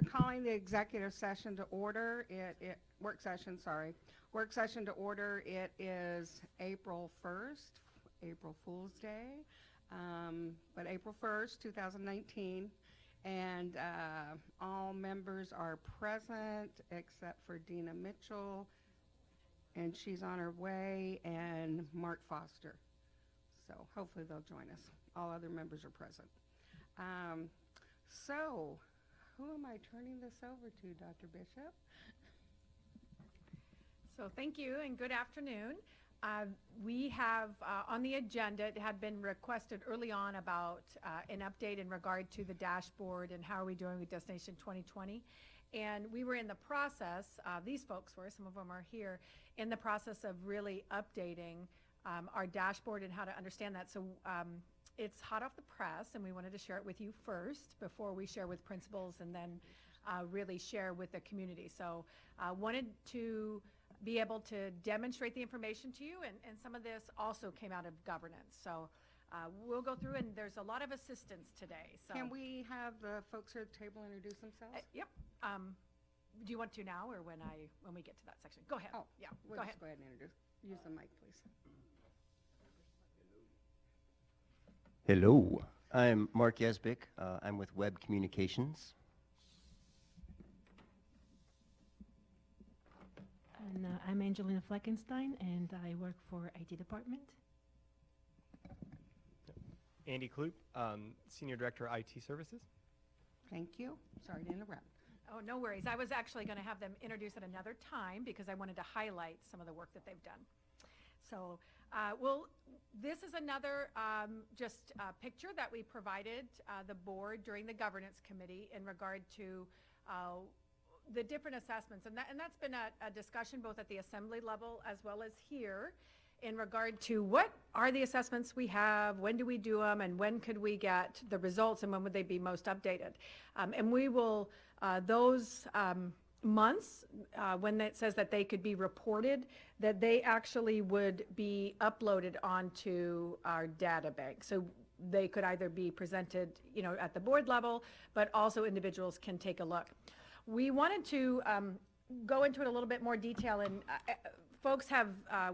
We're calling the executive session to order. Work session, sorry. Work session to order. It is April 1st, April Fool's Day, but April 1st, 2019. And all members are present except for Dina Mitchell, and she's on her way, and Mark Foster. So hopefully they'll join us. All other members are present. So who am I turning this over to, Dr. Bishop? So thank you and good afternoon. We have on the agenda, it had been requested early on about an update in regard to the dashboard and how are we doing with Destination 2020. And we were in the process, these folks were, some of them are here, in the process of really updating our dashboard and how to understand that. So it's hot off the press, and we wanted to share it with you first before we share with principals and then really share with the community. So wanted to be able to demonstrate the information to you, and some of this also came out of governance. So we'll go through, and there's a lot of assistance today. So Can we have the folks here at the table introduce themselves? yep. Do you want to now or when we get to that section? Go ahead. Oh, Yeah, we'll go just ahead. go ahead and introduce. Use the mic, please. Hello, I'm Mark Yesbick. I'm with Web Communications. And I'm Angelina Fleckenstein, and I work for IT department. Andy Kloop, Senior Director, IT Services. Thank you. Sorry to interrupt. Oh, no worries. I was actually going to have them introduce at another time because I wanted to highlight some of the work that they've done. So, this is another just picture that we provided the board during the governance committee in regard to the different assessments. And that's been a discussion both at the assembly level as well as here in regard to what are the assessments we have, when do we do them, and when could we get the results, and when would they be most updated. And we will, those months, when it says that they could be reported, that they actually would be uploaded onto our data bank. So they could either be presented, at the board level, but also individuals can take a look. We wanted to go into it a little bit more detail, and folks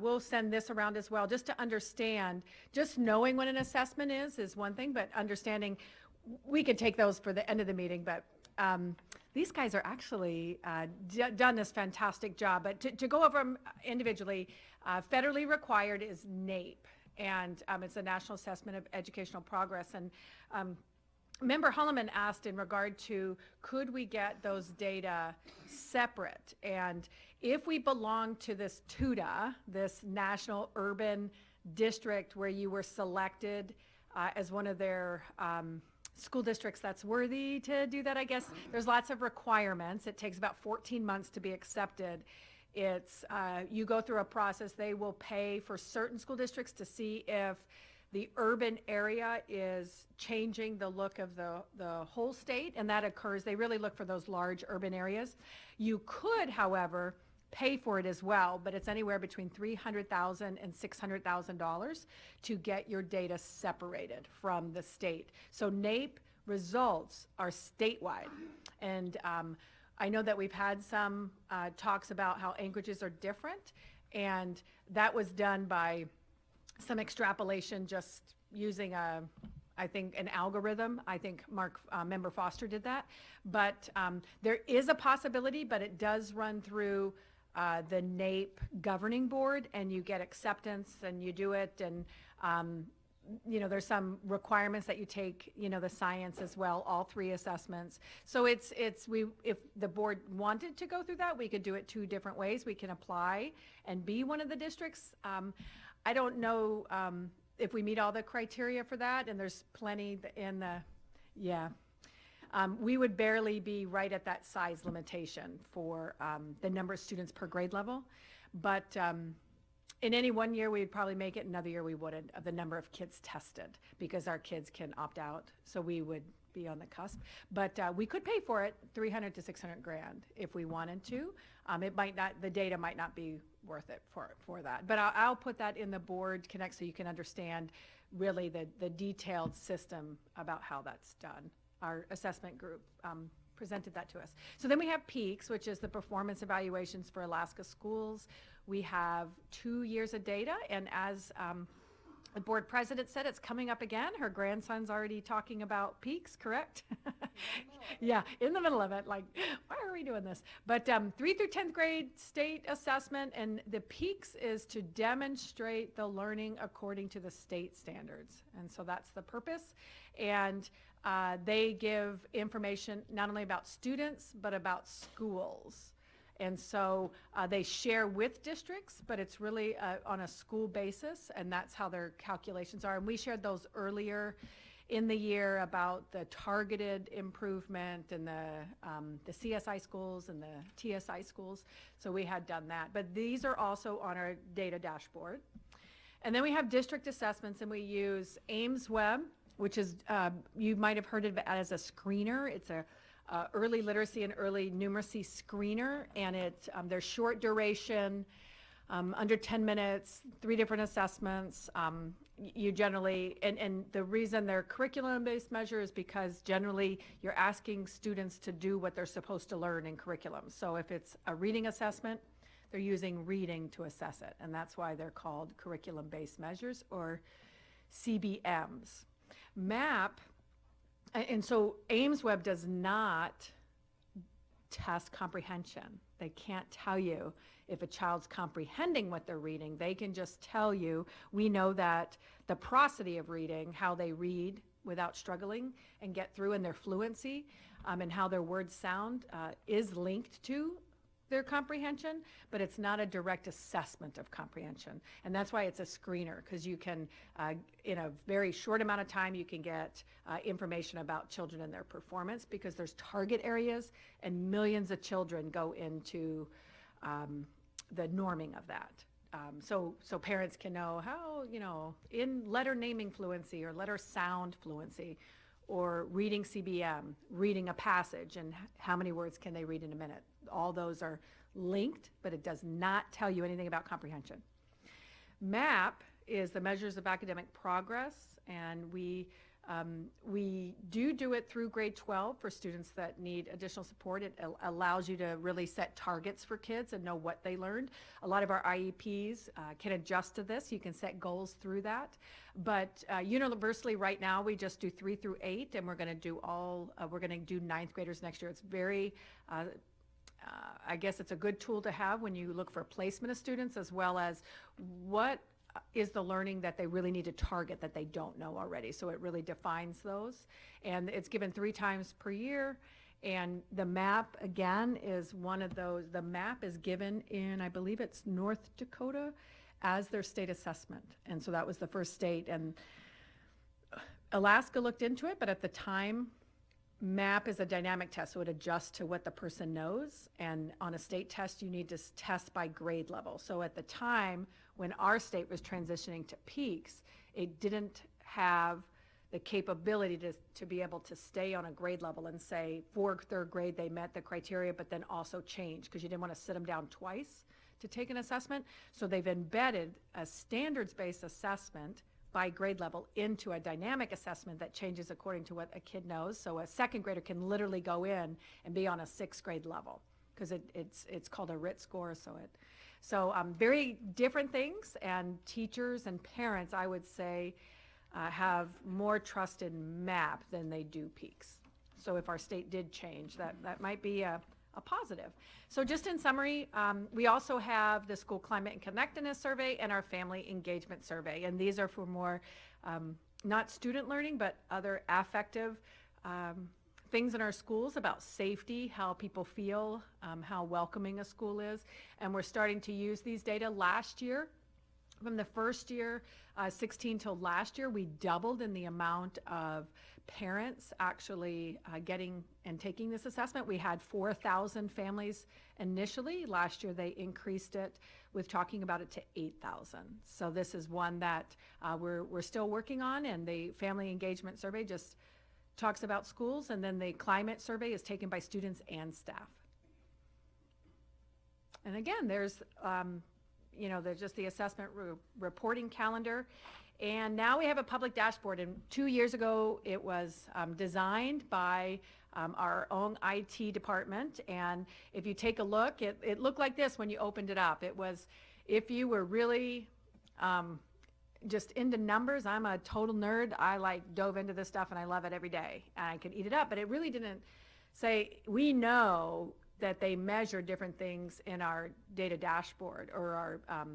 we'll send this around as well, just to understand, just knowing what an assessment is one thing, but understanding, we could take those for the end of the meeting, but these guys are actually done this fantastic job. But to go over them individually, federally required is NAEP, and it's a National Assessment of Educational Progress. And Member Holloman asked in regard to, could we get those data separate? And if we belong to this TUDA, this National Urban District, where you were selected as one of their school districts that's worthy to do that, I guess. There's lots of requirements. It takes about 14 months to be accepted. It's, you go through a process. They will pay for certain school districts to see if the urban area is changing the look of the whole state, and that occurs. They really look for those large urban areas. You could, however, pay for it as well, but it's anywhere between $300,000 and $600,000 to get your data separated from the state. So NAEP results are statewide. And I know that we've had some talks about how Anchorages are different, and that was done by some extrapolation just using I think an algorithm. I think Member Foster did that. But there is a possibility, but it does run through the NAEP governing board, and you get acceptance and you do it, and there's some requirements that you take, the science as well, all three assessments. So if the board wanted to go through that, we could do it two different ways. We can apply and be one of the districts. I don't know if we meet all the criteria for that, and there's plenty in the, we would barely be right at that size limitation for the number of students per grade level. But in any one year, we'd probably make it. Another year, we wouldn't, of the number of kids tested, because our kids can opt out. So we would be on the cusp. But we could pay for it, 300 to 600 grand if we wanted to. It might not, the data might not be worth it for that. But I'll put that in the board connect so you can understand really the detailed system about how that's done. Our assessment group presented that to us. So then we have PEAKS, which is the performance evaluations for Alaska schools. We have 2 years of data, and as the board president said, it's coming up again. Her grandson's already talking about PEAKS, correct? Yeah, in the middle of it, like, why are we doing this? But 3 through 10th grade state assessment, and the PEAKS is to demonstrate the learning according to the state standards. And so that's the purpose. And they give information not only about students, but about schools. And so they share with districts, but it's really on a school basis, and that's how their calculations are. And we shared those earlier in the year about the targeted improvement and the CSI schools and the TSI schools. So we had done that. But these are also on our data dashboard. And then we have district assessments, and we use Ames Web, which is, you might have heard of it as a screener. It's a early literacy and early numeracy screener, and they're short duration, under 10 minutes, 3 different assessments. You generally, and the reason they're curriculum-based measure is because generally you're asking students to do what they're supposed to learn in curriculum. So if it's a reading assessment, they're using reading to assess it, and that's why they're called curriculum-based measures, or CBMs. MAP, and so Ames Web does not test comprehension. They can't tell you if a child's comprehending what they're reading. They can just tell you, we know that the prosody of reading, how they read without struggling and get through in their fluency, and how their words sound, is linked to their comprehension, but it's not a direct assessment of comprehension. And that's why it's a screener, because you can, in a very short amount of time, you can get information about children and their performance, because there's target areas and millions of children go into the norming of that. So parents can know how, in letter naming fluency or letter sound fluency, or reading CBM, reading a passage, and how many words can they read in a minute. All those are linked, but it does not tell you anything about comprehension. MAP is the measures of academic progress, and we do it through grade 12 for students that need additional support. It allows you to really set targets for kids and know what they learned. A lot of our IEPs can adjust to this. You can set goals through that. But universally right now, we just do 3 through 8, and we're going to do we're going to do 9th graders next year. It's very, I guess it's a good tool to have when you look for placement of students, as well as what is the learning that they really need to target that they don't know already. So it really defines those. And it's given 3 times per year. And the MAP, again, is one of those. The MAP is given in, I believe it's North Dakota, as their state assessment. And so that was the first state. And Alaska looked into it, but at the time, MAP is a dynamic test, so it adjusts to what the person knows. And on a state test, you need to test by grade level. So at the time, when our state was transitioning to PEAKS, it didn't have the capability to be able to stay on a grade level and say for 3rd grade they met the criteria, but then also change, because you didn't want to sit them down twice to take an assessment. So they've embedded a standards-based assessment by grade level into a dynamic assessment that changes according to what a kid knows. So a 2nd grader can literally go in and be on a 6th grade level, because it's called a RIT score. So very different things, and teachers and parents, I would say, have more trust in MAP than they do PEAKS. So if our state did change, that might be a positive. So just in summary, we also have the School Climate and Connectedness Survey and our Family Engagement Survey. And these are for more, not student learning, but other affective things in our schools about safety, how people feel, how welcoming a school is. And we're starting to use these data. Last year, from the first year, 16 till last year, we doubled in the amount of parents actually getting and taking this assessment. We had 4,000 families initially. Last year they increased it with talking about it to 8,000. So this is one that we're still working on, and the Family Engagement Survey just talks about schools, and then the climate survey is taken by students and staff. And again, there's there's just the assessment reporting calendar. And now we have a public dashboard. And 2 years ago, it was designed by our own IT department. And if you take a look, it looked like this when you opened it up. It was, if you were really just into numbers, I'm a total nerd. I like dove into this stuff and I love it every day. And I could eat it up, but it really didn't say, we know that they measure different things in our data dashboard or our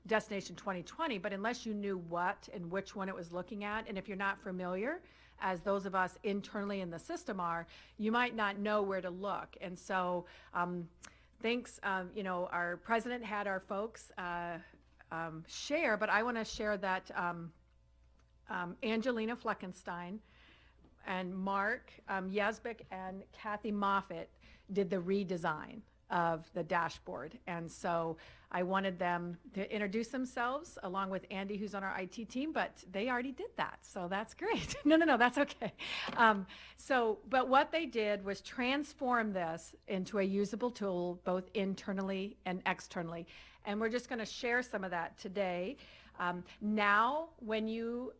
Destination 2020, but unless you knew what and which one it was looking at, and if you're not familiar, as those of us internally in the system are, you might not know where to look. And so thanks, you know, our president had our folks share, but I want to share that Angelina Fleckenstein and Mark Yesbick and Kathy Moffett did the redesign of the dashboard. And so I wanted them to introduce themselves along with Andy, who's on our IT team, but they already did that. So that's great. No, that's okay. But what they did was transform this into a usable tool, both internally and externally. And we're just going to share some of that today. Now, when you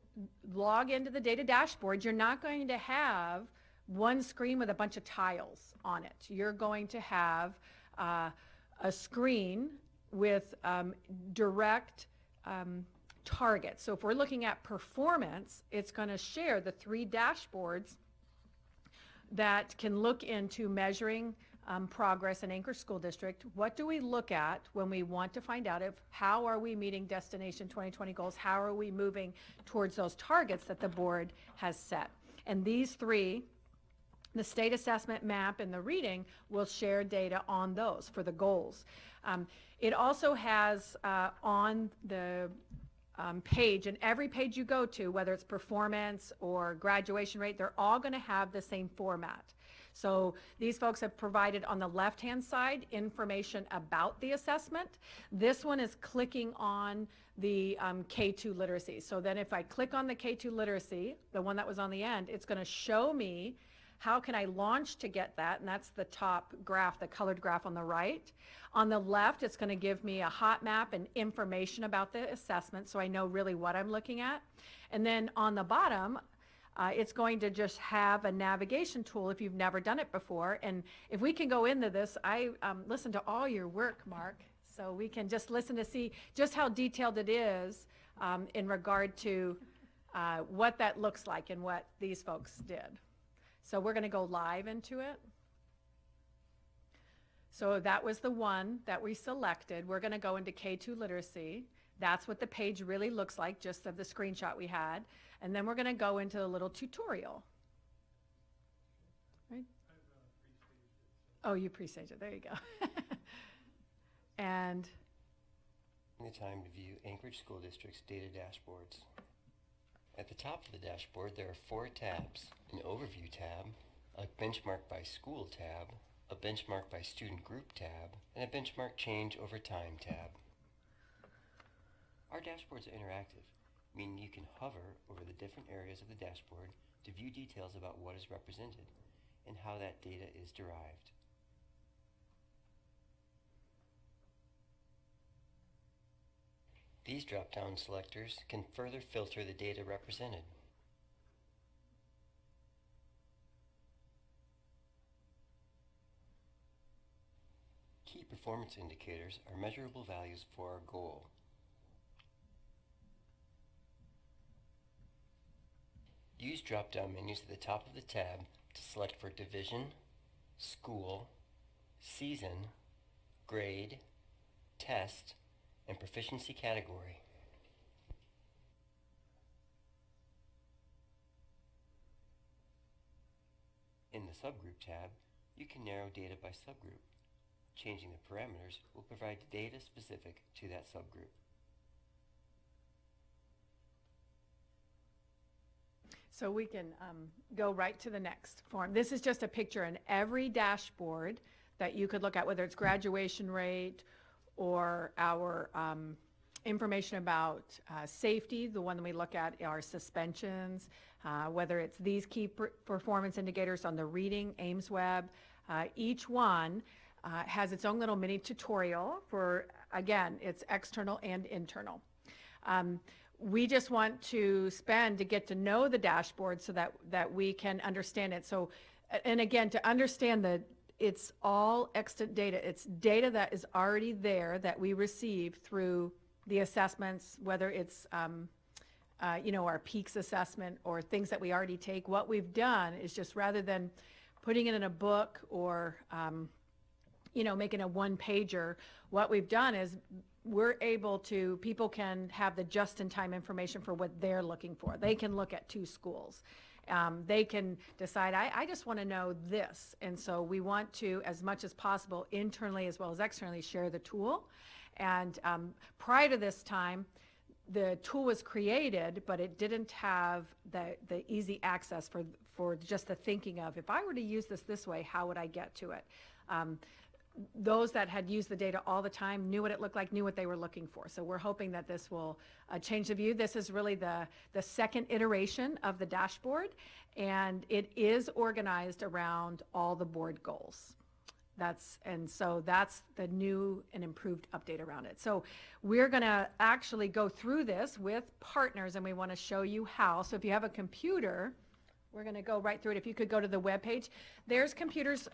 log into the data dashboard, you're not going to have one screen with a bunch of tiles on it. You're going to have a screen with direct targets. So if we're looking at performance, it's going to share the 3 dashboards that can look into measuring progress in Anchorage School District. What do we look at when we want to find out if how are we meeting Destination 2020 goals? How are we moving towards those targets that the board has set? And these 3, the state assessment map and the reading, will share data on those for the goals. It also has on the page, and every page you go to, whether it's performance or graduation rate, they're all going to have the same format. So these folks have provided on the left-hand side information about the assessment. This one is clicking on the K2 literacy. So then if I click on the K2 literacy, the one that was on the end, it's going to show me how can I launch to get that, and that's the top graph, the colored graph on the right. On the left, it's going to give me a hot map and information about the assessment, so I know really what I'm looking at. And then on the bottom, it's going to just have a navigation tool if you've never done it before. And if we can go into this, I listened to all your work, Mark, so we can just listen to see just how detailed it is in regard to what that looks like and what these folks did. So we're going to go live into it. So that was the one that we selected. We're going to go into K2 literacy. That's what the page really looks like, just of the screenshot we had. And then we're going to go into a little tutorial. Right? Oh, you pre-staged it. There you go. And The time to view Anchorage School District's data dashboards. At the top of the dashboard, there are 4 tabs: an overview tab, a benchmark by school tab, a benchmark by student group tab, and a benchmark change over time tab. Our dashboards are interactive, meaning you can hover over the different areas of the dashboard to view details about what is represented and how that data is derived. These drop-down selectors can further filter the data represented. Key performance indicators are measurable values for our goal. Use drop-down menus at the top of the tab to select for division, school, season, grade, test, and proficiency category. In the subgroup tab, you can narrow data by subgroup. Changing the parameters will provide data specific to that subgroup. so we can go right to the next form. This is just a picture in every dashboard that you could look at, whether it's graduation rate or our information about safety. The one that we look at are suspensions, whether it's these key performance indicators on the reading, Ames Web. Each one has its own little mini tutorial for, again, it's external and internal. We just want to spend to get to know the dashboard so that we can understand it. So And again, to understand that it's all extant data. It's data that is already there that we receive through the assessments, whether it's our peaks assessment or things that we already take. What we've done is just rather than putting it in a book or making a one-pager, what we've done is we're able to, people can have the just-in-time information for what they're looking for. They can look at 2 schools. They can decide, I just want to know this. And so we want to, as much as possible, internally as well as externally, share the tool. And prior to this time, the tool was created, but it didn't have the easy access for just the thinking of, if I were to use this way, how would I get to it? Those that had used the data all the time knew what it looked like, knew what they were looking for. So we're hoping that this will change the view. This is really the second iteration of the dashboard, and it is organized around all the board goals. So that's the new and improved update around it. So we're going to actually go through this with partners, and we want to show you how. So if you have a computer, we're going to go right through it. If you could go to the web page, there's computers.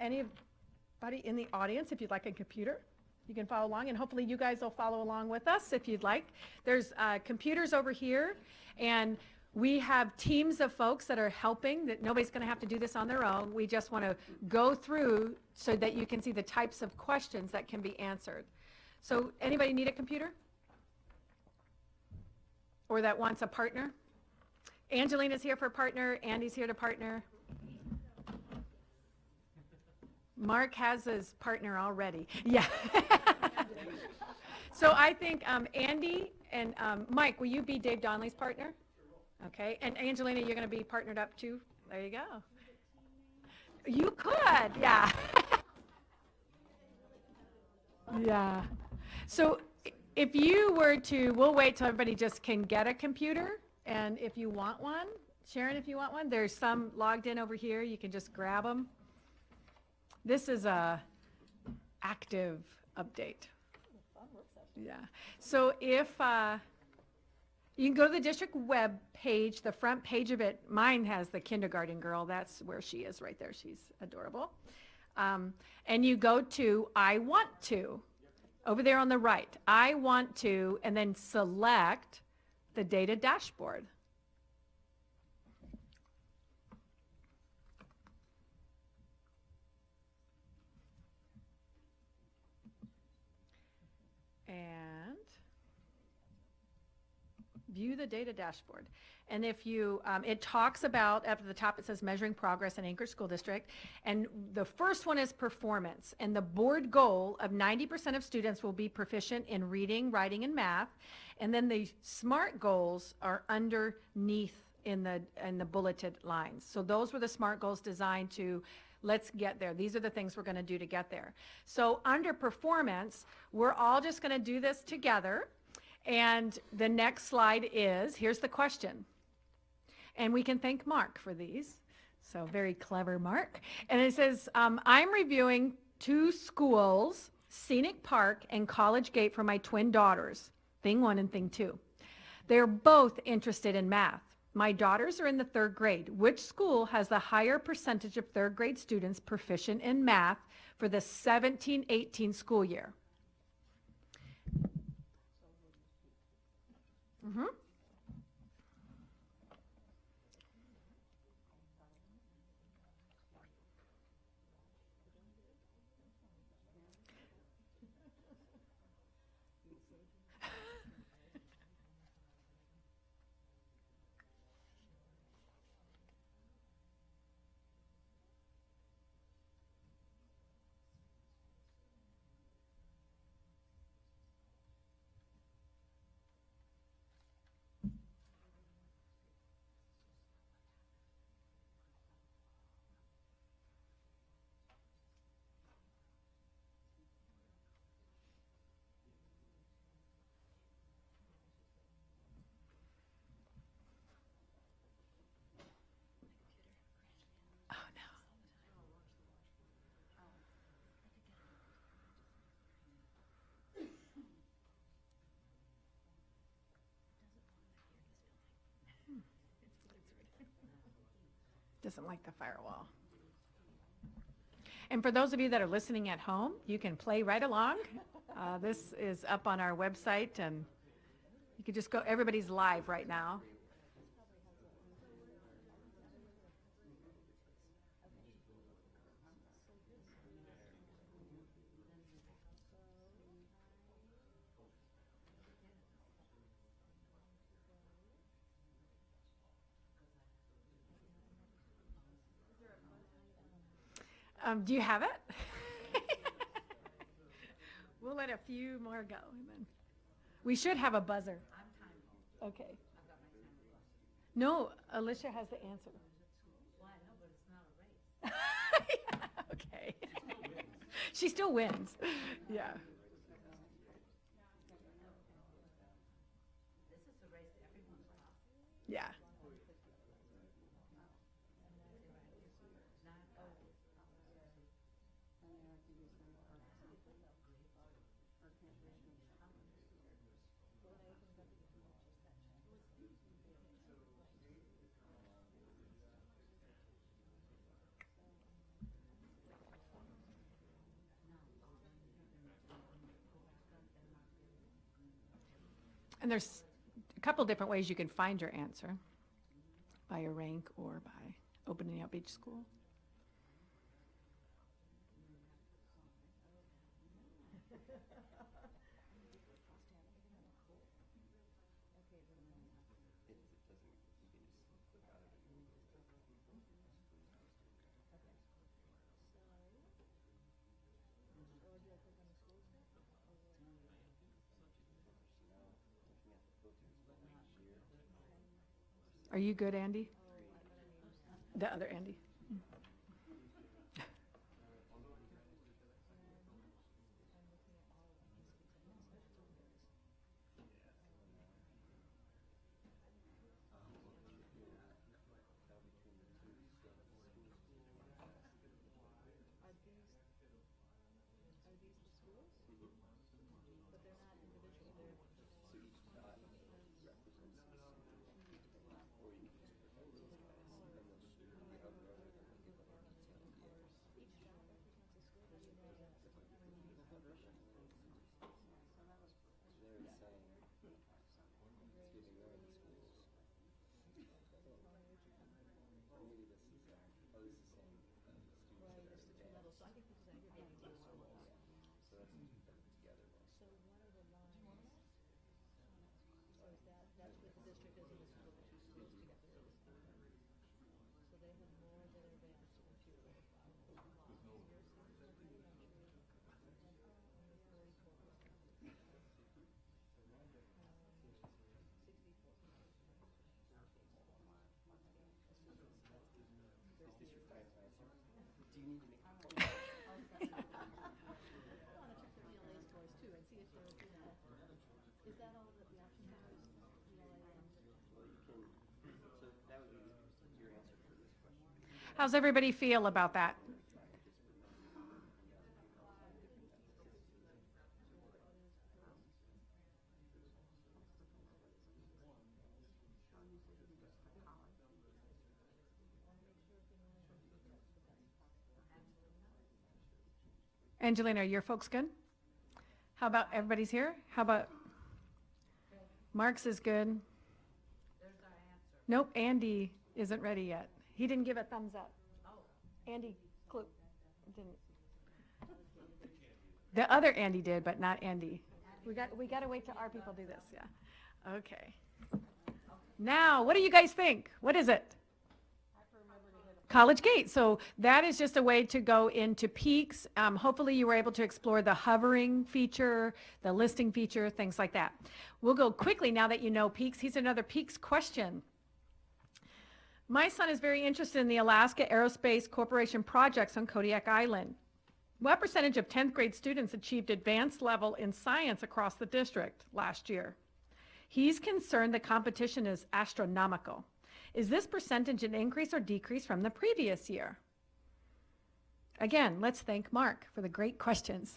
Anybody in the audience, if you'd like a computer, you can follow along, and hopefully you guys will follow along with us if you'd like. There's computers over here, and we have teams of folks that are helping, that nobody's going to have to do this on their own. We just want to go through so that you can see the types of questions that can be answered. So anybody need a computer? Or that wants a partner? Angelina's here for a partner. Andy's here to partner. Mark has his partner already. Yeah. So I think Andy and Mike, will you be Dave Donnelly's partner? Okay. And Angelina, you're going to be partnered up too? There you go. You could, yeah. Yeah. So if you were to, we'll wait till everybody just can get a computer. And if you want one, Sharon, if you want one, there's some logged in over here. You can just grab them. This is a active update. Yeah. So if you can go to the district web page, the front page of it, mine has the kindergarten girl. That's where she is right there. She's adorable. And you go to I want to, over there on the right. I want to, and then select the data dashboard. And view the data dashboard. And if you, it talks about, up at the top it says measuring progress in Anchorage School District. And the first one is performance. And the board goal of 90% of students will be proficient in reading, writing, and math. And then the SMART goals are underneath in the bulleted lines. So those were the SMART goals designed to, let's get there. These are the things we're going to do to get there. So under performance, we're all just going to do this together. And the next slide is, here's the question. And we can thank Mark for these. So very clever, Mark. And it says, I'm reviewing 2 schools, Scenic Park and College Gate, for my twin daughters, thing 1 and thing 2. They're both interested in math. My daughters are in the 3rd grade. Which school has the higher percentage of 3rd grade students proficient in math for the 17-18 school year? Mm-hmm. Doesn't like the firewall. And for those of you that are listening at home, you can play right along. This is up on our website, and you can just go, everybody's live right now. Do you have it? We'll let a few more go. And then we should have a buzzer. Okay. No, Alicia has the answer. Well, I know, but it's not a race. Yeah, okay. She still wins. Yeah. This is a race that everyone's lost. Yeah. And there's a couple different ways you can find your answer, by your rank or by opening up each school. Are you good, Andy? The other Andy? How's everybody feel about that? Angelina, are your folks good? How about everybody's here? How about Mark's is good? There's our answer. Nope, Andy isn't ready yet. He didn't give a thumbs up. Oh. Andy Kloop didn't. The other Andy did, but not Andy. We got to wait till our people do this. Yeah. Okay. Now, what do you guys think? What is it? College Gate. So that is just a way to go into Peaks. Hopefully you were able to explore the hovering feature, the listing feature, things like that. We'll go quickly now that you know Peaks. Here's another Peaks question. My son is very interested in the Alaska Aerospace Corporation projects on Kodiak Island. What percentage of 10th grade students achieved advanced level in science across the district last year? He's concerned the competition is astronomical. Is this percentage an increase or decrease from the previous year? Again, let's thank Mark for the great questions.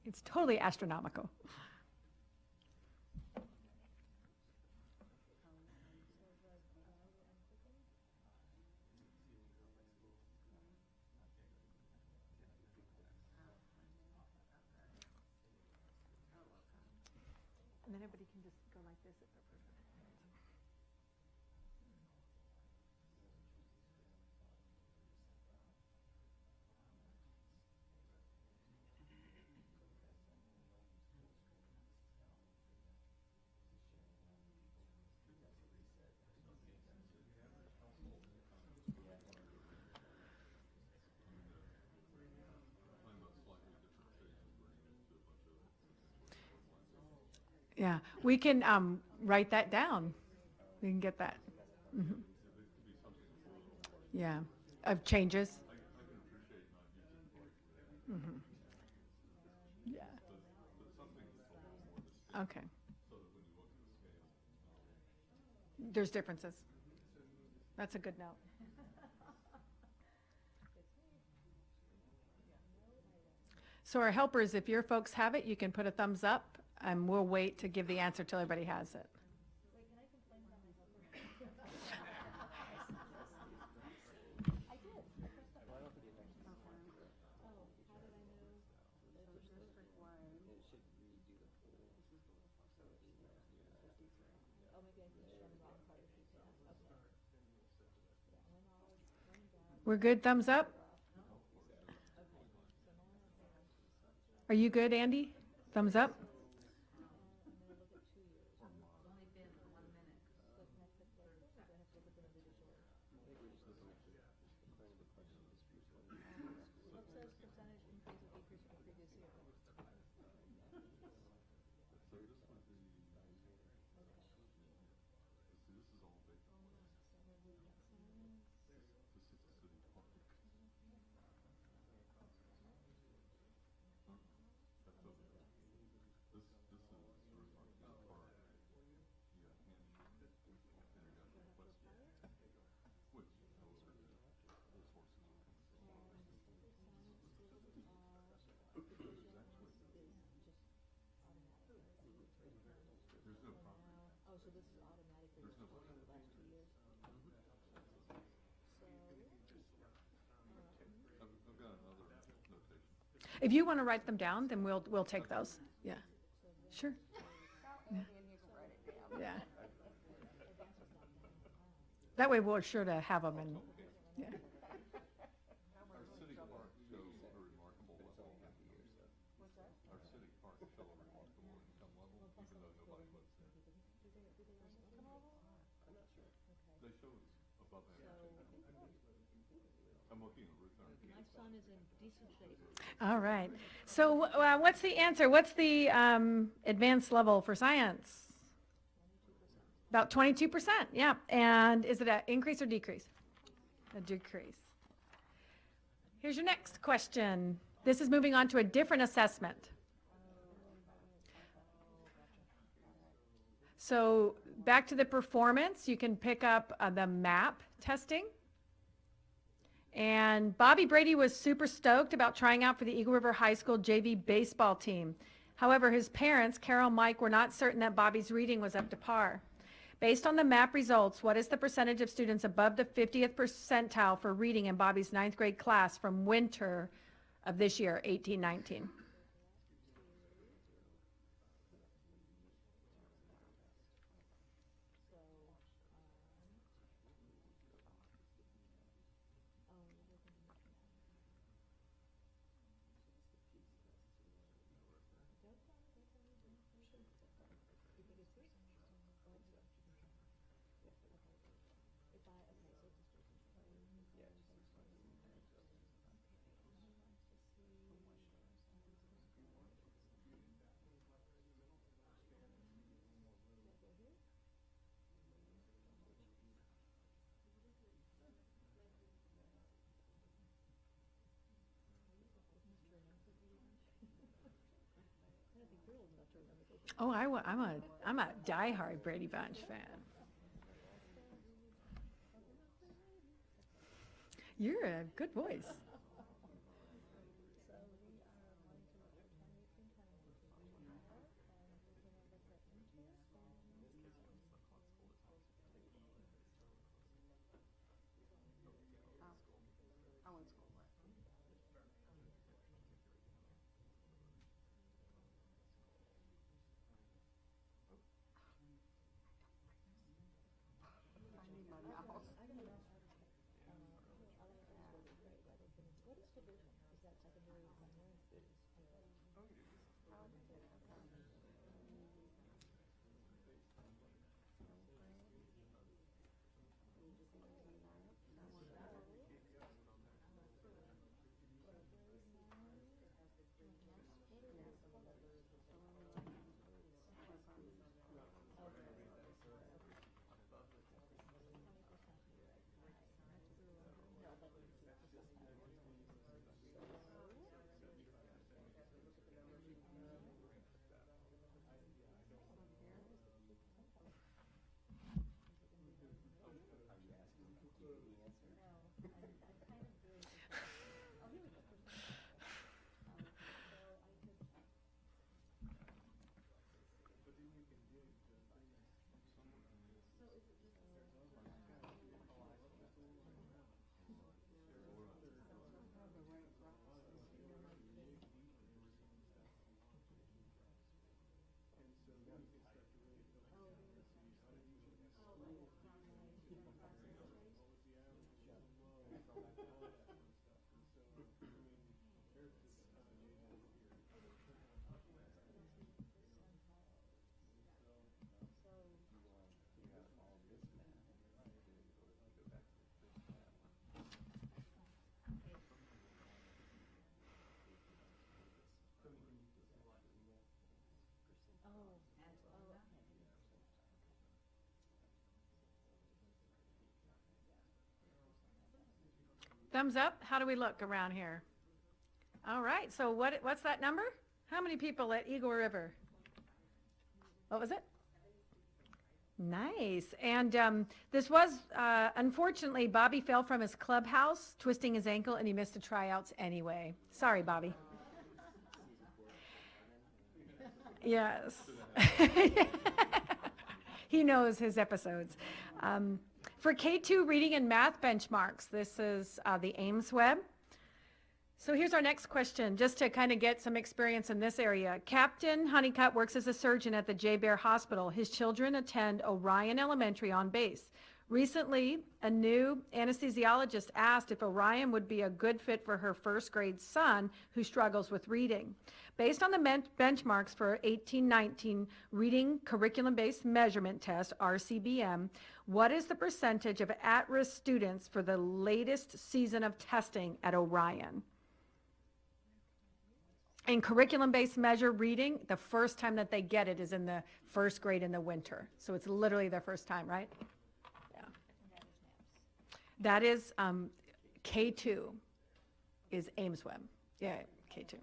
It's totally astronomical. can just go like this if they're perfect. Yeah, we can write that down. We can get that. Mhm. Yeah, of changes. Mhm. Yeah. Okay. There's differences. That's a good note. So our helpers, if your folks have it, you can put a thumbs up, and we'll wait to give the answer till everybody has it. We're good, thumbs up? Are you good, Andy? Thumbs up? If you want to write them down, then we'll take those. Yeah. Sure. Yeah. That way we're sure to have them and, yeah. All right. So what's the answer? What's the advanced level for science? About 22%, yeah. And is it an increase or decrease? A decrease. Here's your next question. This is moving on to a different assessment. So back to the performance, you can pick up the MAP testing. And Bobby Brady was super stoked about trying out for the Eagle River High School JV baseball team. However, his parents, Carol and Mike, were not certain that Bobby's reading was up to par. Based on the MAP results, what is the percentage of students above the 50th percentile for reading in Bobby's 9th grade class from winter of this year, 18-19? Oh, I'm a diehard Brady Bunch fan. You're a good voice. Thumbs up? How do we look around here? All right, so what's that number? How many people at Eagle River? What was it? Nice. And this was, unfortunately, Bobby fell from his clubhouse, twisting his ankle, and he missed the tryouts anyway. Sorry, Bobby. Yes. He knows his episodes. For K2 reading and math benchmarks, this is the Ames Web. So here's our next question, just to kind of get some experience in this area. Captain Honeycutt works as a surgeon at the J. Bear Hospital. His children attend Orion Elementary on base. Recently, a new anesthesiologist asked if Orion would be a good fit for her first grade son who struggles with reading. Based on the benchmarks for 1819 Reading Curriculum-Based Measurement Test, RCBM, what is the percentage of at-risk students for the latest season of testing at Orion? In curriculum-based measure reading, the first time that they get it is in the first grade in the winter. So it's literally their first time, right? Yeah. That is K2 is Ames Web. Yeah, K2.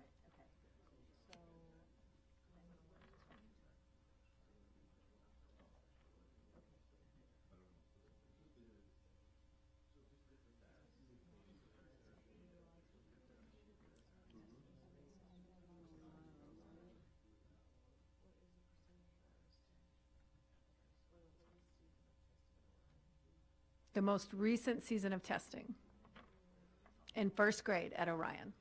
The most recent season of testing in first grade at Orion.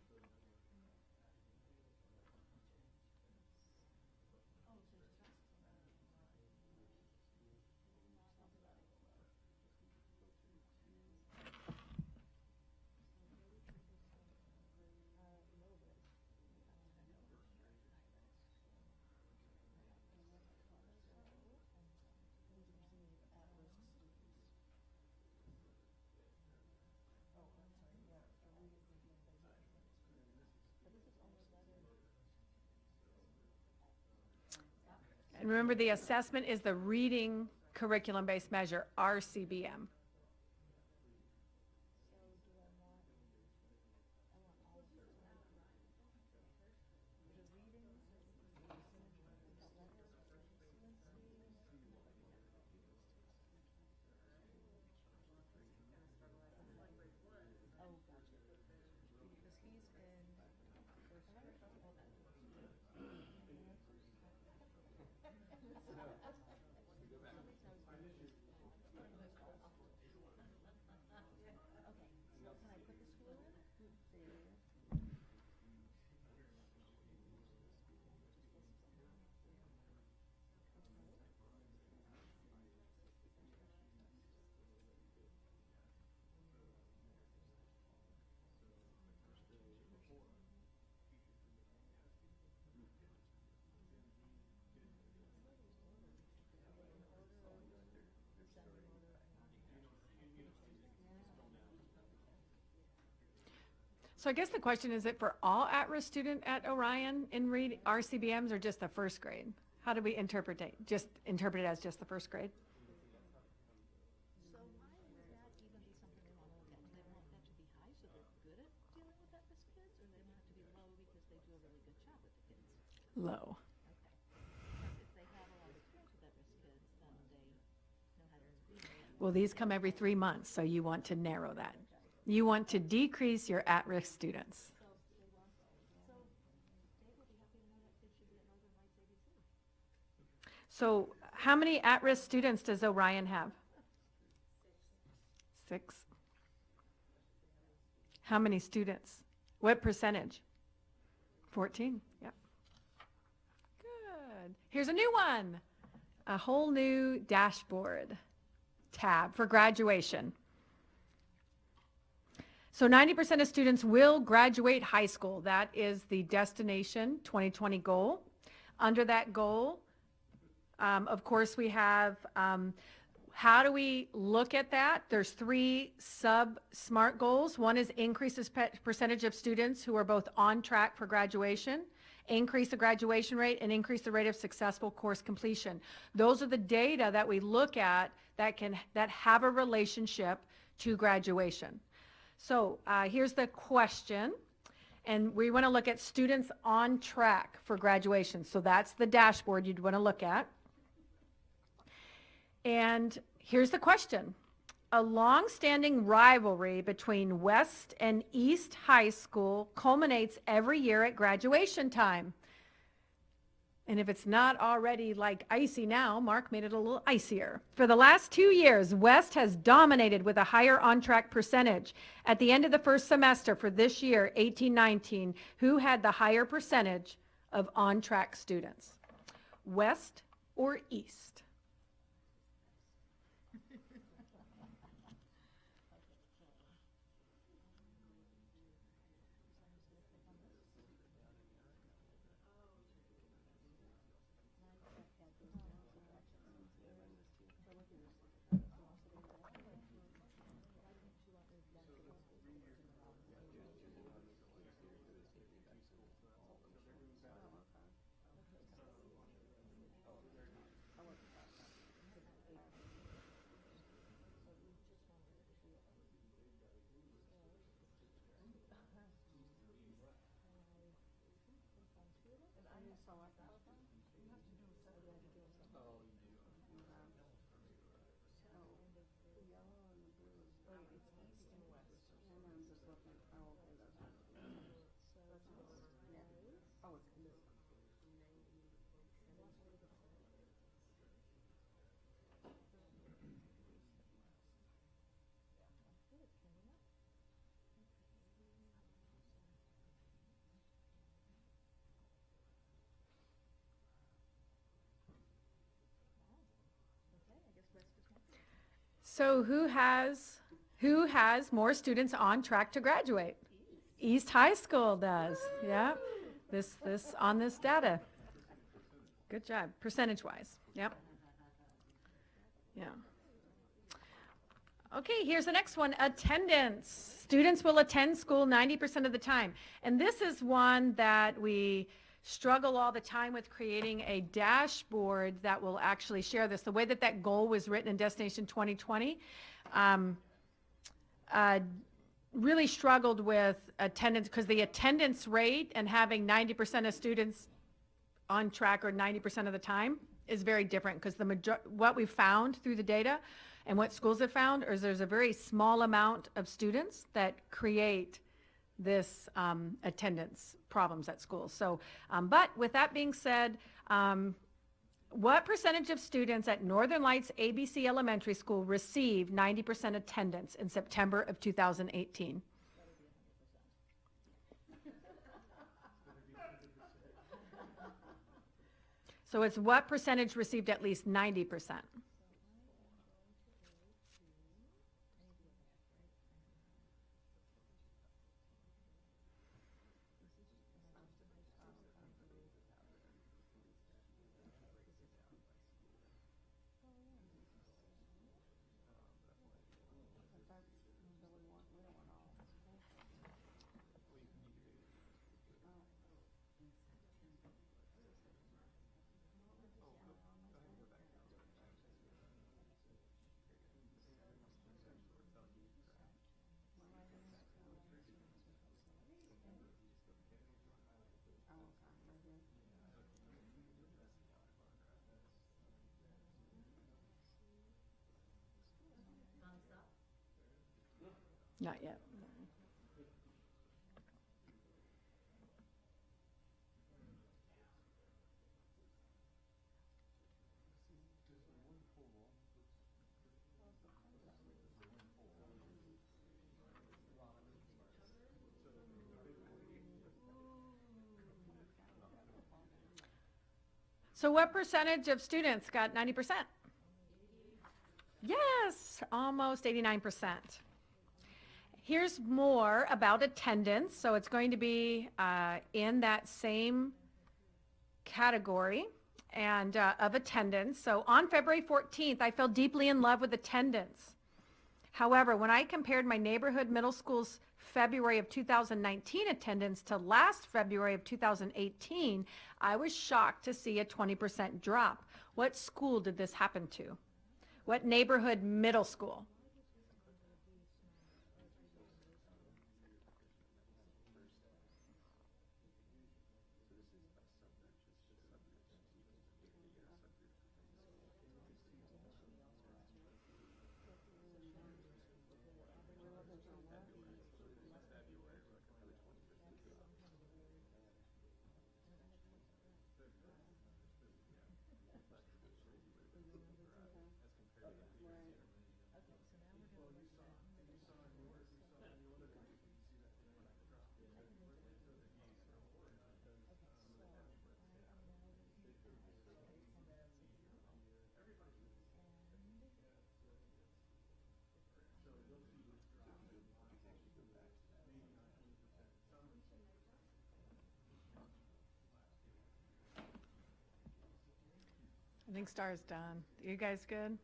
And remember, the assessment is the reading curriculum-based measure, RCBM. So I guess the question is it for all at-risk student at Orion in read RCBMs or just the first grade? How do we interpret it? Just interpret it as just the first grade? So why would that even be something they want to look at? Do they want that to be high so they're good at dealing with at-risk kids, or they want it to be low because they do a really good job with the kids? Low. Okay. If they have a lot of experience with at-risk kids, then they know how to read it. Well, these come every 3 months, so you want to narrow that. You want to decrease your at-risk students. So Dave would be happy to know that kids should be at Northern Lights ABC. So how many at-risk students does Orion have? 6. How many students? What percentage? 14, yep. Good. Here's a new one. A whole new dashboard tab for graduation. So 90% of students will graduate high school. That is the Destination 2020 goal. Under that goal, of course, we have how do we look at that? There's 3 sub-SMART goals. One is increase the percentage of students who are both on track for graduation, increase the graduation rate, and increase the rate of successful course completion. Those are the data that we look at that have a relationship to graduation. So here's the question. And we want to look at students on track for graduation. So that's the dashboard you'd want to look at. And here's the question. A long-standing rivalry between West and East High School culminates every year at graduation time. And if it's not already like icy now, Mark made it a little icier. For the last 2 years, West has dominated with a higher on-track percentage. At the end of the first semester for this year, 18-19, who had the higher percentage of on-track students? West or East? So who has more students on track to graduate? East High School does. Yeah. This on this data. Good job. Percentage-wise. Yep. Yeah. Okay, here's the next one. Attendance. Students will attend school 90% of the time. And this is one that we struggle all the time with, creating a dashboard that will actually share this. The way that that goal was written in Destination 2020, really struggled with attendance, because the attendance rate and having 90% of students on track or 90% of the time is very different, because what we found through the data and what schools have found is there's a very small amount of students that create this attendance problems at schools. So, but with that being said, what percentage of students at Northern Lights ABC Elementary School received 90% attendance in September of 2018? So it's what percentage received at least 90%? Not yet. So what percentage of students got 90%? Yes, almost 89%. Here's more about attendance. So it's going to be in that same category and of attendance. So on February 14th, I fell deeply in love with attendance. However, when I compared my neighborhood middle school's February of 2019 attendance to last February of 2018, I was shocked to see a 20% drop. What school did this happen to? What neighborhood middle school? I think Star's done. You guys good? I'm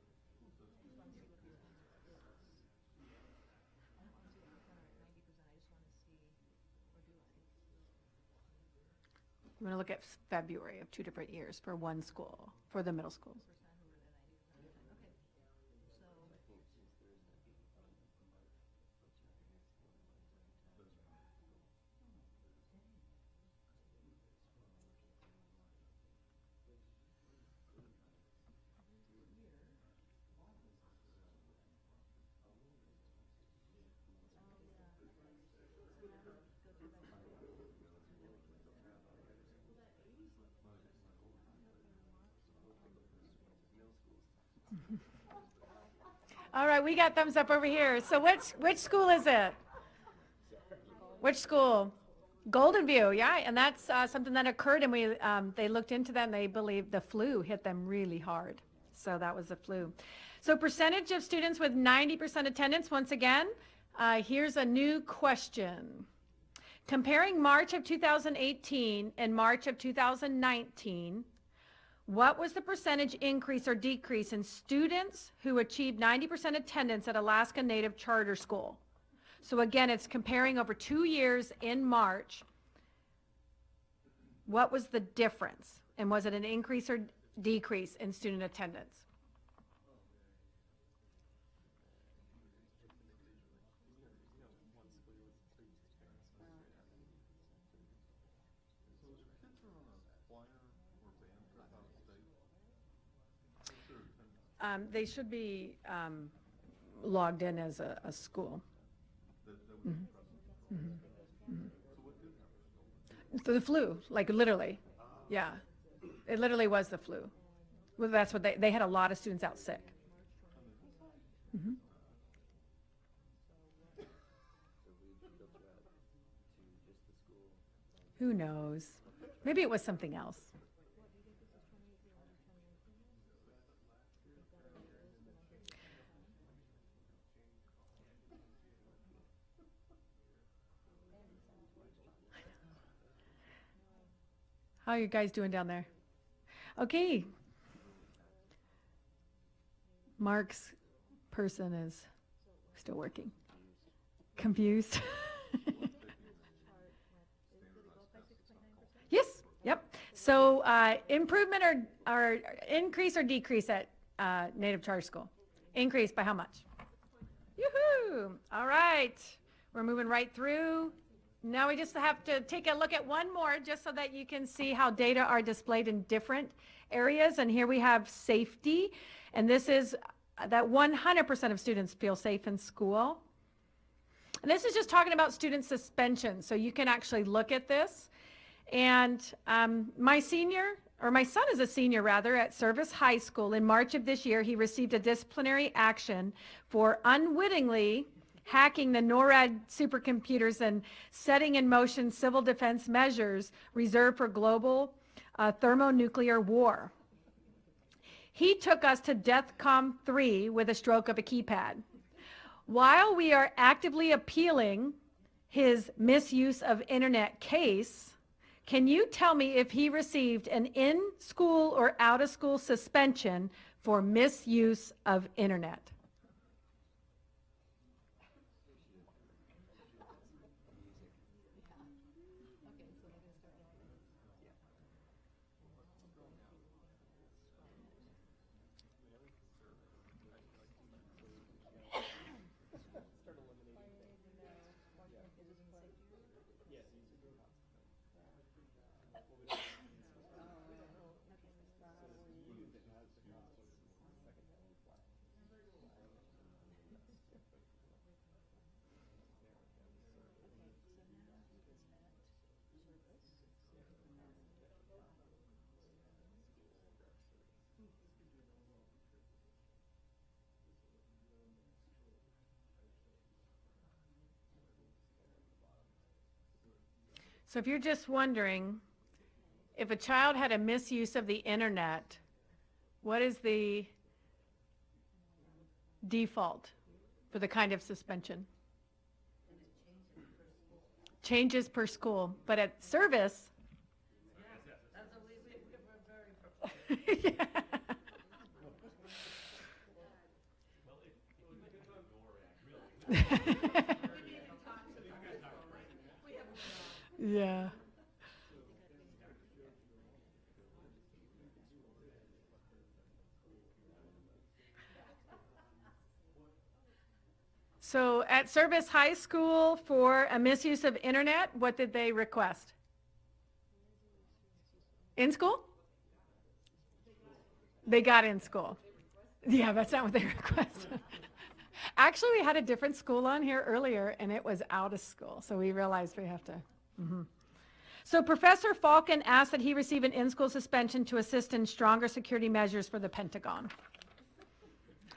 going to look at February of 2 different years for one school, for the middle schools. All right, we got thumbs up over here. So which school is it? Which school? Golden View, yeah, and that's something that occurred, and they looked into that, and they believe the flu hit them really hard. So that was the flu. So percentage of students with 90% attendance, once again, here's a new question. Comparing March of 2018 and March of 2019, what was the percentage increase or decrease in students who achieved 90% attendance at Alaska Native Charter School? So again, it's comparing over 2 years in March. What was the difference? And was it an increase or decrease in student attendance? They should be logged in as a school. So the flu, like literally, yeah. It literally was the flu. Well, that's what they had a lot of students out sick. Who knows? Maybe it was something else. How are you guys doing down there? Okay. Mark's person is still working. Confused. Yes, yep. So improvement or increase or decrease at Native Charter School? Increase by how much? Yoo-hoo! All right. We're moving right through. Now we just have to take a look at one more just so that you can see how data are displayed in different areas. And here we have safety. And this is that 100% of students feel safe in school. And this is just talking about student suspension. So you can actually look at this. And my son is a senior rather, at Service High School. In March of this year, he received a disciplinary action for unwittingly hacking the NORAD supercomputers and setting in motion civil defense measures reserved for global thermonuclear war. He took us to DEFCON 3 with a stroke of a keypad. While we are actively appealing his misuse of internet case, can you tell me if he received an in-school or out-of-school suspension for misuse of internet? So if you're just wondering, if a child had a misuse of the internet, what is the default for the kind of suspension? Changes per school. But at Service, yeah. Yeah. So at Service High School for a misuse of internet, what did they request? In school? They got in school. Yeah, that's not what they requested. Actually, we had a different school on here earlier, and it was out of school, so we realized we have to. So Professor Falcon asked that he receive an in-school suspension to assist in stronger security measures for the Pentagon.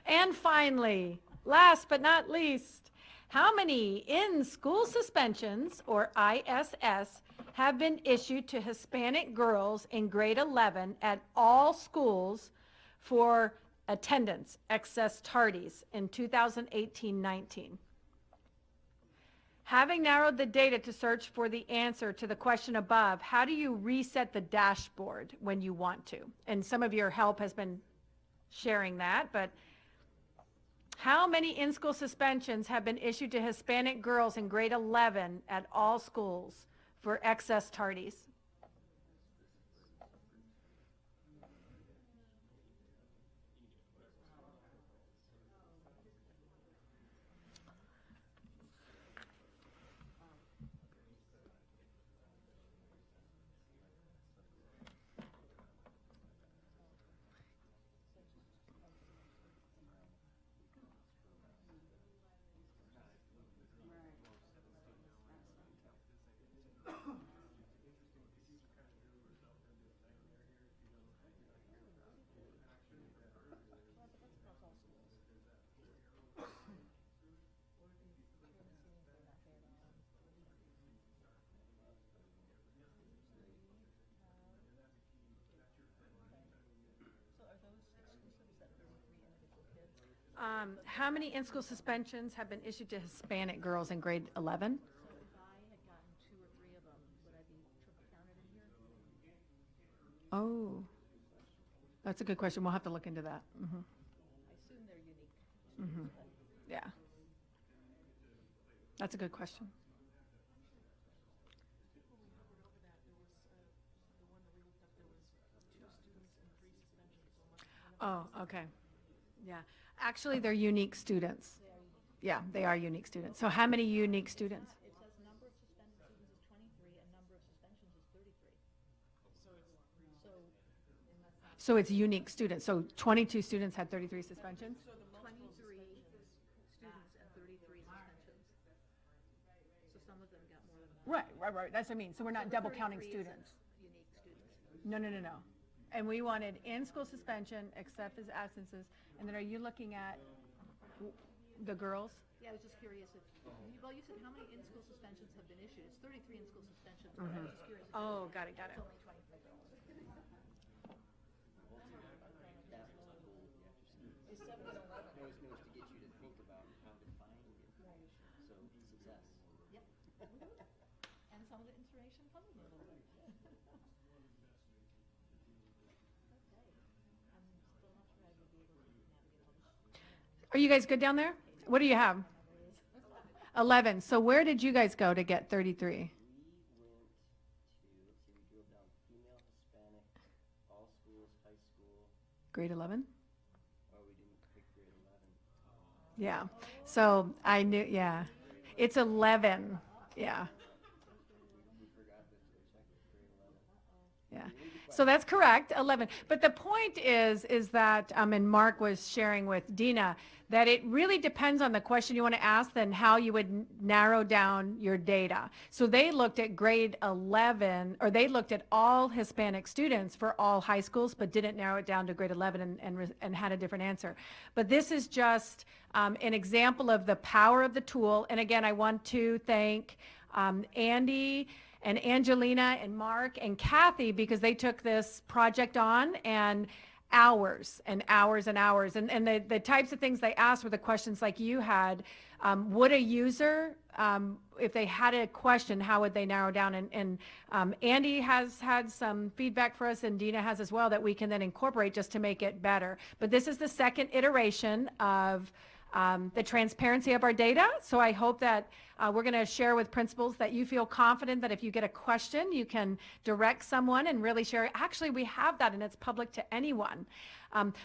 And finally, last but not least, how many in-school suspensions, or ISS, have been issued to Hispanic girls in grade 11 at all schools for attendance, excess tardies in 2018-19? Having narrowed the data to search for the answer to the question above, how do you reset the dashboard when you want to? And some of your help has been sharing that, but how many in-school suspensions have been issued to Hispanic girls in grade 11 at all schools for excess tardies? How many in-school suspensions have been issued to Hispanic girls in grade 11? So if I had gotten 2 or 3 of them, would I be triple counted in here? Oh, that's a good question. We'll have to look into that. I assume they're unique. Yeah. That's a good question. Oh, okay. Yeah. Actually, they're unique students. Yeah, they are unique students. So how many unique students? It says number of suspended students is 23 and number of suspensions is 33. So it's unique students. So 22 students had 33 suspensions? 23 students and 33 suspensions. So some of them got more than that. Right. That's what I mean. So we're not double counting 33 isn't students. Unique students. No. And we wanted in-school suspension, except as absences. And then are you looking at the girls? Yeah, I was just curious if, well, you said how many in-school suspensions have been issued? It's 33 in-school suspensions, but I was just curious. If Oh, got it. it's only 23 girls. Knows to get you to think about how defining it. So success. Yep. And some of the information puzzled me a little bit. Okay. I'm still not sure I would be able to navigate all this. Are you guys good down there? What do you have? 11. So where did you guys go to get 33? We went to, let's see, we drove down female, Hispanic, all schools, high school. Grade 11? Oh, we didn't pick grade 11. Yeah. So I knew, yeah. It's 11. Yeah. We forgot to check grade 11. Yeah. So that's correct, 11. But the point is that, and Mark was sharing with Dina, that it really depends on the question you want to ask and how you would narrow down your data. So they looked at grade 11, or they looked at all Hispanic students for all high schools, but didn't narrow it down to grade 11 and had a different answer. But this is just an example of the power of the tool. And again, I want to thank Andy and Angelina and Mark and Kathy, because they took this project on, and hours and hours and hours. And the types of things they asked were the questions like you had. Would a user, if they had a question, how would they narrow down? And Andy has had some feedback for us, and Dina has as well, that we can then incorporate just to make it better. But this is the second iteration of the transparency of our data. So I hope that we're going to share with principals that you feel confident that if you get a question, you can direct someone and really share. Actually, we have that, and it's public to anyone.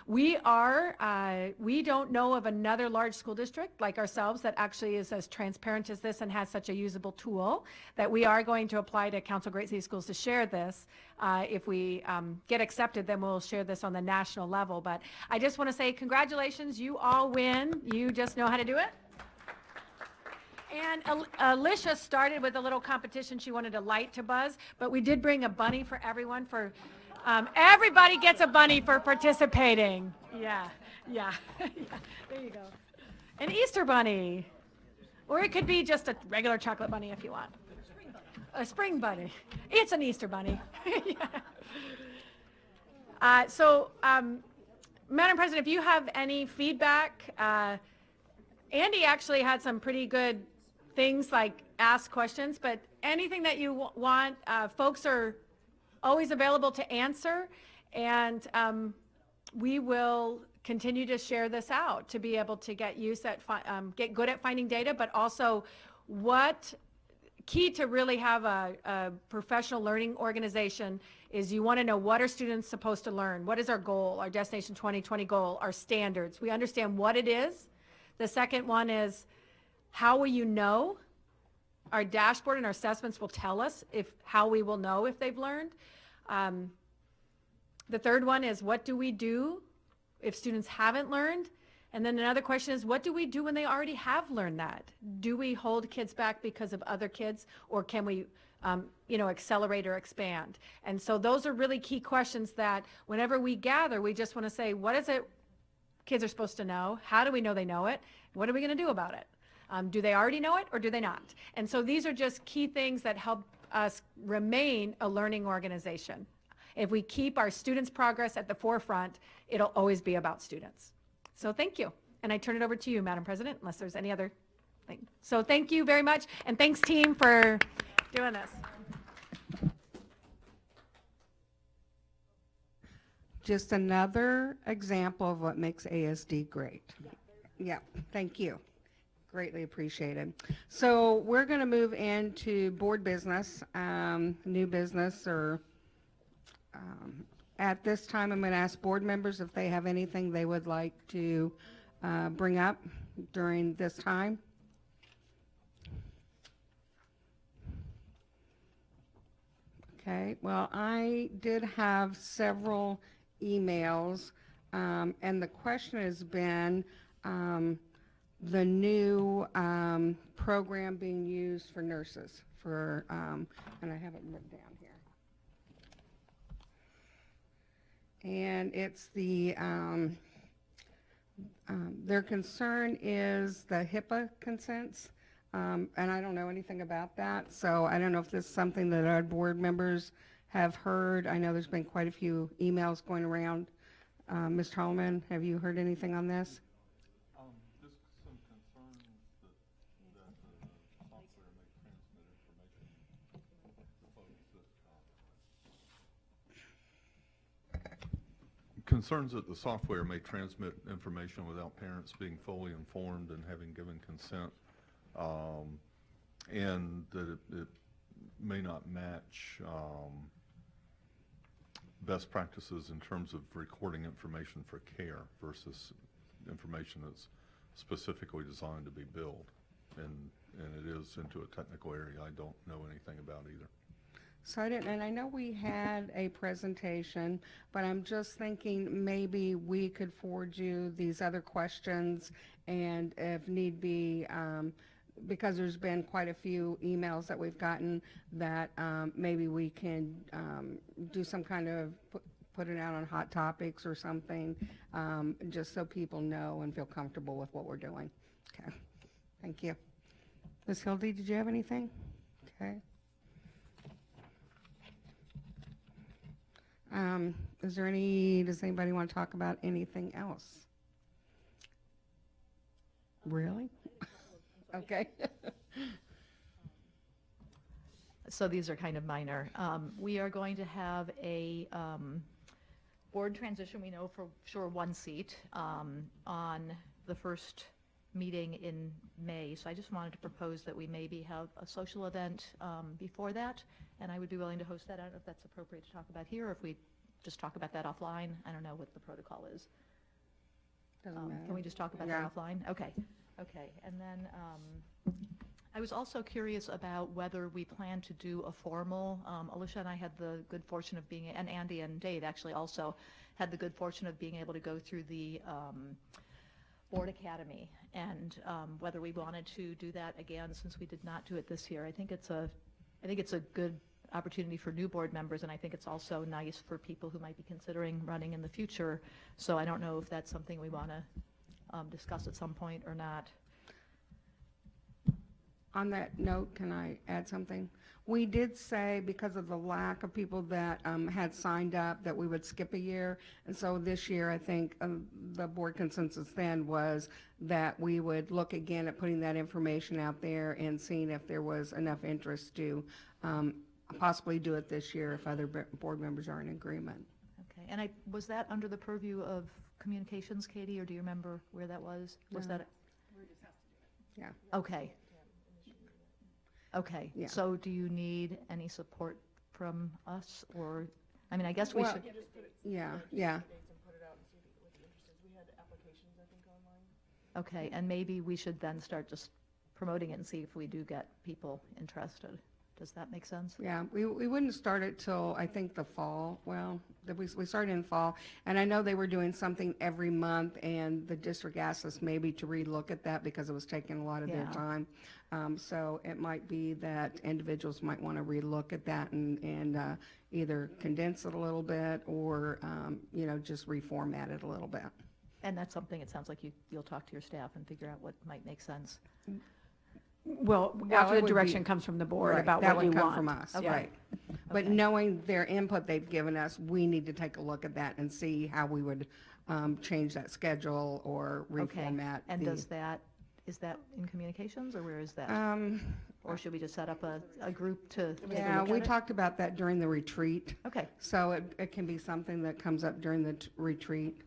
We don't know of another large school district like ourselves that actually is as transparent as this and has such a usable tool that we are going to apply to Council of Great City Schools to share this. If we get accepted, then we'll share this on the national level. But I just want to say congratulations, you all win. You just know how to do it. And Alicia started with a little competition. She wanted a light to buzz, but we did bring a bunny for everyone for everybody gets a bunny for participating. Yeah, yeah, yeah. There you go. An Easter bunny. Or it could be just a regular chocolate bunny if you want. A spring bunny. It's an Easter bunny. Yeah. Madam President, if you have any feedback, Andy actually had some pretty good things like ask questions, but anything that you want, folks are always available to answer, and we will continue to share this out to be able to get get good at finding data, but also what key to really have a professional learning organization is you want to know what are students supposed to learn, what is our goal, our Destination 2020 goal, our standards. We understand what it is. The second one is how will you know? Our dashboard and our assessments will tell us how we will know if they've learned. The third one is what do we do if students haven't learned? And then another question is what do we do when they already have learned that? Do we hold kids back because of other kids, or can we accelerate or expand? And so those are really key questions that whenever we gather, we just want to say, what is it kids are supposed to know? How do we know they know it? What are we going to do about it? Do they already know it or do they not? And so these are just key things that help us remain a learning organization. If we keep our students' progress at the forefront, it'll always be about students. So thank you. And I turn it over to you, Madam President, unless there's any other thing. So thank you very much. And thanks, team, for doing this. Just another example of what makes ASD great. Yeah, thank you. Greatly appreciated. So we're going to move into board business, new business, or at this time I'm going to ask board members if they have anything they would like to bring up during this time. Okay, well, I did have several emails, and the question has been the new program being used for nurses for, and I have it written down here. And it's their concern is the HIPAA consents, and I don't know anything about that, so I don't know if this is something that our board members have heard. I know there's been quite a few emails going around. Ms. Tolman, have you heard anything on this? Just some concerns that the software may transmit information to folks that concerns that the software may transmit information without parents being fully informed and having given consent, and that it may not match best practices in terms of recording information for care versus information that's specifically designed to be billed. And it is into a technical area I don't know anything about either. So I didn't, and I know we had a presentation, but I'm just thinking maybe we could forward you these other questions, and if need be, because there's been quite a few emails that we've gotten, that maybe we can do some kind of put it out on Hot Topics or something, just so people know and feel comfortable with what we're doing. Okay, thank you. Ms. Hildy, did you have anything? Okay. Does anybody want to talk about anything else? Really? Okay. So these are kind of minor. We are going to have a board transition, we know for sure one seat, on the first meeting in May, so I just wanted to propose that we maybe have a social event before that, and I would be willing to host that. I don't know if that's appropriate to talk about here, or if we just talk about that offline. I don't know what the protocol is. Doesn't matter. Can we just talk about Yeah. that offline? Okay, okay. And then I was also curious about whether we plan to do a formal, Alicia and I had the good fortune of being, and Andy and Dave actually also had the good fortune of being able to go through the Board Academy, and whether we wanted to do that again since we did not do it this year. I think it's a good opportunity for new board members, and I think it's also nice for people who might be considering running in the future. So I don't know if that's something we want to discuss at some point or not. On that note, can I add something? We did say, because of the lack of people that had signed up, that we would skip a year. And so this year, I think the board consensus then was that we would look again at putting that information out there and seeing if there was enough interest to possibly do it this year if other board members are in agreement. Okay, and was that under the purview of communications, Katie, or do you remember where that was? Was No. that? Yeah. Okay. Okay, Yeah. so do you need any support from us, or, I mean, I guess we Well, should, Yeah, yeah. okay, and maybe we should then start just promoting it and see if we do get people interested. Does that make sense? Yeah, we wouldn't start it till, I think, the fall. Well, we started in fall, and I know they were doing something every month, and the district asked us maybe to relook at that because it was taking a lot of their Yeah. time. So it might be that individuals might want to relook at that and either condense it a little bit or, just reformat it a little bit. And that's something, it sounds like you'll talk to your staff and figure out what might make sense. Well, Well, after it the would direction be- comes from the board Right, about that what you would come want. from us, Yeah. right. But Okay. knowing their input they've given us, we need to take a look at that and see how we would change that schedule or Okay, reformat. and the- is that in communications, or where is that? Um, Or should we just set up a group to take a Yeah, look we at it? talked about that during the retreat, Okay, so it can be something that comes up during the retreat.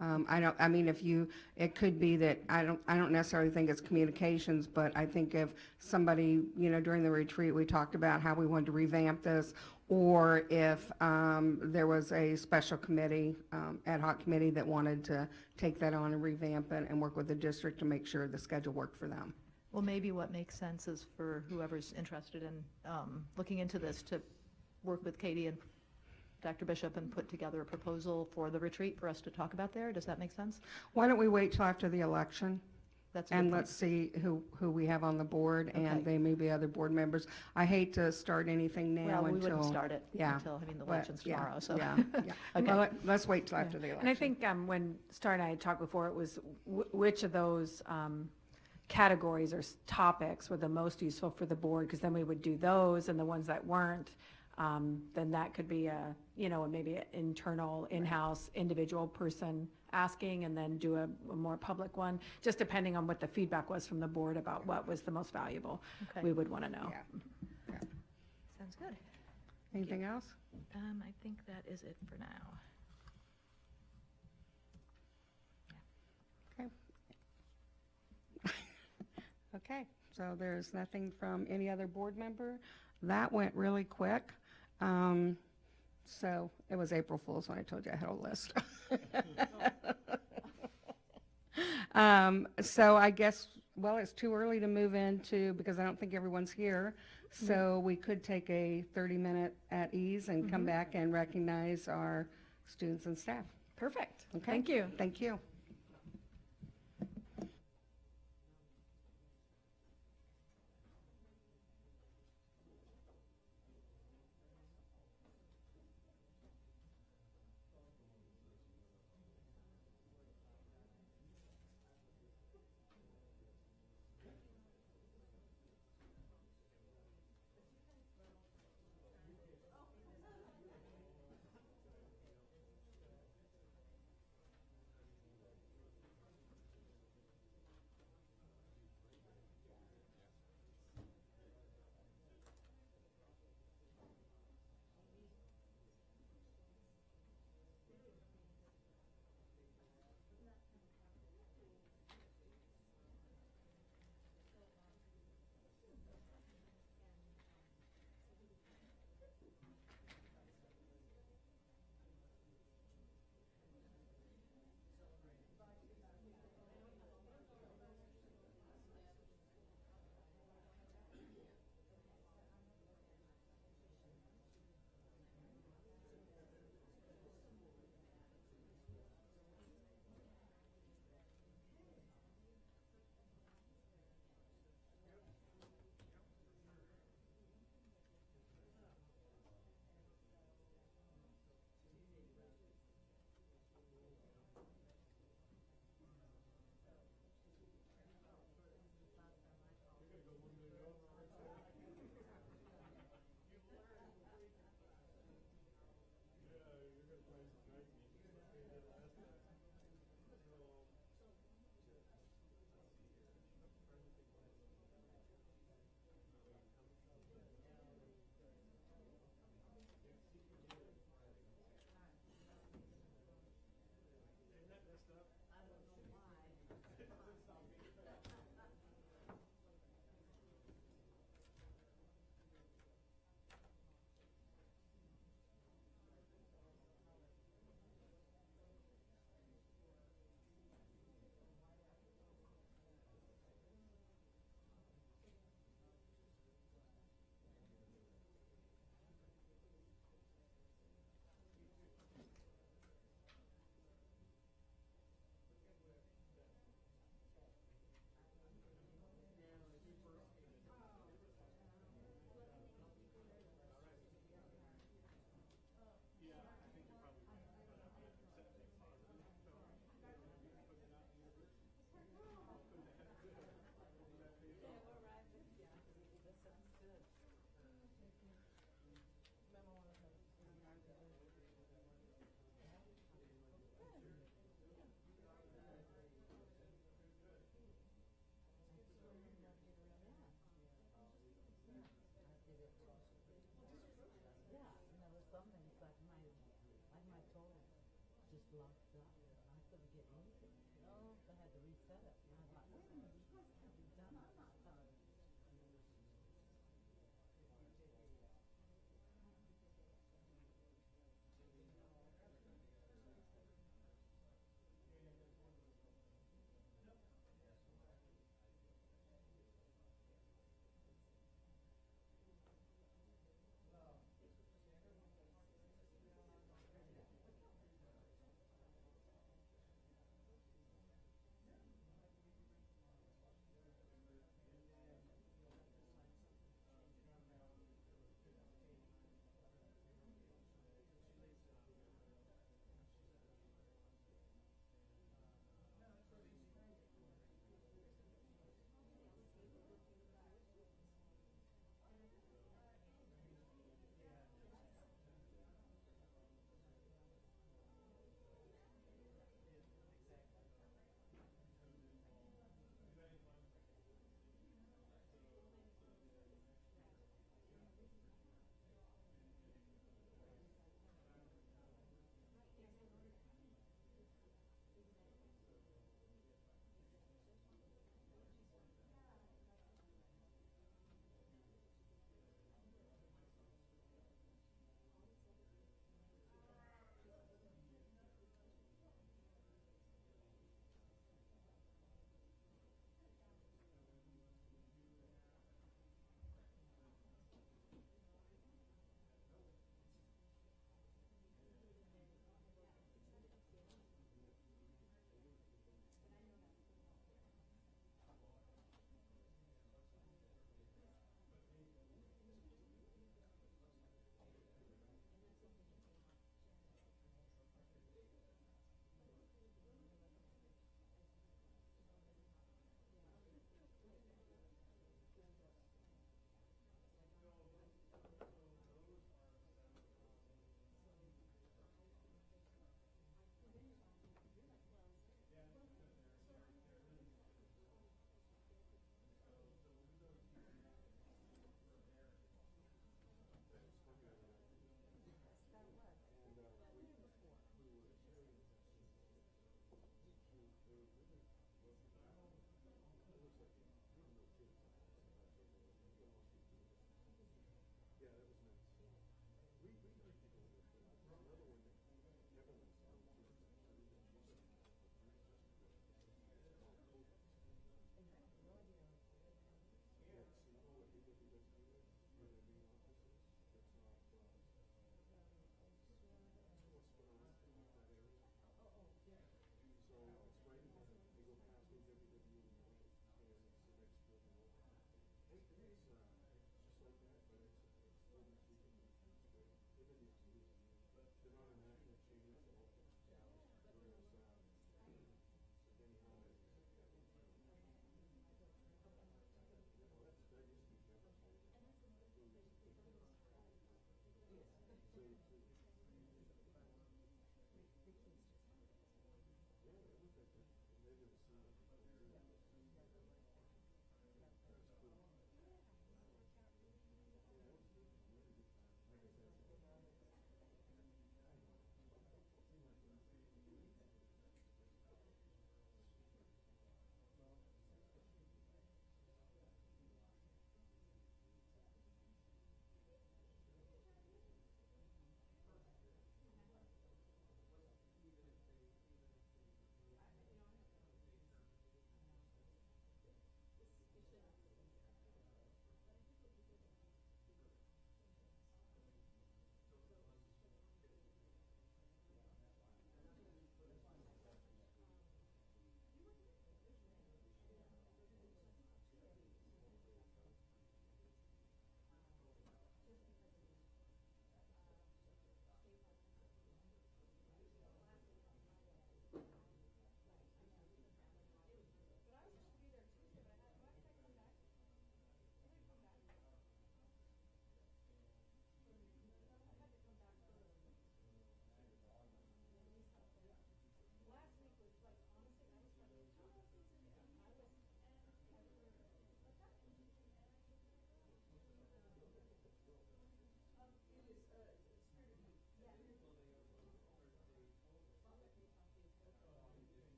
It could be that, I don't necessarily think it's communications, but I think if somebody, during the retreat, we talked about how we wanted to revamp this, or if there was a special committee, ad hoc committee that wanted to take that on and revamp it and work with the district to make sure the schedule worked for them. well, maybe what makes sense is for whoever's interested in looking into this to work with Katie and Dr. Bishop and put together a proposal for the retreat for us to talk about there. Does that make sense? Why don't we wait till after the election? That's a good And point. let's see who we have on the board, Okay. and they may be other board members. I hate to start anything now Well, we until. wouldn't start it yeah, until, the but, election's yeah, tomorrow, so. Yeah, yeah. Okay. Well, let's wait till after the election. And I think when Star and I had talked before, it was which of those categories or topics were the most useful for the board, because then we would do those, and the ones that weren't, then that could be maybe an internal, in-house, individual person asking, and then do a more public one, just depending on what the feedback was from the board about what was the most valuable. Okay. We would want to know. Yeah. Sounds good. Anything else? I think that is it for now. Okay, so there's nothing from any other board member. That went really quick. So it was April Fool's when I told you I had a list. So I guess, well, it's too early to move into, because I don't think everyone's here. So we could take a 30-minute at ease and come back and recognize our students and staff. Perfect. Okay? Thank you. Thank you.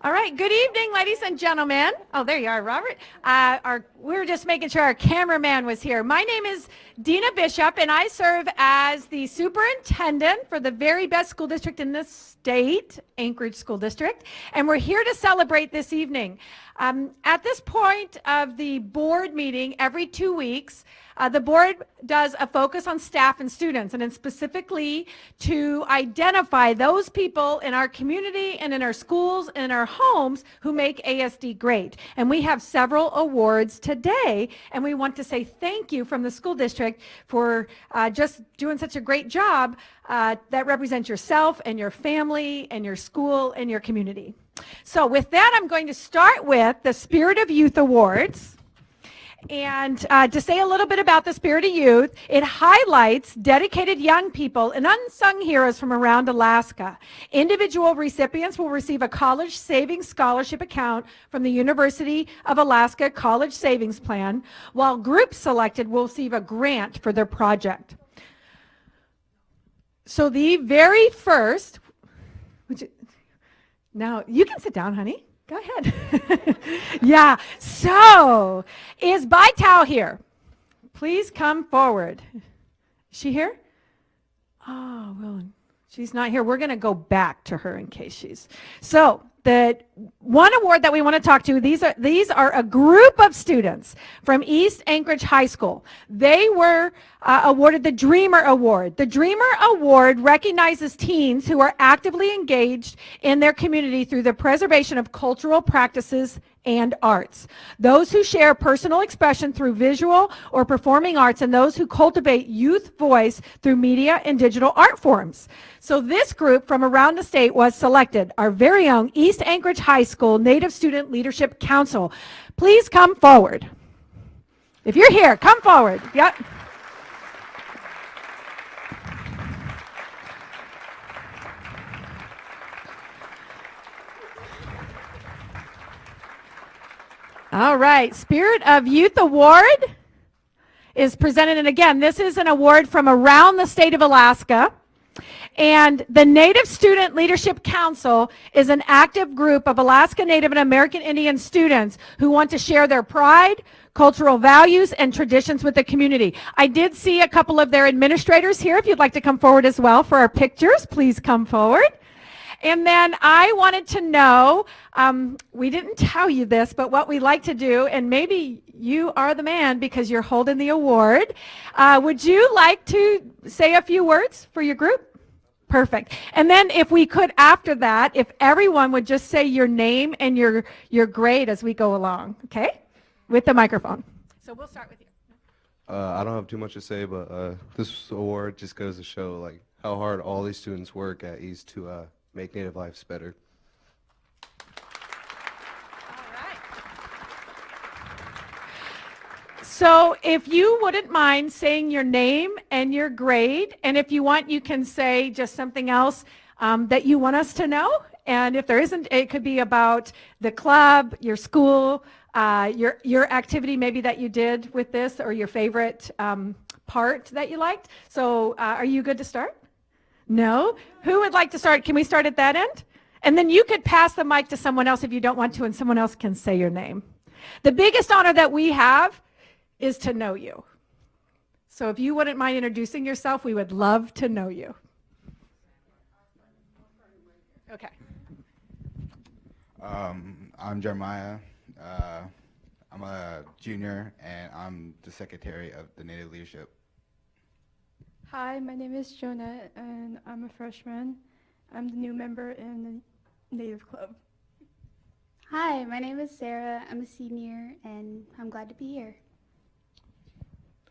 All right, good evening, ladies and gentlemen. Oh, there you are, Robert. We were just making sure our cameraman was here. My name is Dina Bishop, and I serve as the superintendent for the very best school district in this state, Anchorage School District, and we're here to celebrate this evening. At this point of the board meeting, every 2 weeks, the board does a focus on staff and students, and then specifically to identify those people in our community and in our schools and in our homes who make ASD great. And we have several awards today, and we want to say thank you from the school district for just doing such a great job that represents yourself and your family and your school and your community. So with that, I'm going to start with the Spirit of Youth Awards. And to say a little bit about the Spirit of Youth, it highlights dedicated young people and unsung heroes from around Alaska. Individual recipients will receive a college savings scholarship account from the University of Alaska College Savings Plan, while groups selected will receive a grant for their project. So the very first, now you can sit down, honey. Go ahead. Yeah, so is Bai Tao here? Please come forward. Is she here? Oh, well, She's not here. We're going to go back to her in case she's. So the one award that we want to talk to, these are a group of students from East Anchorage High School. They were awarded the Dreamer Award. The Dreamer Award recognizes teens who are actively engaged in their community through the preservation of cultural practices and arts. Those who share personal expression through visual or performing arts, and those who cultivate youth voice through media and digital art forms. So this group from around the state was selected. Our very own East Anchorage High School Native Student Leadership Council. Please come forward. If you're here, come forward. Yep. All right, Spirit of Youth Award is presented, and again, this is an award from around the state of Alaska. And the Native Student Leadership Council is an active group of Alaska Native and American Indian students who want to share their pride, cultural values, and traditions with the community. I did see a couple of their administrators here. If you'd like to come forward as well for our pictures, please come forward. And then I wanted to know, we didn't tell you this, but what we like to do, and maybe you are the man because you're holding the award. Would you like to say a few words for your group? Perfect. And then if we could, after that, if everyone would just say your name and your grade as we go along, okay? With the microphone. So we'll start with you. I don't have too much to say, but this award just goes to show like how hard all these students work at East to make Native lives better. All right. So if you wouldn't mind saying your name and your grade, and if you want, you can say just something else that you want us to know. And if there isn't, it could be about the club, your school, your activity maybe that you did with this, or your favorite part that you liked. So are you good to start? No? Who would like to start? Can we start at that end? And then you could pass the mic to someone else if you don't want to, and someone else can say your name. The biggest honor that we have is to know you. So if you wouldn't mind introducing yourself, we would love to know you. Okay. I'm Jeremiah. I'm a junior, and I'm the secretary of the Native Leadership. Hi, my name is Jonah, and I'm a freshman. I'm the new member in the Native Club. Hi, my name is Sarah. I'm a senior, and I'm glad to be here.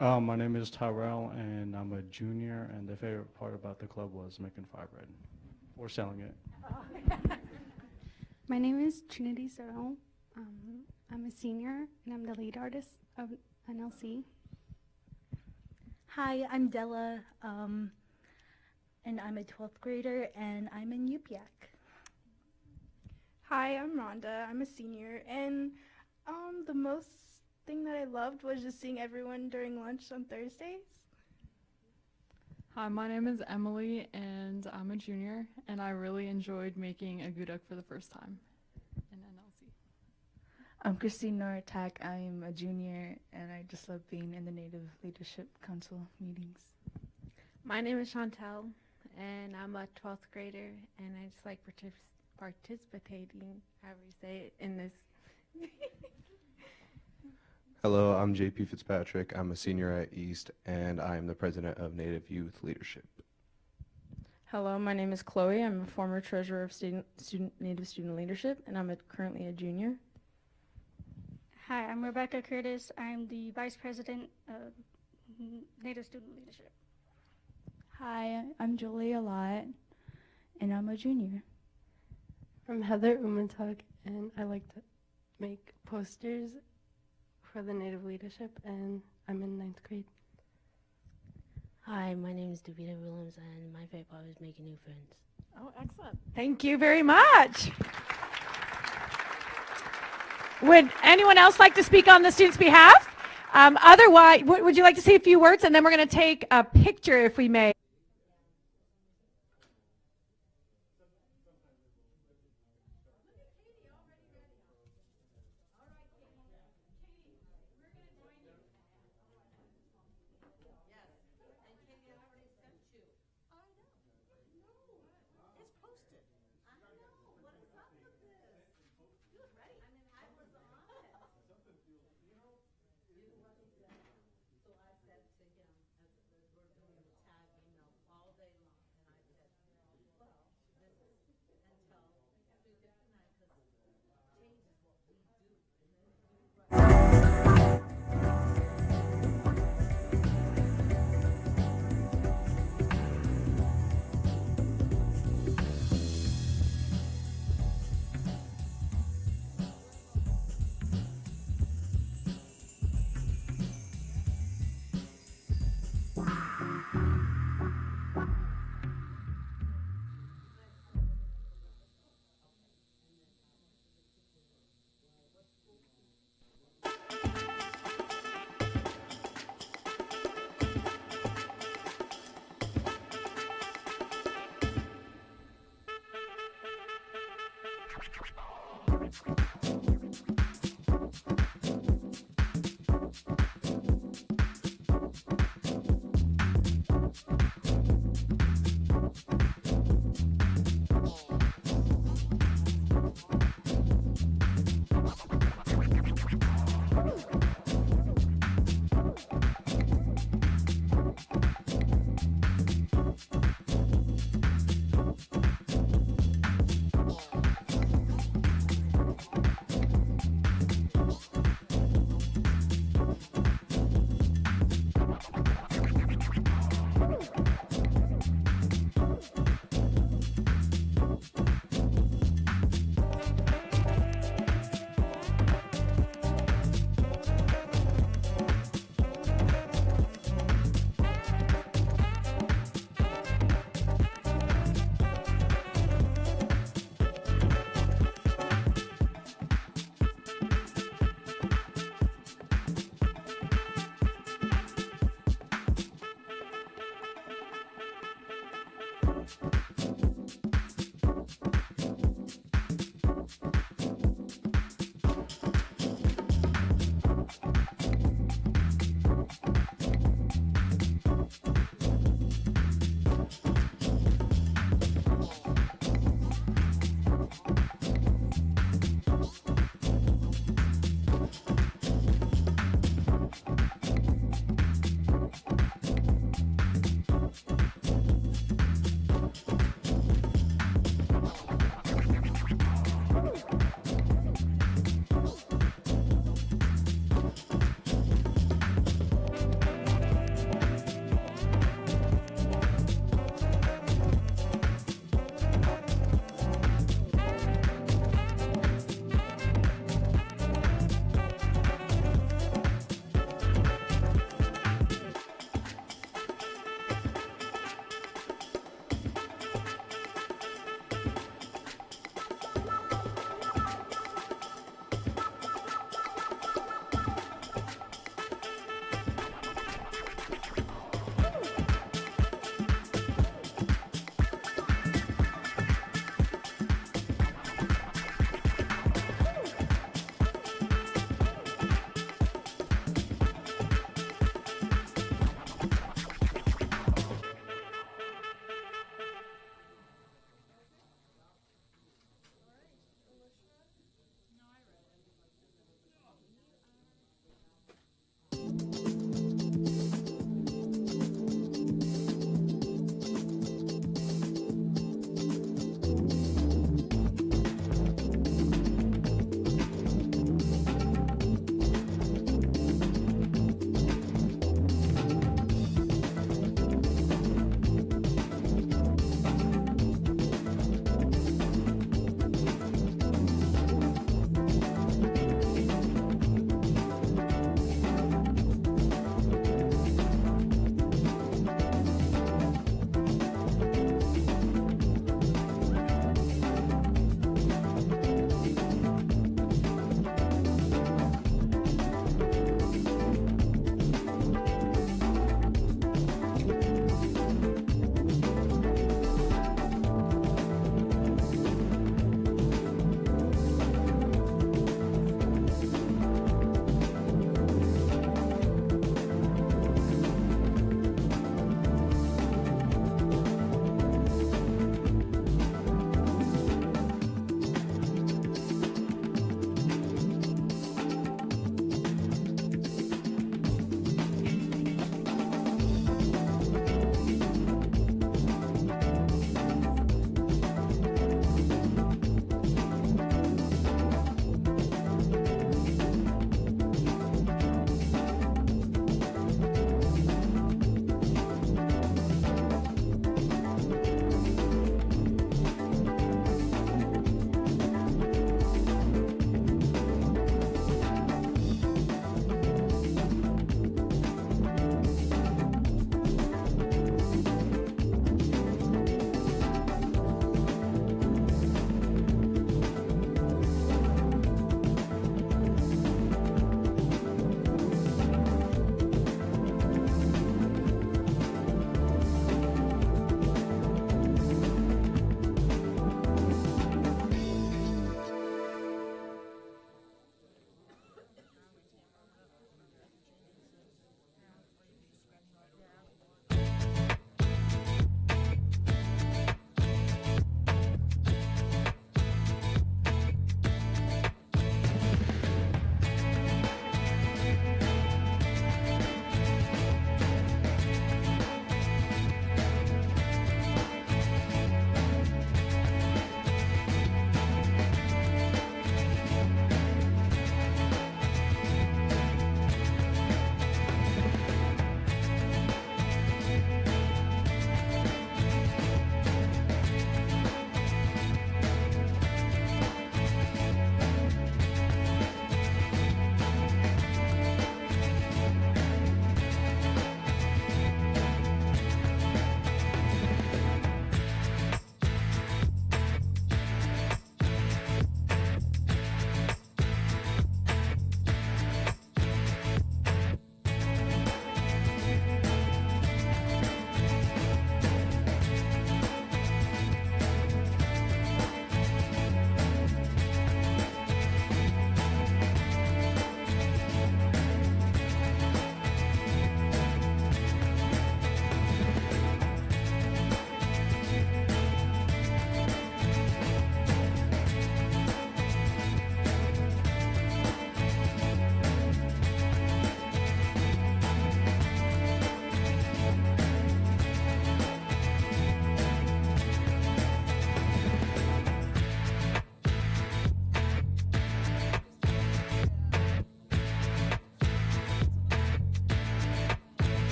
My name is Tyrell, and I'm a junior, and the favorite part about the club was making fire bread or selling it. My name is Trinity Sorrell. I'm a senior, and I'm the lead artist of NLC. Hi, I'm Della, and I'm a 12th grader, and I'm in UPIAC. Hi, I'm Rhonda. I'm a senior, and the most thing that I loved was just seeing everyone during lunch on Thursdays. Hi, my name is Emily, and I'm a junior, and I really enjoyed making a guduk for the first time in NLC. I'm Christine Noratak. I'm a junior, and I just love being in the Native Leadership Council meetings. My name is Chantel, and I'm a 12th grader, and I just like participating, however you say it, in this. Hello, I'm JP Fitzpatrick. I'm a senior at East, and I am the president of Native Youth Leadership. Hello, my name is Chloe. I'm a former treasurer of Native Student Leadership, and I'm currently a junior. Hi, I'm Rebecca Curtis. I'm the vice president of Native Student Leadership. Hi, I'm Julia Lott, and I'm a junior. I'm Heather Umentug, and I like to make posters for the Native Leadership, and I'm in 9th grade. Hi, my name is Davida Williams, and my favorite part is making new friends. Oh, excellent. Thank you very much. Would anyone else like to speak on the students' behalf? Otherwise, would you like to say a few words? And then we're going to take a picture, if we may.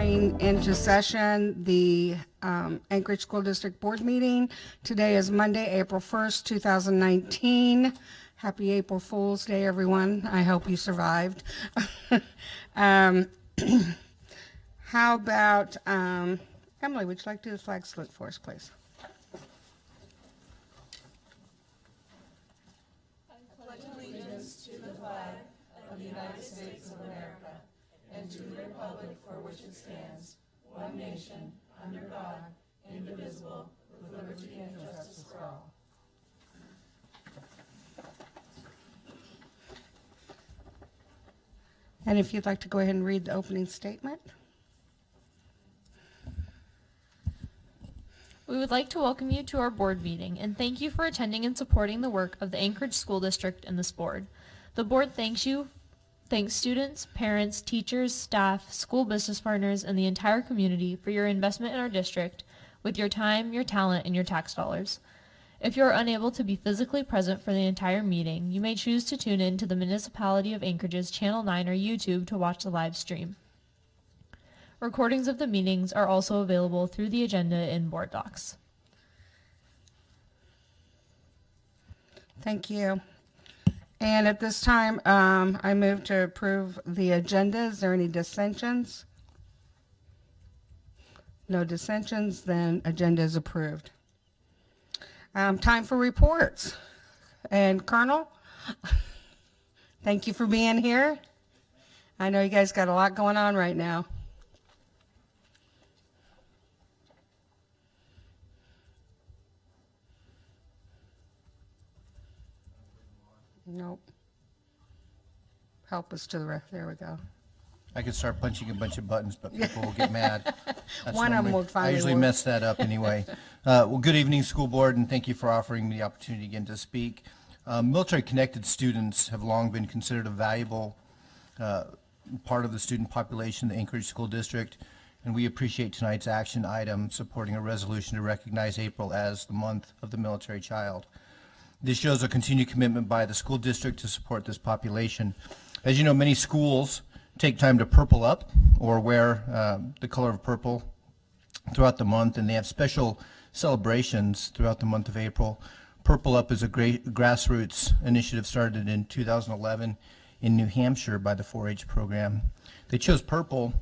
calling into session the Anchorage School District Board meeting. Today is Monday, April 1st, 2019. Happy April Fool's Day, everyone. I hope you survived. How about, Emily, would you like to do the flag salute for us, please? I pledge allegiance to the flag of the United States of America and to the republic for which it stands, one nation, under God, indivisible, with liberty and justice for all. And if you'd like to go ahead and read the opening statement. We would like to welcome you to our board meeting and thank you for attending and supporting the work of the Anchorage School District and this board. The board thanks students, parents, teachers, staff, school business partners, and the entire community for your investment in our district with your time, your talent, and your tax dollars. If you are unable to be physically present for the entire meeting, you may choose to tune in to the Municipality of Anchorage's Channel 9 or YouTube to watch the live stream. Recordings of the meetings are also available through the agenda in board docs. Thank you. And at this time, I move to approve the agenda. Is there any dissensions? No dissensions, then agenda is approved. Time for reports. And Colonel, thank you for being here. I know you guys got a lot going on right now. Nope. Help us to the rest. There we go. I could start punching a bunch of buttons, but people will get mad. That's One of them will finally I usually work. mess that up anyway. Well, good evening, school board, and thank you for offering me the opportunity again to speak. Military-connected students have long been considered a valuable part of the student population in the Anchorage School District, and we appreciate tonight's action item supporting a resolution to recognize April as the month of the military child. This shows a continued commitment by the school district to support this population. As you know, many schools take time to purple up or wear the color of purple throughout the month, and they have special celebrations throughout the month of April. Purple Up is a great grassroots initiative started in 2011 in New Hampshire by the 4-H program. They chose purple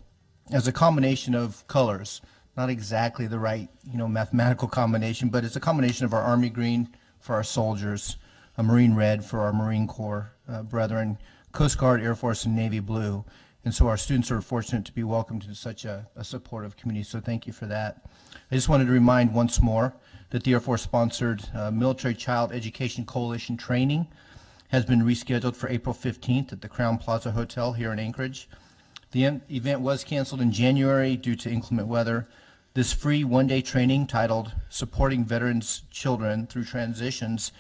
as a combination of colors, not exactly the right, mathematical combination, but it's a combination of our Army green for our soldiers, a Marine red for our Marine Corps brethren, Coast Guard, Air Force, and Navy blue. And so our students are fortunate to be welcomed to such a supportive community, so thank you for that. I just wanted to remind once more that the Air Force-sponsored Military Child Education Coalition training has been rescheduled for April 15th at the Crown Plaza Hotel here in Anchorage. The event was canceled in January due to inclement weather. This free one-day training titled Supporting Veterans Children Through Transitions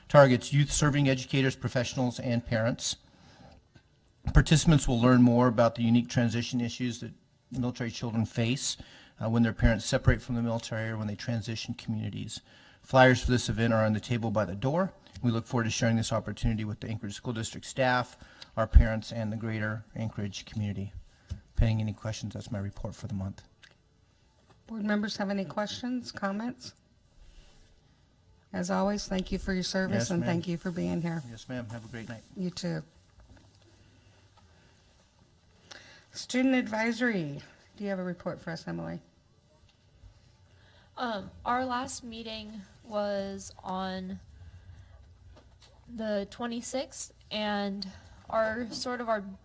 targets youth-serving educators, professionals, and parents. Participants will learn more about the unique transition issues that military children face when their parents separate from the military or when they transition communities. Flyers for this event are on the table by the door. We look forward to sharing this opportunity with the Anchorage School District staff, our parents, and the greater Anchorage community. Pending any questions, that's my report for the month. Board members have any questions, comments? As always, thank you for your service Yes, and ma'am. thank you for being here. Yes, ma'am. Have a great night. You too. Student advisory. Do you have a report for us, Emily? Our last meeting was on the 26th, and our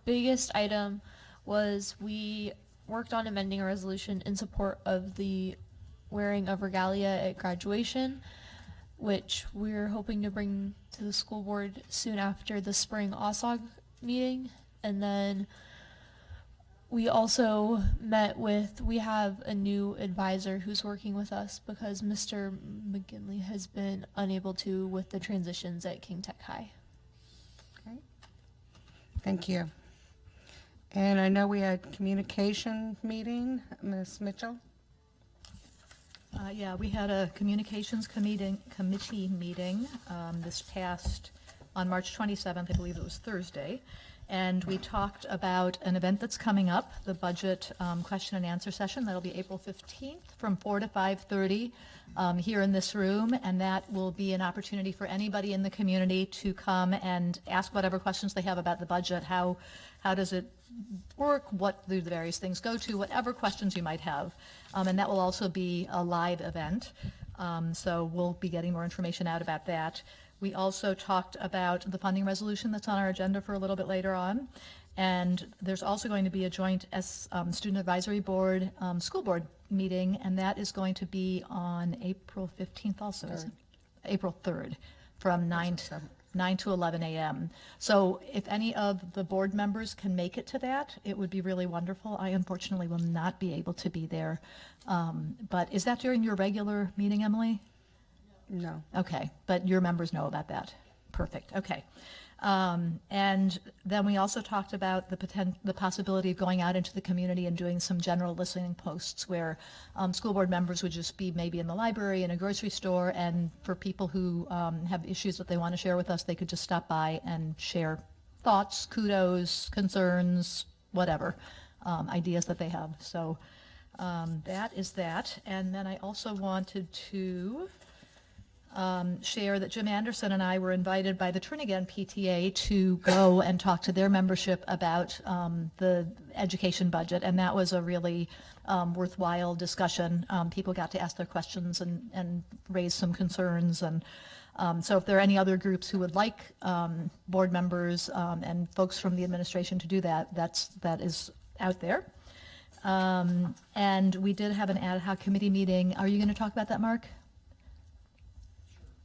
biggest item was we worked on amending a resolution in support of the wearing of regalia at graduation, which we're hoping to bring to the school board soon after the spring OSOG meeting. And then we also we have a new advisor who's working with us because Mr. McGinley has been unable to with the transitions at King Tech High. Okay. Thank you. And I know we had communication meeting, Ms. Mitchell. Yeah, we had a communications committee meeting this past, on March 27th, I believe it was Thursday. And we talked about an event that's coming up, the budget question and answer session. That'll be April 15th from 4 to 5:30 here in this room. And that will be an opportunity for anybody in the community to come and ask whatever questions they have about the budget. How does it work? What do the various things go to? Whatever questions you might have. And that will also be a live event. So we'll be getting more information out about that. We also talked about the funding resolution that's on our agenda for a little bit later on. And there's also going to be a joint Student Advisory Board, School Board meeting, and that is going to be on April 15th also, isn't it? April 3rd, from 9 to 11 a.m. So if any of the board members can make it to that, it would be really wonderful. I unfortunately will not be able to be there. But is that during your regular meeting, Emily? No. Okay, but your members know about that. Perfect, okay. And then we also talked about the possibility of going out into the community and doing some general listening posts where school board members would just be maybe in the library, in a grocery store, and for people who have issues that they want to share with us, they could just stop by and share thoughts, kudos, concerns, whatever, ideas that they have. So that is that. And then I also wanted to share that Jim Anderson and I were invited by the Trinidad PTA to go and talk to their membership about the education budget, and that was a really worthwhile discussion. People got to ask their questions and raise some concerns, and so if there are any other groups who would like board members and folks from the administration to do that, that is out there. And we did have an ad hoc committee meeting. Are you going to talk about that, Mark?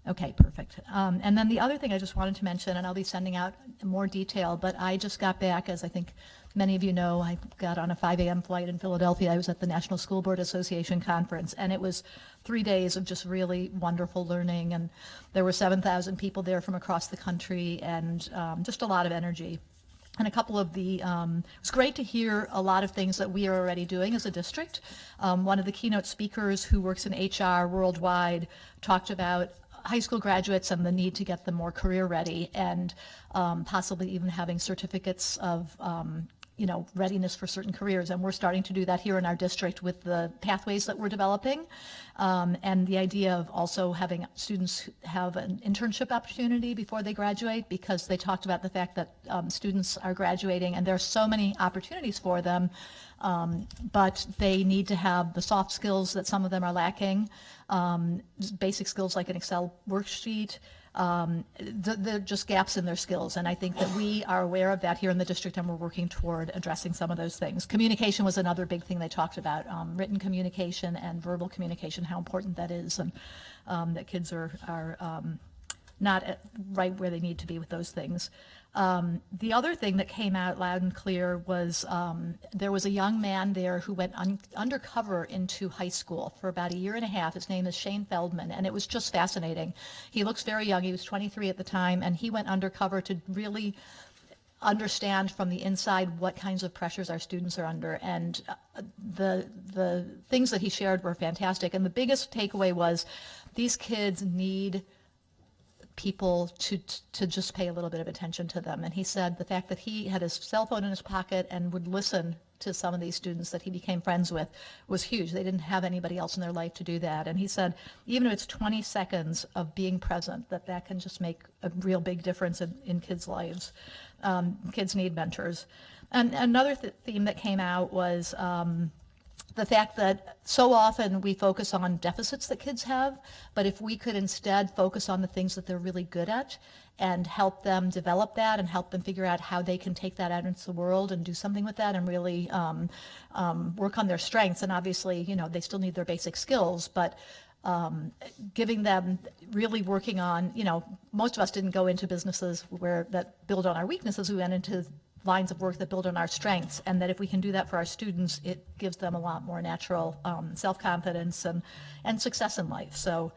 Okay, perfect. And then the other thing I just wanted to mention, and I'll be sending out more detail, but I just got back, as I think many of you know, I got on a 5 a.m. flight in Philadelphia. I was at the National School Board Association conference, and it was 3 days of just really wonderful learning, and there were 7,000 people there from across the country, and just a lot of energy. And a couple of the, it was great to hear a lot of things that we are already doing as a district. One of the keynote speakers who works in HR worldwide talked about high school graduates and the need to get them more career ready, and possibly even having certificates of readiness for certain careers. And we're starting to do that here in our district with the pathways that we're developing. And the idea of also having students have an internship opportunity before they graduate, because they talked about the fact that students are graduating and there are so many opportunities for them, but they need to have the soft skills that some of them are lacking, basic skills like an Excel worksheet. They're just gaps in their skills, and I think that we are aware of that here in the district, and we're working toward addressing some of those things. Communication was another big thing they talked about, written communication and verbal communication, how important that is, and that kids are not right where they need to be with those things. The other thing that came out loud and clear was there was a young man there who went undercover into high school for about 1.5 years. His name is Shane Feldman, and it was just fascinating. He looks very young. He was 23 at the time, and he went undercover to really understand from the inside what kinds of pressures our students are under. And the things that he shared were fantastic. And the biggest takeaway was these kids need people to just pay a little bit of attention to them. And he said the fact that he had his cell phone in his pocket and would listen to some of these students that he became friends with was huge. They didn't have anybody else in their life to do that. And he said even if it's 20 seconds of being present, that can just make a real big difference in kids' lives. Kids need mentors. And another theme that came out was the fact that so often we focus on deficits that kids have, but if we could instead focus on the things that they're really good at and help them develop that and help them figure out how they can take that out into the world and do something with that and really work on their strengths. And obviously, they still need their basic skills, but giving them really working on, most of us didn't go into businesses that build on our weaknesses. We went into lines of work that build on our strengths, and that if we can do that for our students, it gives them a lot more natural self-confidence and success in life. So,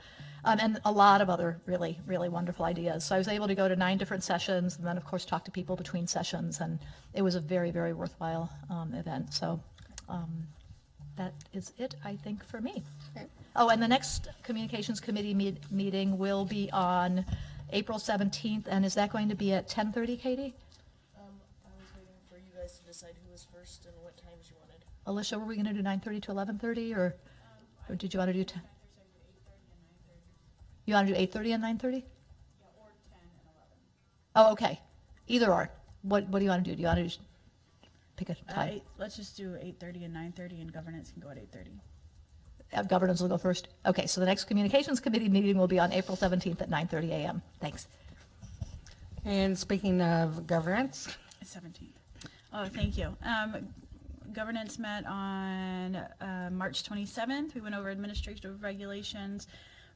and a lot of other really, really wonderful ideas. So I was able to go to 9 different sessions, and then of course talk to people between sessions, and it was a very, very worthwhile event. So that is it, I think, for me. Okay. Oh, and the next Communications Committee meeting will be on April 17th, and is that going to be at 10:30, Katie? decide who was first and what times you wanted. Alicia, were we going to do 9:30 to 11:30, or did you want to do 10? You want to do 8:30 and 9:30? Yeah, or 10 and 11. Oh, okay. Either or. What do you want to do? Do you want to just pick a time? Let's just do 8:30 and 9:30, and governance can go at 8:30. Governance will go first. Okay, so the next communications committee meeting will be on April 17th at 9:30 a.m. Thanks. And speaking of governance, 17th. Oh, thank you. Governance met on March 27th. We went over administrative regulations,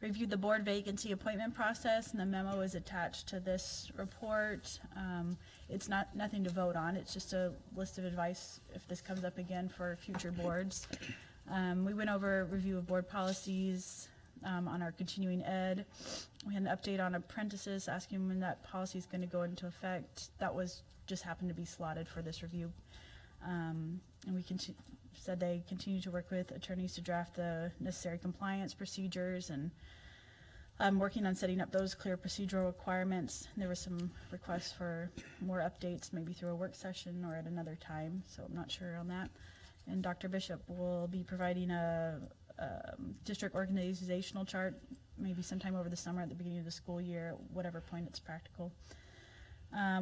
reviewed the board vacancy appointment process, and the memo is attached to this report. It's nothing to vote on. It's just a list of advice if this comes up again for future boards. We went over review of board policies on our continuing ed. We had an update on apprentices, asking when that policy is going to go into effect. That was just happened to be slotted for this review. And we said they continue to work with attorneys to draft the necessary compliance procedures, and I'm working on setting up those clear procedural requirements. There were some requests for more updates, maybe through a work session or at another time, so I'm not sure on that. And Dr. Bishop will be providing a district organizational chart maybe sometime over the summer at the beginning of the school year, whatever point it's practical.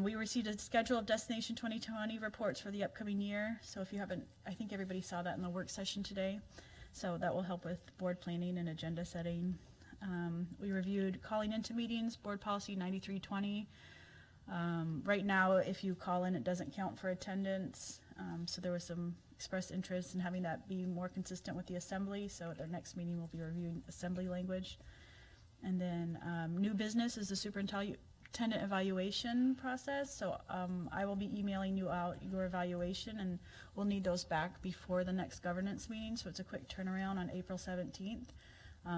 We received a schedule of Destination 2020 reports for the upcoming year. So if you haven't, I think everybody saw that in the work session today. So that will help with board planning and agenda setting. We reviewed calling into meetings, board policy 9320. Right now, if you call in, it doesn't count for attendance. So there was some expressed interest in having that be more consistent with the assembly. So at their next meeting, we'll be reviewing assembly language. And then new business is the superintendent evaluation process. So I will be emailing you out your evaluation, and we'll need those back before the next governance meeting. So it's a quick turnaround on April 17th,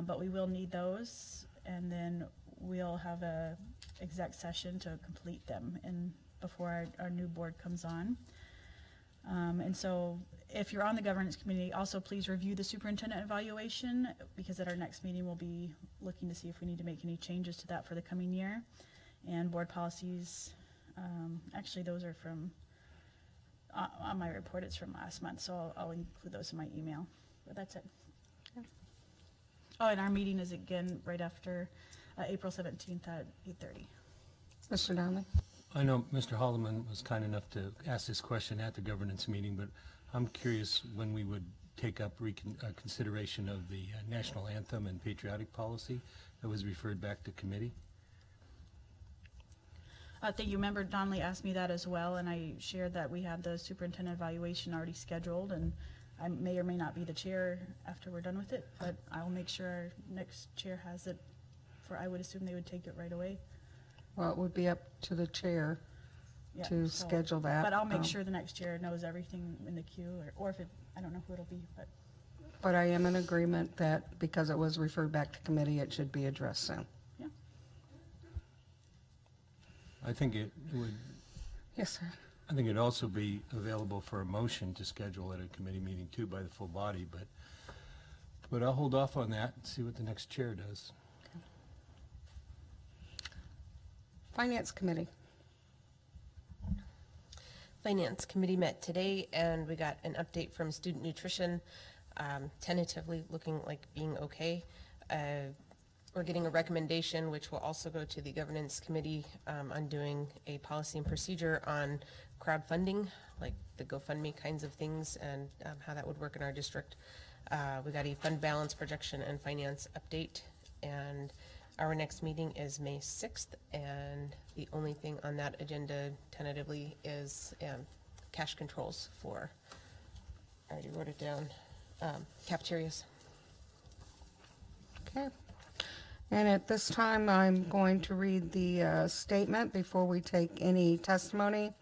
but we will need those, and then we'll have a exec session to complete them and before our new board comes on. And so if you're on the governance committee, also please review the superintendent evaluation, because at our next meeting we'll be looking to see if we need to make any changes to that for the coming year. And board policies, actually those are from, on my report it's from last month, so I'll include those in my email, but that's it. Yeah. Oh, and our meeting is again right after April 17th at 8:30. Mr. Donnelly. I know Mr. Holloman was kind enough to ask this question at the governance meeting, but I'm curious when we would take up consideration of the national anthem and patriotic policy that was referred back to committee. Thank you. Member Donnelly asked me that as well, and I shared that we had the superintendent evaluation already scheduled, and I may or may not be the chair after we're done with it, but I'll make sure our next chair has it. I would assume they would take it right away. Well, it would be up to the chair to schedule that. But I'll make sure the next chair knows everything in the queue, or if it, I don't know who it'll be, but. But I am in agreement that because it was referred back to committee, it should be addressed soon. Yeah. I think it would. Yes, sir. I think it'd also be available for a motion to schedule at a committee meeting too by the full body, but I'll hold off on that and see what the next chair does. Okay. Finance committee. Finance committee met today, and we got an update from student nutrition, tentatively looking like being okay. We're getting a recommendation, which will also go to the governance committee, on doing a policy and procedure on crowdfunding, like the GoFundMe kinds of things, and how that would work in our district. We got a fund balance projection and finance update, and our next meeting is May 6th, and the only thing on that agenda tentatively is cash controls for, I already wrote it down, cafeterias. Okay. And at this time, I'm going to read the statement before we take any testimony.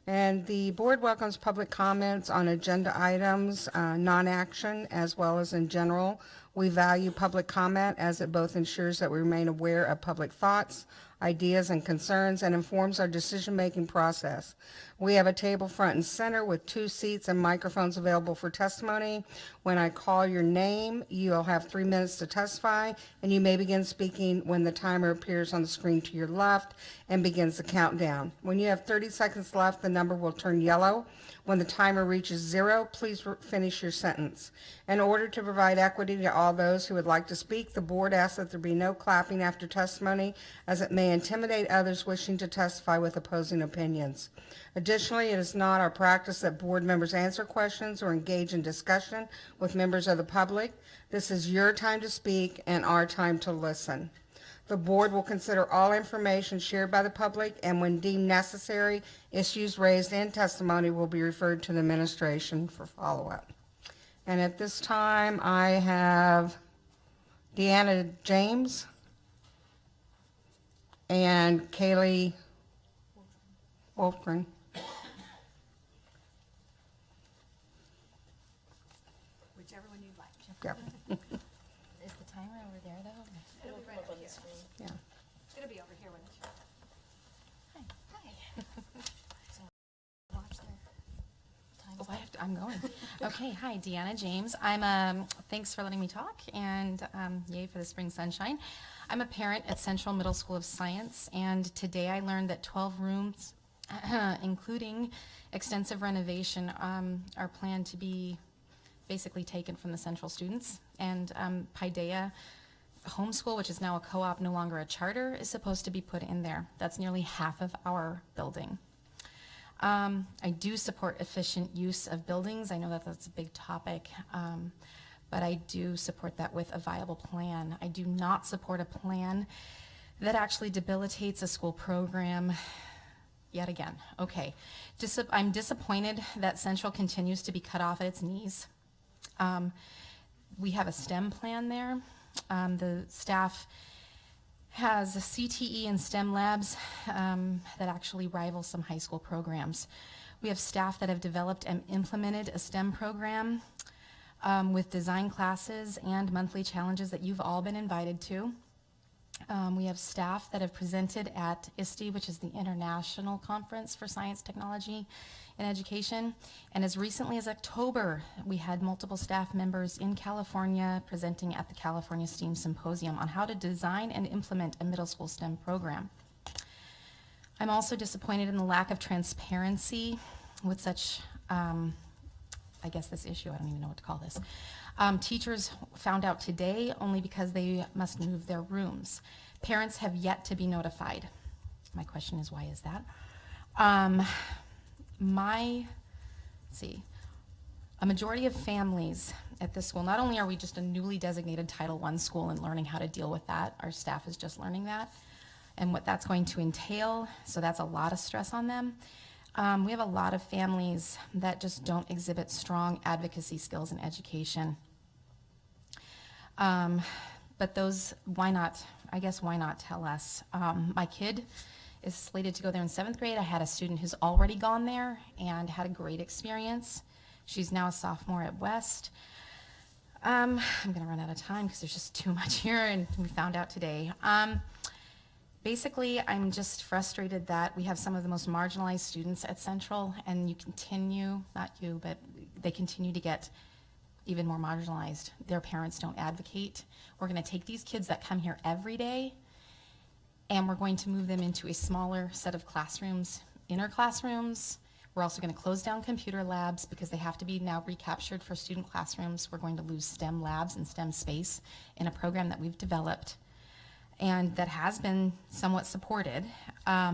And the board welcomes public comments on agenda items, non-action, as well as in general. We value public comment as it both ensures that we remain aware of public thoughts, ideas, and concerns, and informs our decision-making process. We have a table front and center with 2 seats and microphones available for testimony. When I call your name, you'll have 3 minutes to testify, and you may begin speaking when the timer appears on the screen to your left and begins the countdown. When you have 30 seconds left, the number will turn yellow. When the timer reaches 0, please finish your sentence. In order to provide equity to all those who would like to speak, the board asks that there be no clapping after testimony, as it may intimidate others wishing to testify with opposing opinions. Additionally, it is not our practice that board members answer questions or engage in discussion with members of the public. This is your time to speak and our time to listen. The board will consider all information shared by the public, and when deemed necessary, issues raised in testimony will be referred to the administration for follow-up. And at this time, I have Deanna James and Kaylee Wolfgren. Whichever one you'd like. Yep. Is the timer over there, though? It'll be right up here. Yeah. It'll be over here when it's. Oh, I'm going. Okay, hi, Deanna James. Thanks for letting me talk, and yay for the spring sunshine. I'm a parent at Central Middle School of Science, and today I learned that 12 rooms, including extensive renovation, are planned to be basically taken from the Central students. And Paideia Homeschool, which is now a co-op, no longer a charter, is supposed to be put in there. That's nearly half of our building. I do support efficient use of buildings. I know that that's a big topic, but I do support that with a viable plan. I do not support a plan that actually debilitates a school program yet again. Okay, I'm disappointed that Central continues to be cut off at its knees. We have a STEM plan there. The staff has a CTE and STEM labs that actually rival some high school programs. We have staff that have developed and implemented a STEM program with design classes and monthly challenges that you've all been invited to. We have staff that have presented at ASD, which is the International Conference for Science, Technology, and Education. And as recently as October, we had multiple staff members in California presenting at the California STEAM Symposium on how to design and implement a middle school STEM program. I'm also disappointed in the lack of transparency with such, I guess this issue, I don't even know what to call this. Teachers found out today only because they must move their rooms. Parents have yet to be notified. My question is, why is that? A majority of families at this school, not only are we just a newly designated Title I school and learning how to deal with that, our staff is just learning that and what that's going to entail, so that's a lot of stress on them. We have a lot of families that just don't exhibit strong advocacy skills in education. But those, why not, I guess why not tell us? My kid is slated to go there in 7th grade. I had a student who's already gone there and had a great experience. She's now a sophomore at West. I'm gonna run out of time because there's just too much here, and we found out today. Basically, I'm just frustrated that we have some of the most marginalized students at Central, and you continue, not you, but they continue to get even more marginalized. Their parents don't advocate. We're gonna take these kids that come here every day, and we're going to move them into a smaller set of classrooms, inner classrooms. We're also gonna close down computer labs because they have to be now recaptured for student classrooms. We're going to lose STEM labs and STEM space in a program that we've developed and that has been somewhat supported.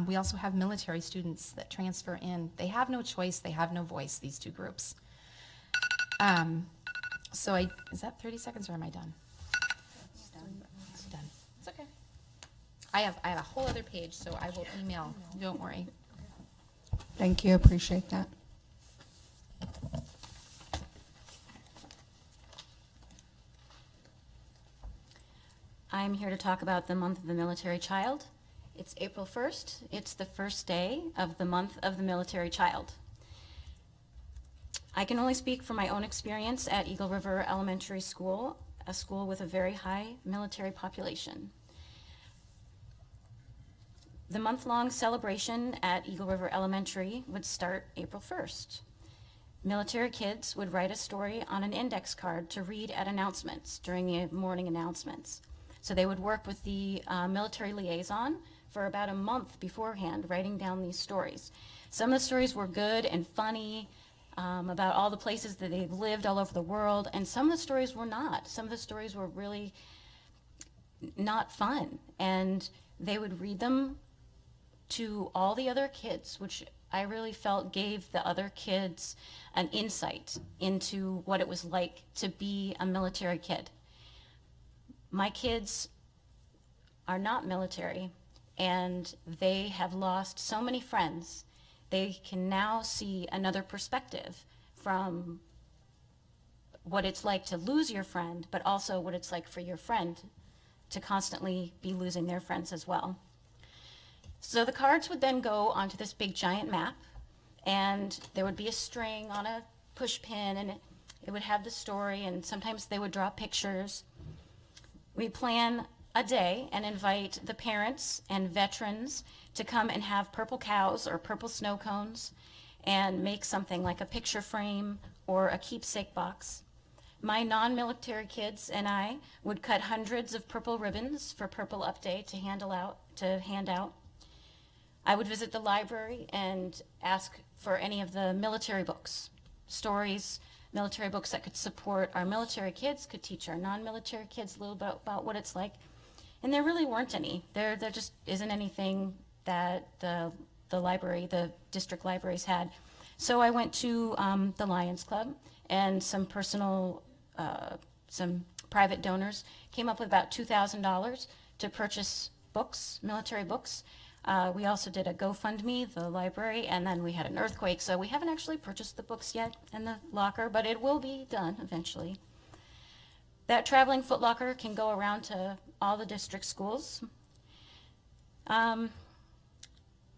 We also have military students that transfer in. They have no choice, they have no voice, these two groups. Is that 30 seconds or am I done? It's done. It's okay. I have a whole other page, so I will email, don't worry. Thank you, appreciate that. I'm here to talk about the month of the military child. It's April 1st. It's the first day of the month of the military child. I can only speak from my own experience at Eagle River Elementary School. a school with a very high military population. The month-long celebration at Eagle River Elementary would start April 1st. Military kids would write a story on an index card to read at announcements during the morning announcements. So they would work with the military liaison for about a month beforehand, writing down these stories. Some of the stories were good and funny, about all the places that they've lived all over the world, and some of the stories were not. Some of the stories were really not fun, and they would read them to all the other kids, which I really felt gave the other kids an insight into what it was like to be a military kid. My kids are not military, and they have lost so many friends. They can now see another perspective from what it's like to lose your friend, but also what it's like for your friend to constantly be losing their friends as well. So the cards would then go onto this big giant map, and there would be a string on a push pin, and it would have the story, and sometimes they would draw pictures. We plan a day and invite the parents and veterans to come and have purple cows or purple snow cones and make something like a picture frame or a keepsake box. My non-military kids and I would cut hundreds of purple ribbons for Purple Up Day to hand out. I would visit the library and ask for any of the military books, stories, military books that could support our military kids, could teach our non-military kids a little bit about what it's like. And there really weren't any. There just isn't anything that the library, the district libraries had. So I went to the Lions Club, and some private donors came up with about $2,000 to purchase books, military books. We also did a GoFundMe, the library, and then we had an earthquake, so we haven't actually purchased the books yet in the locker, but it will be done eventually. That traveling footlocker can go around to all the district schools.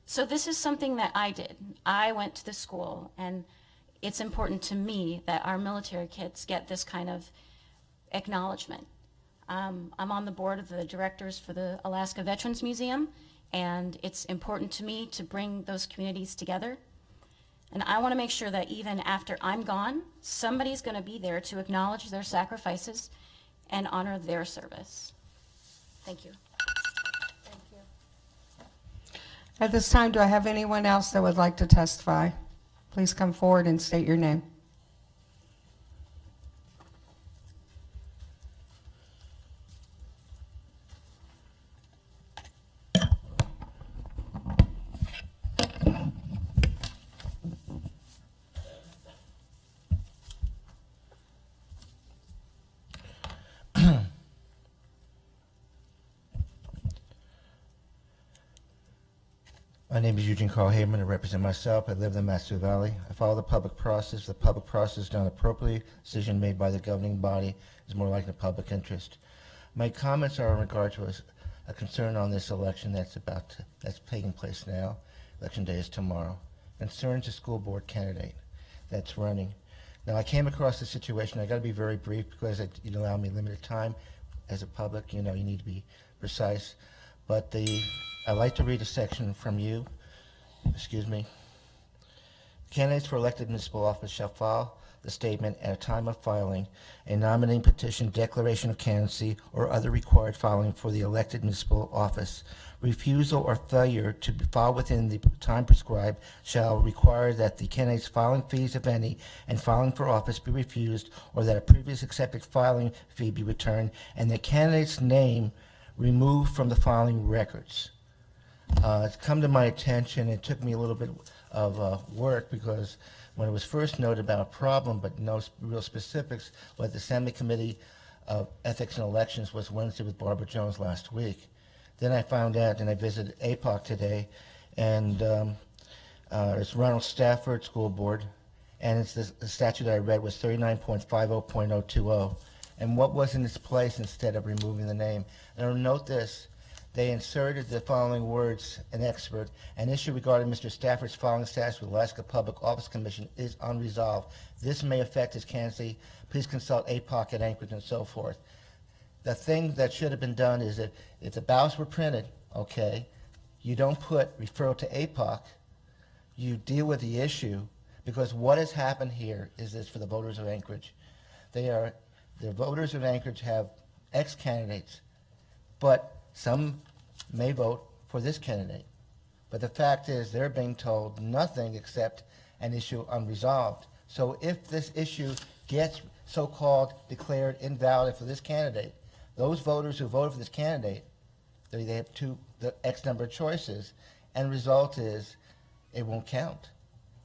So this is something that I did. I went to the school, and it's important to me that our military kids get this kind of acknowledgement. I'm on the board of the directors for the Alaska Veterans Museum, and it's important to me to bring those communities together. And I want to make sure that even after I'm gone, somebody's going to be there to acknowledge their sacrifices and honor their service. Thank you. At this time, do I have anyone else that would like to testify? Please come forward and state your name. My name is Eugene Carl Heyman. I represent myself. I live in the Matsu Valley. I follow the public process. The public process is done appropriately. Decision made by the governing body is more like the public interest. My comments are in regard to a concern on this election that's taking place now. Election day is tomorrow. Concerns a school board candidate that's running. Now, I came across this situation. I got to be very brief because you allow me limited time. As a public, you need to be precise. But I'd like to read a section from you. Excuse me. Candidates for elected municipal office shall file the statement at a time of filing, a nominating petition, declaration of candidacy, or other required filing for the elected municipal office. Refusal or failure to file within the time prescribed shall require that the candidate's filing fees, if any, and filing for office be refused, or that a previous accepted filing fee be returned, and the candidate's name removed from the filing records. It's come to my attention. It took me a little bit of work because when it was first noted about a problem, but no real specifics, what the Assembly Committee of Ethics and Elections was Wednesday with Barbara Jones last week. Then I found out, and I visited APOC today, and it's Ronald Stafford School Board, and it's the statute I read was 39.50.020. And what was in its place instead of removing the name? And note this. They inserted the following words, an expert, an issue regarding Mr. Stafford's filing status with Alaska Public Office Commission is unresolved. This may affect his candidacy. Please consult APOC at Anchorage and so forth. The thing that should have been done is that if the ballots were printed, okay, you don't put referral to APOC, you deal with the issue, because what has happened here is this for the voters of Anchorage. The voters of Anchorage have X candidates, but some may vote for this candidate. But the fact is they're being told nothing except an issue unresolved. So if this issue gets so-called declared invalid for this candidate, those voters who voted for this candidate, they have the X number of choices, and the result is it won't count.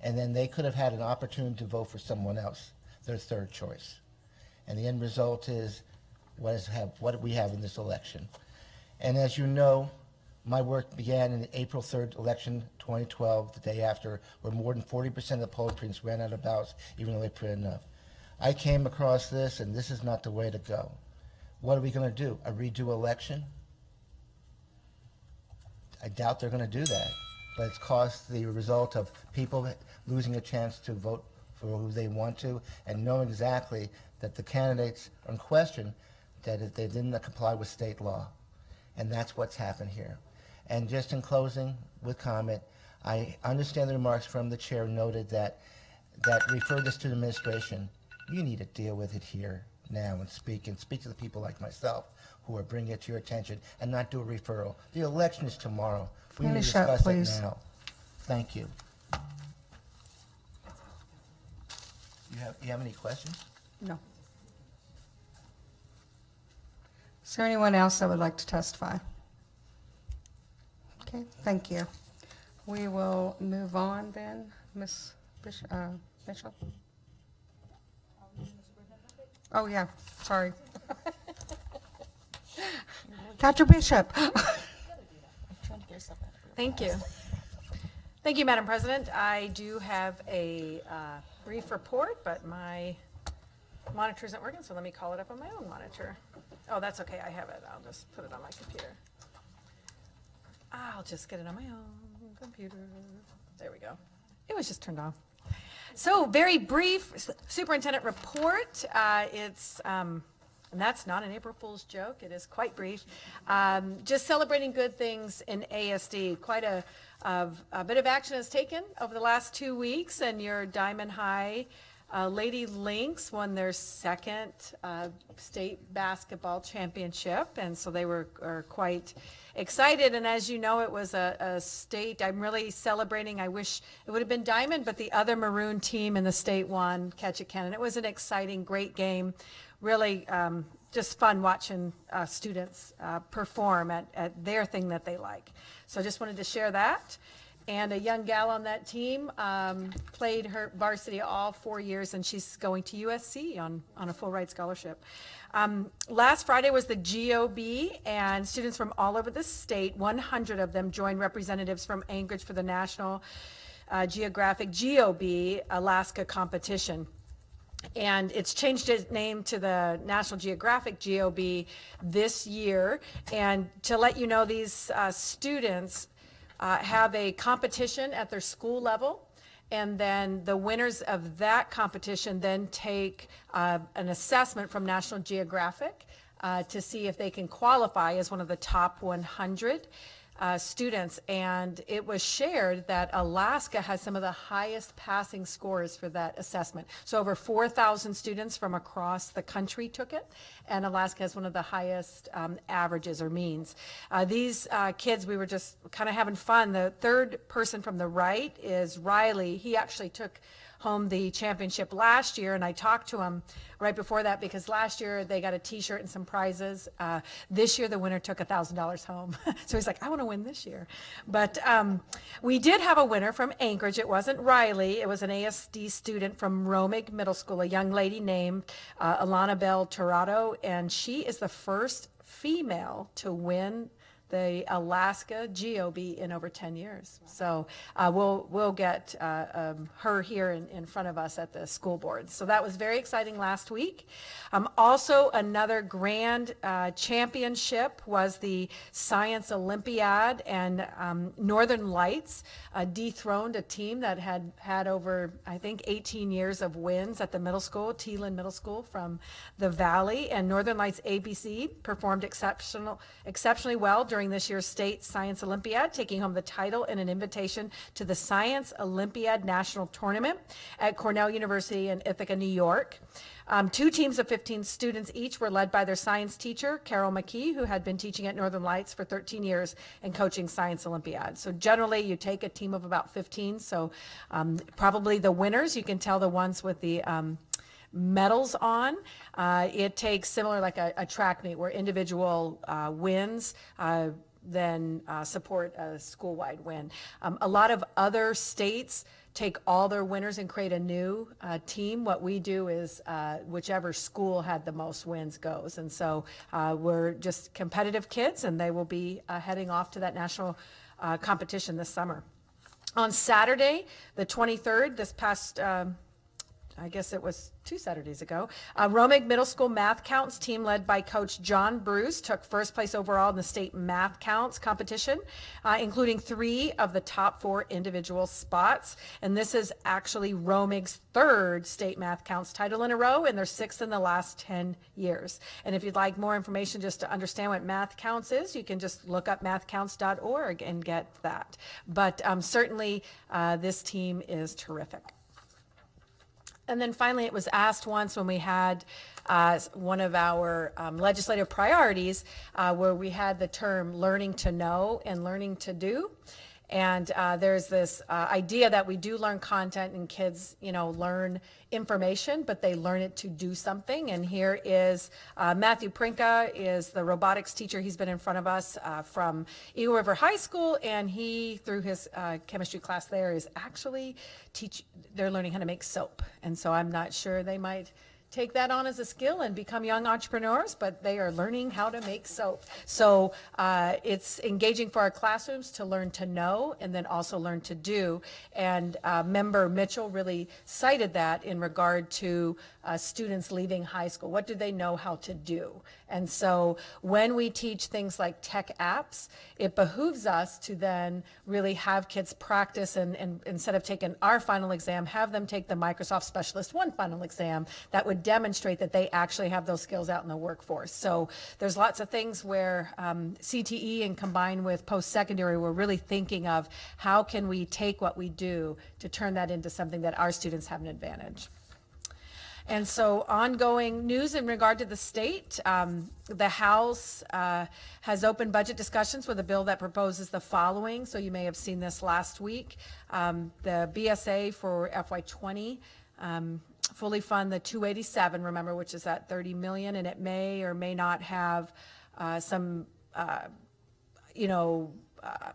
And then they could have had an opportunity to vote for someone else, their third choice. And the end result is what we have in this election. And as you know, my work began in the April 3rd election, 2012, the day after, where more than 40% of the poll precincts ran out of ballots, even though they printed enough. I came across this, and this is not the way to go. What are we going to do? A redo election? I doubt they're going to do that, but it's caused the result of people losing a chance to vote for who they want to, and knowing exactly that the candidates are in question, that they didn't comply with state law. And that's what's happened here. And just in closing with comment, I understand the remarks from the chair noted that refer this to the administration. You need to deal with it here now and speak to the people like myself who are bringing it to your attention and not do a referral. The election is tomorrow. We need to discuss it now. Thank you. You have any questions? No. Is there anyone else that would like to testify? Okay, thank you. We will move on then. Ms. Mitchell? Oh, yeah, sorry. Dr. Bishop. Thank you. Thank you, Madam President. I do have a brief report, but my monitor isn't working, so let me call it up on my own monitor. Oh, that's okay, I have it. I'll just put it on my computer. I'll just get it on my own computer. There we go. It was just turned off. So, very brief superintendent report. And that's not an April Fool's joke. It is quite brief. Just celebrating good things in ASD. Quite a bit of action is taken over the last 2 weeks, and your Diamond High Lady Lynx won their second state basketball championship, and so they were quite excited. And as you know, it was a state. I'm really celebrating. I wish it would have been Diamond, but the other maroon team in the state won Ketchikan. It was an exciting, great game. Really just fun watching students perform at their thing that they like. So I just wanted to share that. And a young gal on that team played her varsity all 4 years, and she's going to USC on a full ride scholarship. Last Friday was the GOB, and students from all over the state, 100 of them, joined representatives from Anchorage for the National Geographic GOB Alaska competition. And it's changed its name to the National Geographic GOB this year. And to let you know, these students have a competition at their school level, and then the winners of that competition then take an assessment from National Geographic to see if they can qualify as one of the top 100 students. And it was shared that Alaska has some of the highest passing scores for that assessment. So over 4,000 students from across the country took it, and Alaska has one of the highest averages or means. These kids, we were just kind of having fun. The third person from the right is Riley. He actually took home the championship last year, and I talked to him right before that because last year they got a t-shirt and some prizes. This year the winner took $1,000 home. So he's like, I want to win this year. But we did have a winner from Anchorage. It wasn't Riley. It was an ASD student from Romig Middle School, a young lady named Alana Bell Torado, and she is the first female to win the Alaska GOB in over 10 years. So we'll get her here in front of us at the school board. So that was very exciting last week. Also, another grand championship was the Science Olympiad, and Northern Lights dethroned a team that had over, I think, 18 years of wins at the middle school, Teelan Middle School from the Valley. And Northern Lights ABC performed exceptionally well during this year's State Science Olympiad, taking home the title and an invitation to the Science Olympiad National Tournament at Cornell University in Ithaca, New York. 2 teams of 15 students each were led by their science teacher, Carol McKee, who had been teaching at Northern Lights for 13 years and coaching Science Olympiad. So generally, you take a team of about 15. So probably the winners, you can tell the ones with the medals on. It takes similar like a track meet where individual wins then support a school-wide win. A lot of other states take all their winners and create a new team. What we do is whichever school had the most wins goes. And so we're just competitive kids, and they will be heading off to that national competition this summer. On Saturday, the 23rd, this past I guess it was 2 Saturdays ago, Romig Middle School Math Counts team led by Coach John Bruce took first place overall in the state Math Counts competition, including 3 of the top 4 individual spots. And this is actually Romig's 3rd state Math Counts title in a row, and their 6th in the last 10 years. And if you'd like more information just to understand what Math Counts is, you can just look up mathcounts.org and get that. But certainly this team is terrific. And then finally, it was asked once when we had one of our legislative priorities where we had the term learning to know and learning to do. And there's this idea that we do learn content and kids, learn information, but they learn it to do something. And here is Matthew Prinka is the robotics teacher. He's been in front of us from Eagle River High School, and he, through his chemistry class there, is actually they're learning how to make soap. And so I'm not sure they might take that on as a skill and become young entrepreneurs, but they are learning how to make soap. So it's engaging for our classrooms to learn to know and then also learn to do. And Member Mitchell really cited that in regard to students leaving high school. What do they know how to do? And so when we teach things like tech apps, it behooves us to then really have kids practice and instead of taking our final exam, have them take the Microsoft Specialist 1 final exam that would demonstrate that they actually have those skills out in the workforce. So there's lots of things where CTE and combined with post-secondary, we're really thinking of how can we take what we do to turn that into something that our students have an advantage. And so ongoing news in regard to the state, the House has opened budget discussions with a bill that proposes the following. So you may have seen this last week. The BSA for FY20 fully fund the 287, remember, which is that 30 million, and it may or may not have some,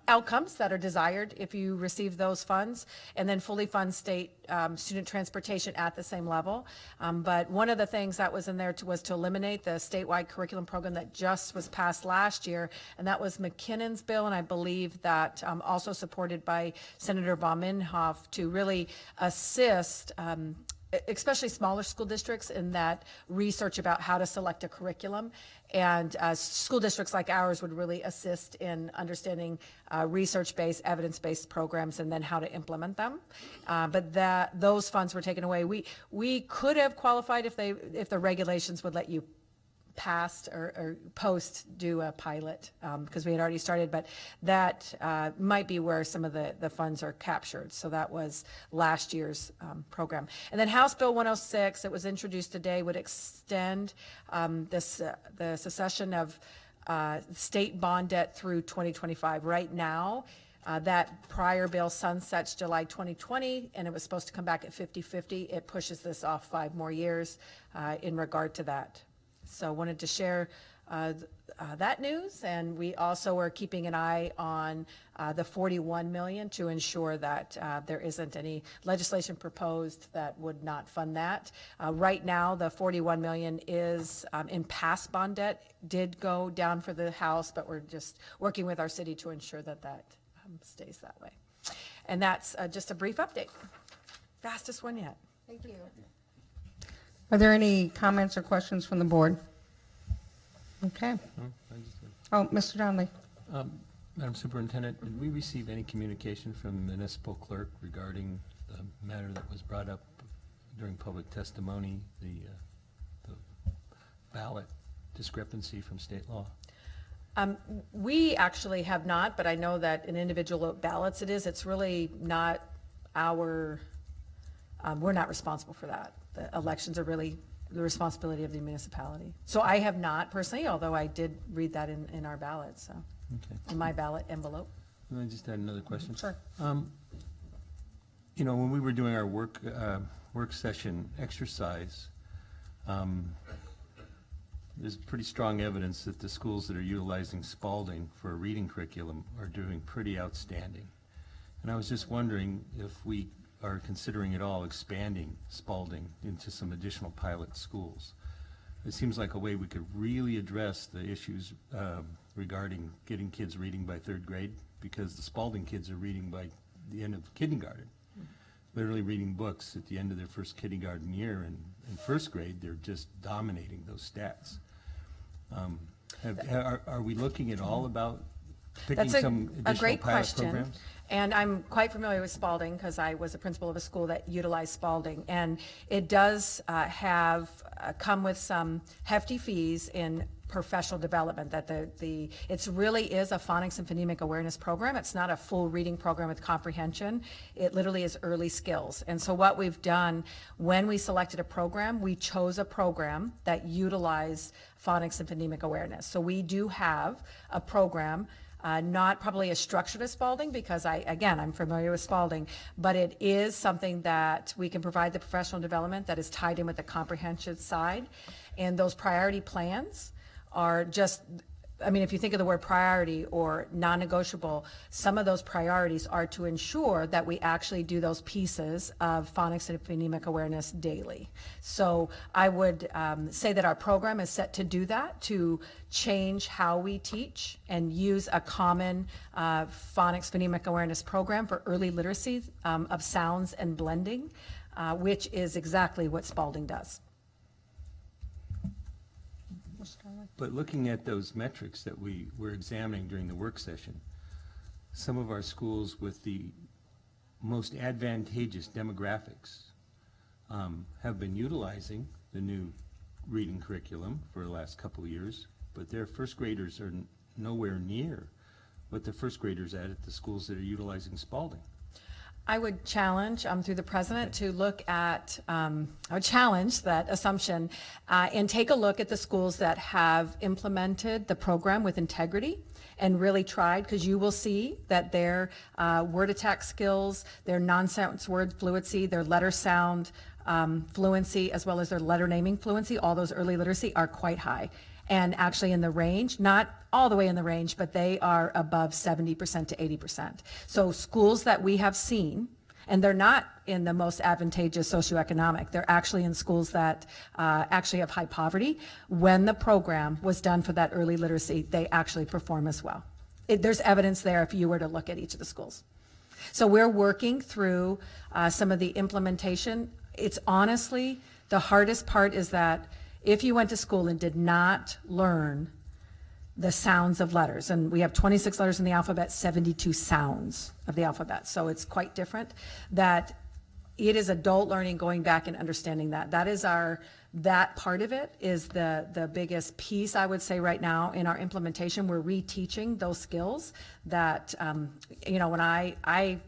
outcomes that are desired if you receive those funds, and then fully fund state student transportation at the same level. But one of the things that was in there was to eliminate the statewide curriculum program that just was passed last year, and that was McKinnon's bill, and I believe that also supported by Senator von Minhoff to really assist especially smaller school districts in that research about how to select a curriculum. And school districts like ours would really assist in understanding research-based, evidence-based programs and then how to implement them. But those funds were taken away. We could have qualified if the regulations would let you past or post do a pilot because we had already started, but that might be where some of the funds are captured. So that was last year's program. And then House Bill 106 that was introduced today would extend the cessation of state bond debt through 2025. Right now, that prior bill sunsets July 2020, and it was supposed to come back at 50-50. It pushes this off 5 more years in regard to that. So wanted to share that news, and we also are keeping an eye on the 41 million to ensure that there isn't any legislation proposed that would not fund that. Right now, the 41 million is in past bond debt, did go down for the House, but we're just working with our city to ensure that that stays that way. And that's just a brief update. Fastest one yet. Thank you. Are there any comments or questions from the board? Okay. Oh, Mr. Donnelly. Madam Superintendent, did we receive any communication from the municipal clerk regarding the matter that was brought up during public testimony, the ballot discrepancy from state law? We actually have not, but I know that in individual ballots it's really not our, we're not responsible for that. The elections are really the responsibility of the municipality. So I have not personally, although I did read that in our ballot, so, in my ballot envelope. I just had another question. Sure. You know, when we were doing our work session exercise, there's pretty strong evidence that the schools that are utilizing Spalding for a reading curriculum are doing pretty outstanding. And I was just wondering if we are considering at all expanding Spalding into some additional pilot schools. It seems like a way we could really address the issues regarding getting kids reading by 3rd grade, because the Spalding kids are reading by the end of kindergarten, literally reading books at the end of their first kindergarten year, and in 1st grade they're just dominating those stats. Are we looking at all about picking some additional That's a great pilot question. programs? And I'm quite familiar with Spalding because I was a principal of a school that utilized Spalding. And it does have come with some hefty fees in professional development, that it really is a phonics and phonemic awareness program. It's not a full reading program with comprehension. It literally is early skills. And so what we've done when we selected a program, we chose a program that utilized phonics and phonemic awareness. So we do have a program, not probably as structured as Spalding, because I'm familiar with Spalding, but it is something that we can provide the professional development that is tied in with the comprehensive side. And those priority plans are just, I mean, if you think of the word priority or non-negotiable, some of those priorities are to ensure that we actually do those pieces of phonics and phonemic awareness daily. So I would say that our program is set to do that, to change how we teach and use a common phonics phonemic awareness program for early literacy of sounds and blending, which is exactly what Spalding does. But looking at those metrics that we were examining during the work session, some of our schools with the most advantageous demographics have been utilizing the new reading curriculum for the last couple of years, but their 1st graders are nowhere near what the 1st graders at the schools that are utilizing Spalding. I would challenge, through the president, to look at, I would challenge that assumption and take a look at the schools that have implemented the program with integrity and really tried, because you will see that their word attack skills, their nonsense word fluency, their letter sound fluency, as well as their letter naming fluency, all those early literacy are quite high. And actually in the range, not all the way in the range, but they are above 70% to 80%. So schools that we have seen, and they're not in the most advantageous socioeconomic, they're actually in schools that actually have high poverty. When the program was done for that early literacy, they actually perform as well. There's evidence there if you were to look at each of the schools. So we're working through some of the implementation. It's honestly, the hardest part is that if you went to school and did not learn the sounds of letters, and we have 26 letters in the alphabet, 72 sounds of the alphabet, so it's quite different, that it is adult learning going back and understanding that. That part of it is the biggest piece, I would say, right now in our implementation. We're reteaching those skills that, when I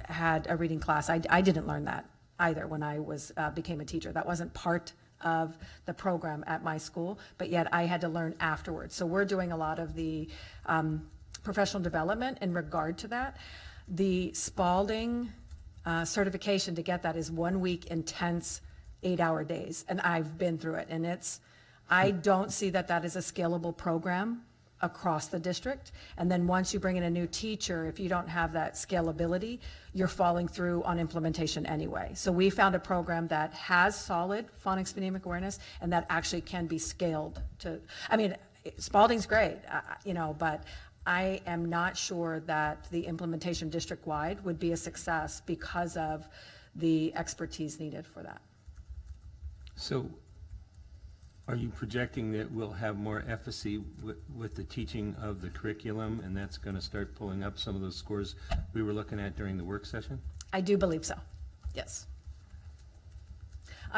had a reading class, I didn't learn that either when I became a teacher. That wasn't part of the program at my school, but yet I had to learn afterwards. So we're doing a lot of the professional development in regard to that. The Spalding certification to get that is 1 week intense 8-hour days, and I've been through it, and I don't see that that is a scalable program across the district. And then once you bring in a new teacher, if you don't have that scalability, you're falling through on implementation anyway. So we found a program that has solid phonics phonemic awareness and that actually can be scaled to, I mean, Spalding's great, but I am not sure that the implementation district-wide would be a success because of the expertise needed for that. So are you projecting that we'll have more efficacy with the teaching of the curriculum, and that's going to start pulling up some of those scores we were looking at during the work session? I do believe so, yes.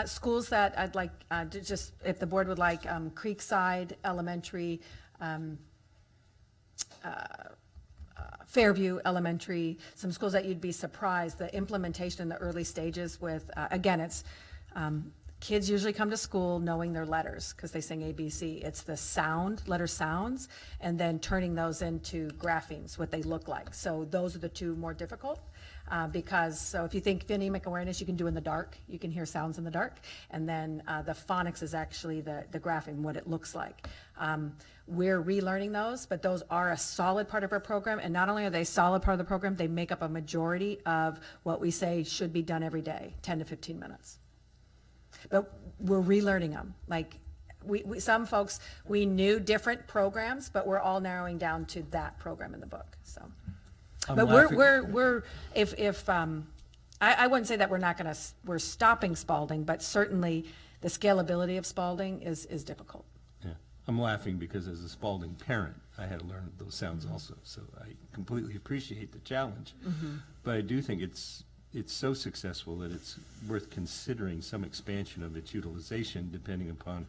Schools that I'd like, to just, if the board would like, Creekside Elementary, Fairview Elementary, some schools that you'd be surprised, the implementation in the early stages with, again, it's, kids usually come to school knowing their letters because they sing ABC. It's the letter sounds, and then turning those into graphemes, what they look like. So those are the two more difficult so if you think phonemic awareness, you can do in the dark. You can hear sounds in the dark. And then the phonics is actually the grapheme, what it looks like. We're relearning those, but those are a solid part of our program. And not only are they a solid part of the program, they make up a majority of what we say should be done every day, 10 to 15 minutes. But we're relearning them. Like some folks, we knew different programs, but we're all narrowing down to that program in the book. So, but I wouldn't say that we're stopping Spalding, but certainly the scalability of Spalding is difficult. Yeah, I'm laughing because as a Spalding parent, I had to learn those sounds also. So I completely appreciate the challenge, but I do think it's so successful that it's worth considering some expansion of its utilization depending upon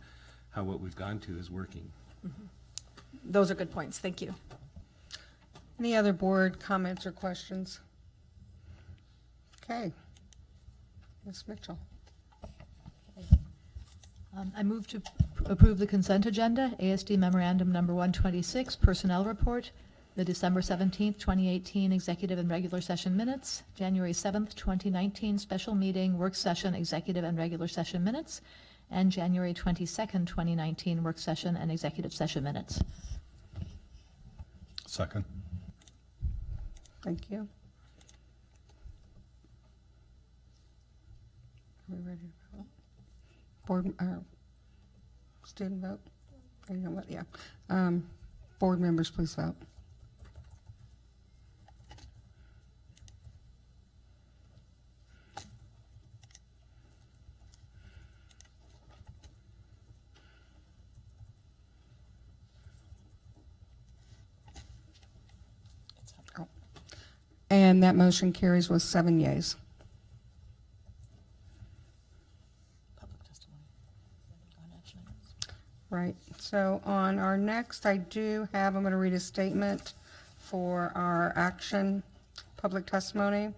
how what we've gone to is working. Those are good points. Thank you. Any other board comments or questions? Okay. Ms. Mitchell. I move to approve the consent agenda, ASD Memorandum Number 126, Personnel Report, the December 17th, 2018 Executive and Regular Session Minutes, January 7th, 2019 Special Meeting, Work Session, Executive and Regular Session Minutes, and January 22nd, 2019 Work Session and Executive Session Minutes. Second. Thank you. Are we ready to vote? Board, student vote? Are you gonna vote? Yeah. Board members, please vote. And that motion carries with 7 yeas. Right, so on our next, I'm going to read a statement for our action public testimony.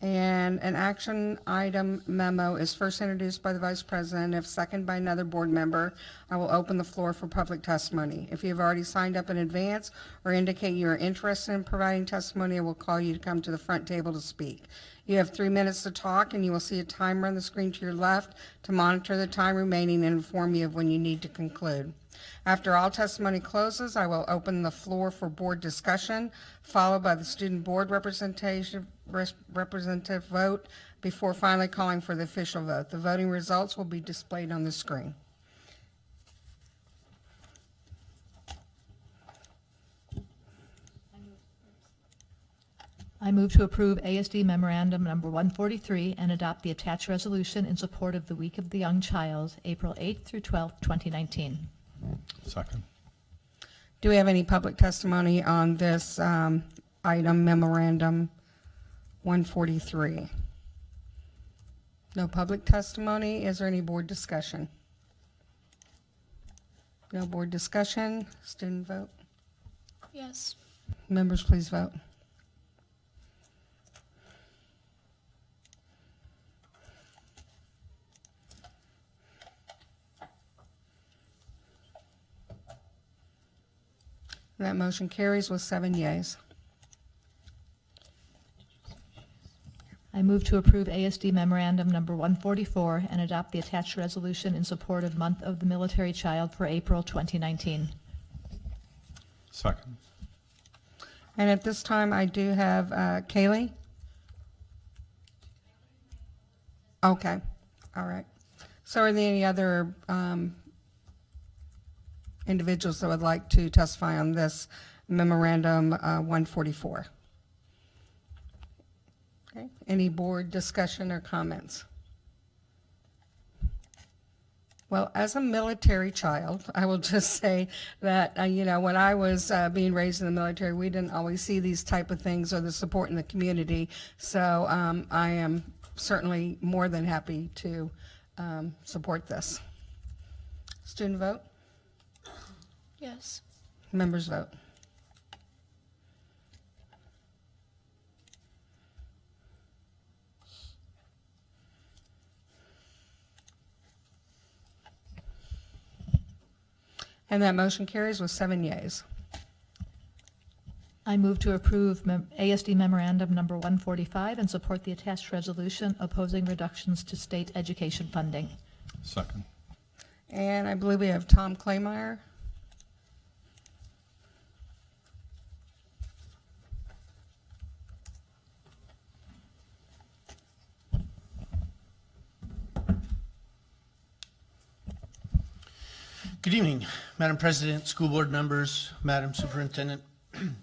And an action item memo is first introduced by the Vice President. If second by another board member, I will open the floor for public testimony. If you have already signed up in advance or indicate you are interested in providing testimony, I will call you to come to the front table to speak. You have 3 minutes to talk, and you will see a timer on the screen to your left to monitor the time remaining and inform you of when you need to conclude. After all testimony closes, I will open the floor for board discussion, followed by the student board representative vote before finally calling for the official vote. The voting results will be displayed on the screen. I move to approve ASD Memorandum Number 143 and adopt the attached resolution in support of the Week of the Young Child, April 8th through 12th, 2019. Second. Do we have any public testimony on this item, Memorandum 143? No public testimony. Is there any board discussion? No board discussion. Student vote. Yes. Members, please vote. That motion carries with 7 yeas. I move to approve ASD Memorandum Number 144 and adopt the attached resolution in support of Month of the Military Child for April 2019. Second. And at this time, I do have Kaylee. Okay, all right. So are there any other individuals that would like to testify on this memorandum 144? Okay, any board discussion or comments? Well, as a military child, I will just say that, when I was being raised in the military, we didn't always see these type of things or the support in the community. So I am certainly more than happy to support this. Student vote? Yes. Members vote. And that motion carries with 7 yeas. I move to approve ASD Memorandum Number 145 and support the attached resolution opposing reductions to state education funding. Second. And I believe we have Tom Claymeyer. Good evening, Madam President, school board members, Madam Superintendent.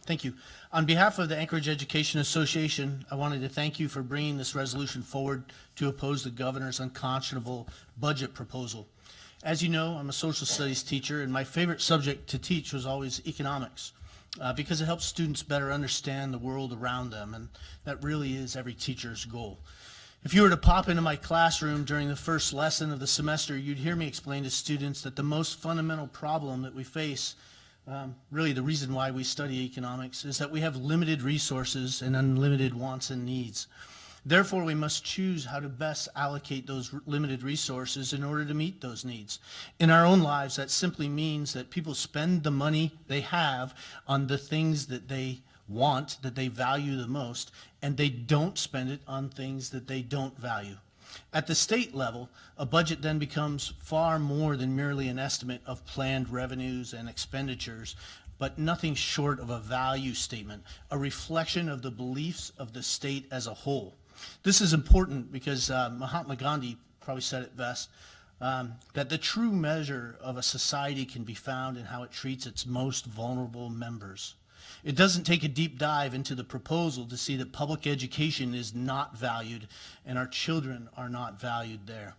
Thank you. On behalf of the Anchorage Education Association, I wanted to thank you for bringing this resolution forward to oppose the governor's unconscionable budget proposal. As you know, I'm a social studies teacher, and my favorite subject to teach was always economics because it helps students better understand the world around them, and that really is every teacher's goal. If you were to pop into my classroom during the first lesson of the semester, you'd hear me explain to students that the most fundamental problem that we face, really the reason why we study economics, is that we have limited resources and unlimited wants and needs. Therefore, we must choose how to best allocate those limited resources in order to meet those needs. In our own lives, that simply means that people spend the money they have on the things that they want, that they value the most, and they don't spend it on things that they don't value. At the state level, a budget then becomes far more than merely an estimate of planned revenues and expenditures, but nothing short of a value statement, a reflection of the beliefs of the state as a whole. This is important because Mahatma Gandhi probably said it best, that the true measure of a society can be found in how it treats its most vulnerable members. It doesn't take a deep dive into the proposal to see that public education is not valued and our children are not valued there.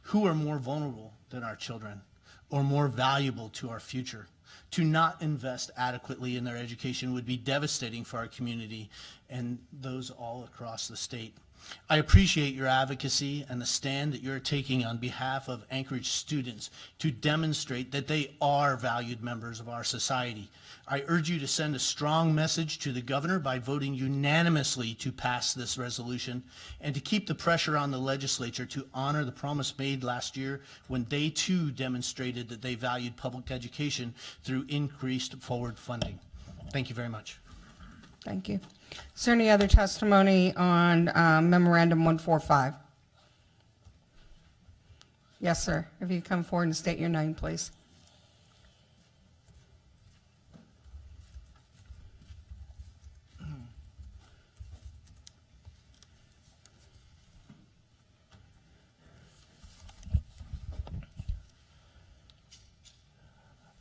Who are more vulnerable than our children or more valuable to our future? To not invest adequately in their education would be devastating for our community and those all across the state. I appreciate your advocacy and the stand that you're taking on behalf of Anchorage students to demonstrate that they are valued members of our society. I urge you to send a strong message to the governor by voting unanimously to pass this resolution and to keep the pressure on the legislature to honor the promise made last year when they too demonstrated that they valued public education through increased forward funding. Thank you very much. Thank you. Is there any other testimony on Memorandum 145? Yes, sir. If you come forward and state your name, please.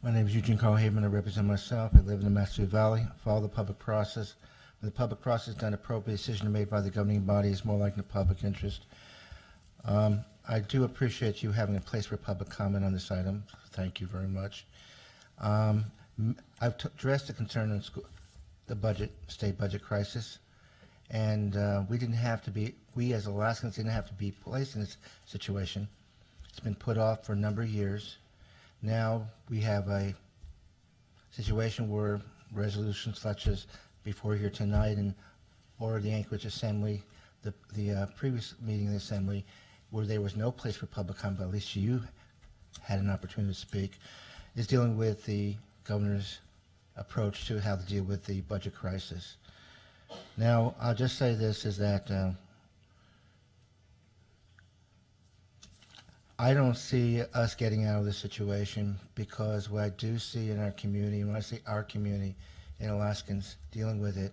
My name is Eugene Carl Haveman. I represent myself. I live in the Massachusetts Valley. Follow the public process. When the public process is done, appropriate decision made by the governing body is more like the public interest. I do appreciate you having a place for public comment on this item. Thank you very much. I've addressed the concern on the budget, state budget crisis, and we as Alaskans didn't have to be placed in this situation. It's been put off for a number of years. Now we have a situation where resolutions such as before here tonight or the Anchorage Assembly, the previous meeting of the Assembly, where there was no place for public comment, but at least you had an opportunity to speak, is dealing with the governor's approach to how to deal with the budget crisis. Now, I'll just say this, is that I don't see us getting out of this situation, because what I do see in our community, and when I say our community, and Alaskans dealing with it,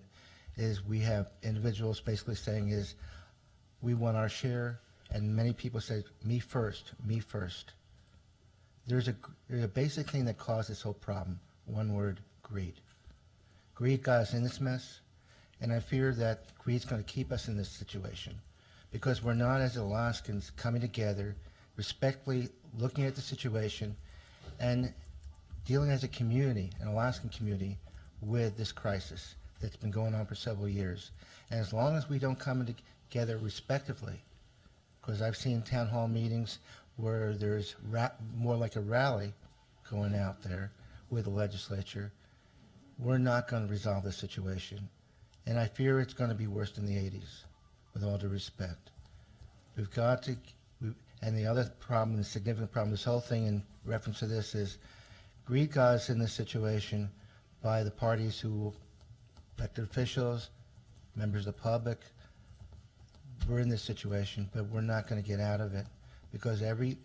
is we have individuals basically saying is, we want our share, and many people say, me first, me first. There's a basic thing that caused this whole problem. One word: greed. Greed got us in this mess, and I fear that greed's going to keep us in this situation, because we're not, as Alaskans, coming together, respectfully looking at the situation, and dealing as a community, an Alaskan community, with this crisis that's been going on for several years. And as long as we don't come together respectively, because I've seen town hall meetings where there's more like a rally going out there with the legislature, we're not going to resolve this situation. And I fear it's going to be worse than the 80s, with all due respect. We've got to, and the other problem, the significant problem, this whole thing in reference to this is, greed got us in this situation by the parties who, elected officials, members of the public. We're in this situation, but we're not going to get out of it, because every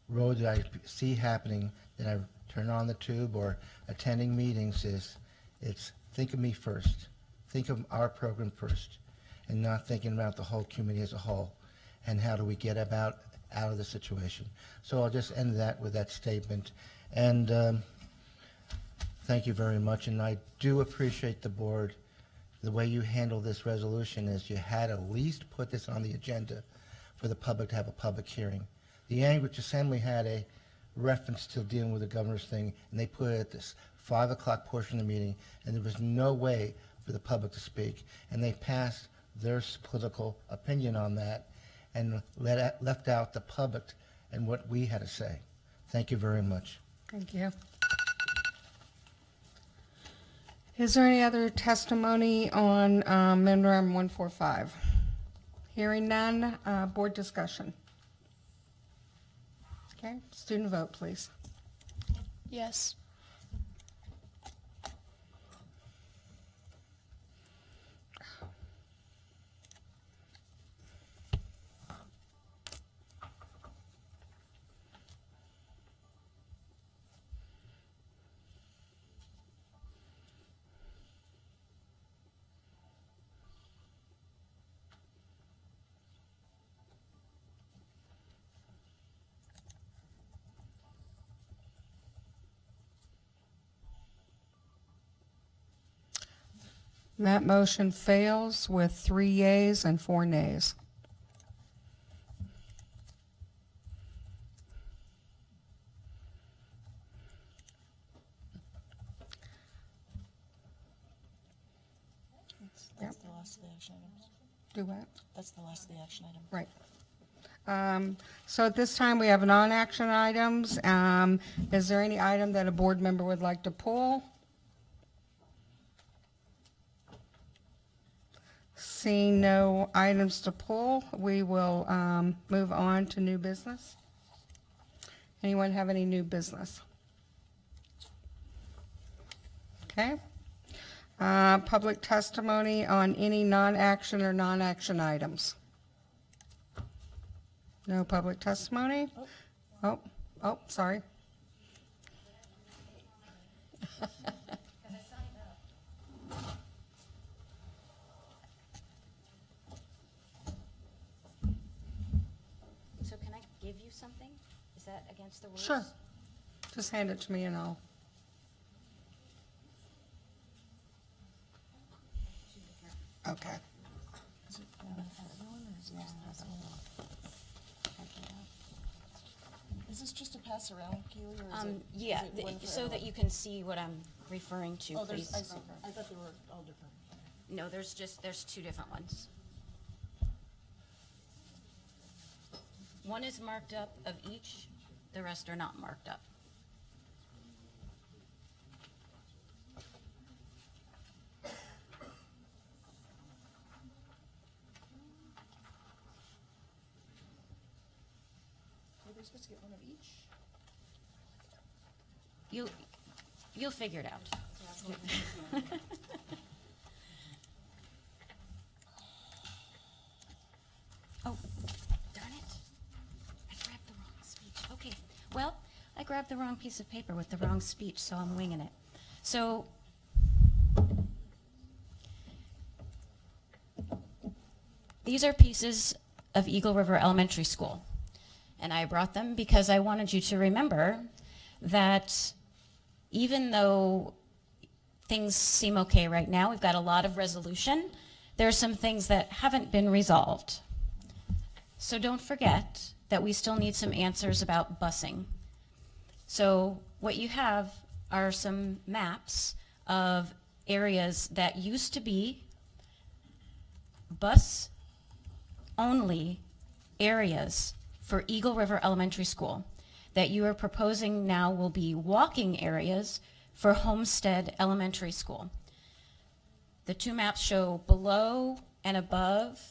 road that I see happening, that I turn on the tube or attending meetings, it's think of me first, think of our program first, and not thinking about the whole community as a whole, and how do we get out of the situation. So I'll just end that with that statement, and thank you very much. And I do appreciate the board. The way you handle this resolution is you had at least put this on the agenda for the public to have a public hearing. The Anchorage Assembly had a reference to dealing with the governor's thing, and they put it at this 5 o'clock portion of the meeting, and there was no way for the public to speak. And they passed their political opinion on that and left out the public and what we had to say. Thank you very much. Thank you. Is there any other testimony on Memorandum 145? Hearing none, board discussion. Okay, student vote, please. Yes. That motion fails with 3 yeas and 4 nays. That's the last of the action items. Do what? That's the last of the action item. Right. So at this time, we have non-action items. Is there any item that a board member would like to pull? Seeing no items to pull, we will move on to new business. Anyone have any new business? Okay. Public testimony on any non-action or non-action items. No public testimony? Oh, sorry. So can I give you something? Is that against the rules? Sure. Just hand it to me and I'll. Okay. Is this just a pass around, Keely, or is it? Yeah, is it one for so that everyone? you can see what I'm referring to, Oh, please. I see. I thought they were all different. No, there's 2 different ones. One is marked up of each, the rest are not marked up. Were they supposed to get one of each? You'll figure it out. Oh, darn it. I grabbed the wrong Well, I grabbed the wrong piece of paper with the wrong speech, so I'm winging it. So, these are pieces of Eagle River Elementary School. And I brought them because I wanted you to remember that even though things seem okay right now, we've got a lot of resolution, there are some things that haven't been resolved. So don't forget that we still need some answers about busing. So what you have are some maps of areas that used to be bus-only areas for Eagle River Elementary School that you are proposing now will be walking areas for Homestead Elementary School. The two maps show below and above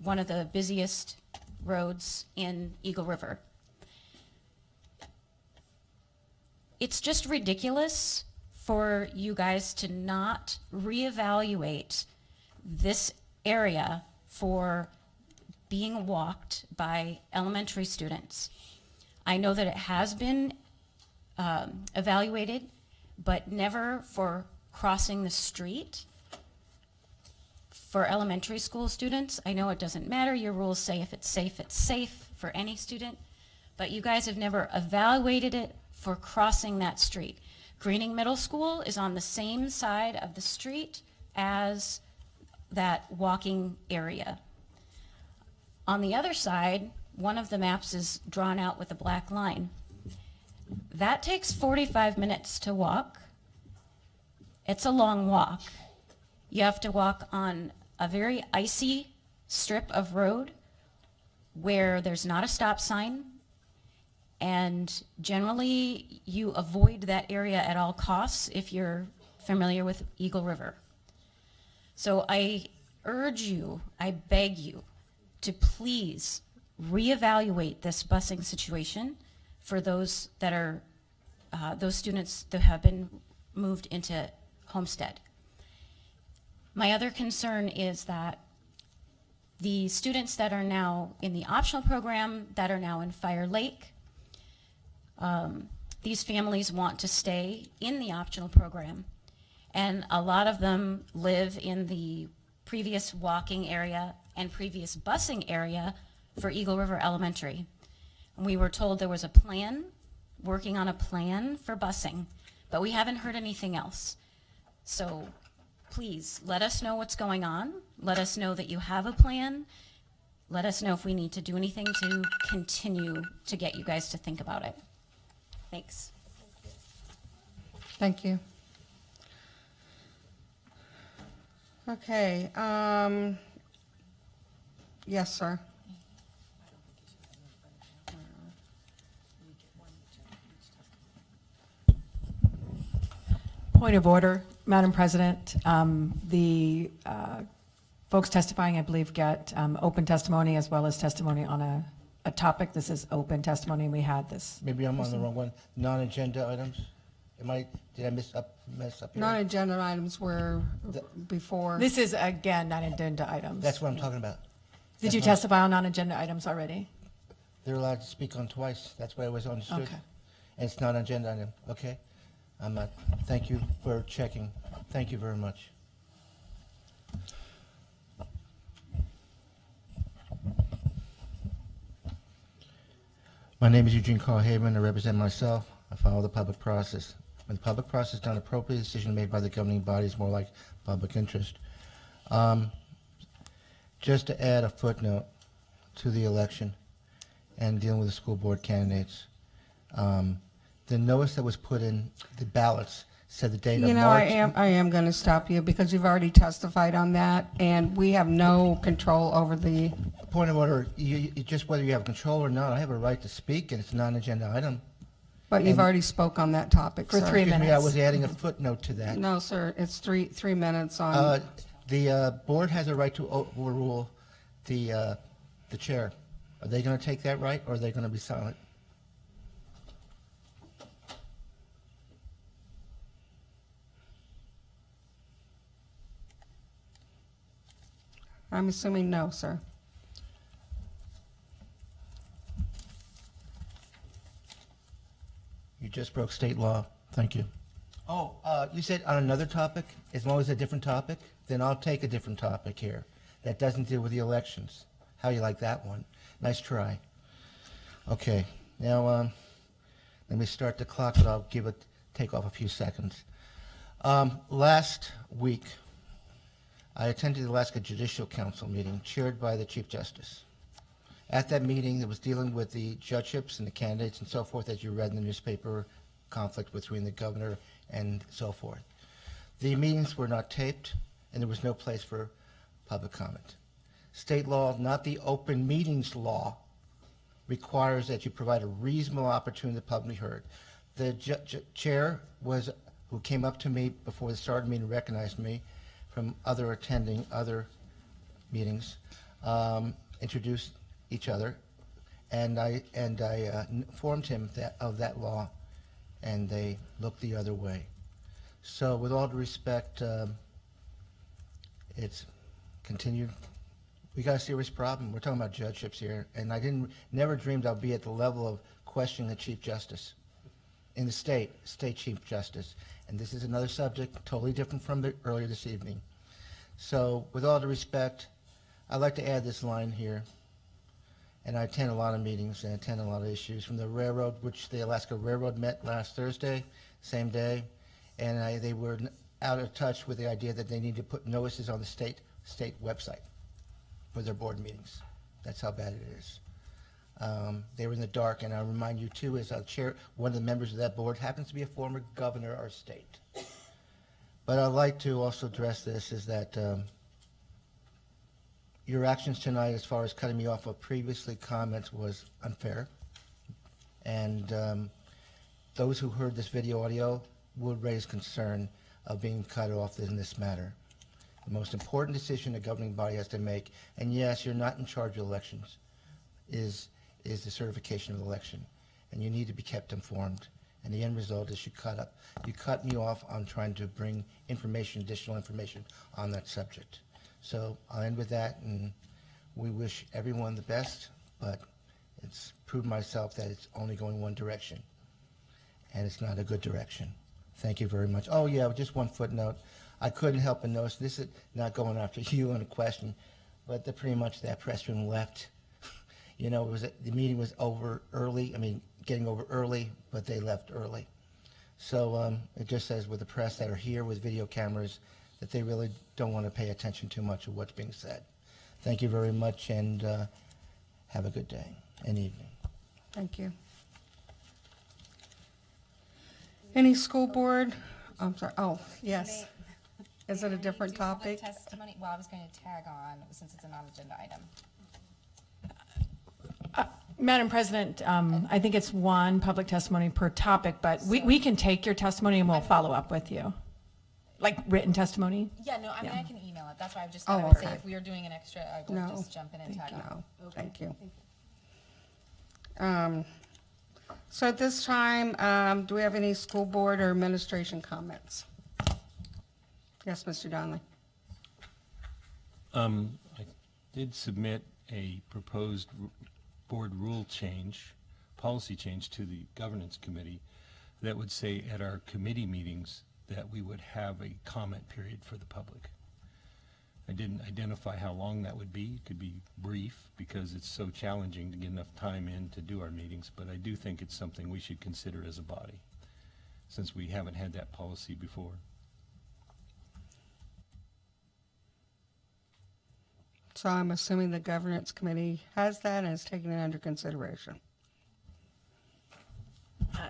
one of the busiest roads in Eagle River. It's just ridiculous for you guys to not reevaluate this area for being walked by elementary students. I know that it has been evaluated, but never for crossing the street for elementary school students. I know it doesn't matter. Your rules say if it's safe for any student, but you guys have never evaluated it for crossing that street. Greening Middle School is on the same side of the street as that walking area. On the other side, one of the maps is drawn out with a black line. That takes 45 minutes to walk. It's a long walk. You have to walk on a very icy strip of road where there's not a stop sign, and generally you avoid that area at all costs if you're familiar with Eagle River. So I urge you, I beg you, to please reevaluate this busing situation for those that are, those students that have been moved into Homestead. My other concern is that the students that are now in the optional program, that are now in Fire Lake, these families want to stay in the optional program, and a lot of them live in the previous walking area and previous busing area for Eagle River Elementary. And we were told there was a plan, working on a plan for busing, but we haven't heard anything else. So please let us know what's going on. Let us know that you have a plan. Let us know if we need to do anything to continue to get you guys to think about it. Thanks. Thank you. Okay, yes, sir. Point of order, Madam President. The folks testifying, I believe, get open testimony as well as testimony on a topic. This is open testimony, and we had this. Maybe I'm on the wrong one. Non-agenda items? Did I mess up here? Non-agenda items were before. This is, again, non-agenda items. That's what I'm talking about. Did you testify on non-agenda items already? They're allowed to speak on twice. That's what I was understood. Okay. And it's not an agenda item, okay? I'm not, thank you for checking. Thank you very much. My name is Eugene Carl Haberman. I represent myself. I follow the public process. When the public process is done appropriately, a decision made by the governing body is more like public interest. Just to add a footnote to the election and dealing with the school board candidates, the notice that was put in the ballots said the date of March. I am going to stop you because you've already testified on that, and we have no control over the. Point of order, just whether you have control or not, I have a right to speak, and it's a non-agenda item. But you've already spoke on that topic, for sir. 3 minutes. Excuse me, I was adding a footnote to that. No, sir, it's three minutes on. The board has a right to overrule the chair. Are they going to take that right, or are they going to be silent? I'm assuming no, sir. just broke state law. Thank you. Oh, you said on another topic? As long as a different topic? Then I'll take a different topic here that doesn't deal with the elections. How you like that one? Nice try. Okay, now let me start the clock, but I'll take off a few seconds. Last week, I attended the Alaska Judicial Council meeting chaired by the Chief Justice. At that meeting, it was dealing with the judgeships and the candidates and so forth, as you read in the newspaper, conflict between the governor and so forth. The meetings were not taped, and there was no place for public comment. State law, not the open meetings law, requires that you provide a reasonable opportunity to publicly heard. The chair who came up to me before the start of the meeting, recognized me from attending other meetings, introduced each other, and I informed him of that law, and they looked the other way. So with all due respect, it's continued. We got a serious problem. We're talking about judgeships here, and I never dreamed I'd be at the level of questioning the Chief Justice in the state Chief Justice. And this is another subject totally different from earlier this evening. So with all due respect, I'd like to add this line here. And I attend a lot of meetings and attend a lot of issues from the railroad, which the Alaska Railroad met last Thursday, same day, and they were out of touch with the idea that they need to put notices on the state website for their board meetings. That's how bad it is. They were in the dark, and I remind you too, as one of the members of that board happens to be a former governor of our state. But I'd like to also address this, is that your actions tonight, as far as cutting me off of previously comments, was unfair. And those who heard this video audio would raise concern of being cut off in this matter. The most important decision a governing body has to make, and yes, you're not in charge of elections, is the certification of the election. And you need to be kept informed. And the end result is you cut me off on trying to bring additional information on that subject. So I'll end with that, and we wish everyone the best, but it's proved myself that it's only going one direction, and it's not a good direction. Thank you very much. Oh yeah, just one footnote. I couldn't help but notice, this is not going after you on a question, but pretty much that press room left. You know, the meeting was over early, getting over early, but they left early. So it just says with the press that are here with video cameras, that they really don't want to pay attention too much of what's being said. Thank you very much, and have a good day and evening. Thank you. Any school board? I'm sorry. Oh, yes. Is it a different topic? Testimony. Well, I was going to tag on, since it's a non-agenda item. Madam President, I think it's one public testimony per topic, but we can take your testimony and we'll follow up with you. Like written testimony? Yeah, no, I can email it. That's why I just Oh, thought I would say okay. if we were doing an extra, I would No, just jump in and tag on. Thank you. So at this time, do we have any school board or administration comments? Yes, Mr. Donnelly. I did submit a proposed board rule change, policy change to the governance committee that would say at our committee meetings that we would have a comment period for the public. I didn't identify how long that would be. It could be brief because it's so challenging to get enough time in to do our meetings, but I do think it's something we should consider as a body since we haven't had that policy before. So I'm assuming the governance committee has that and is taking it under consideration.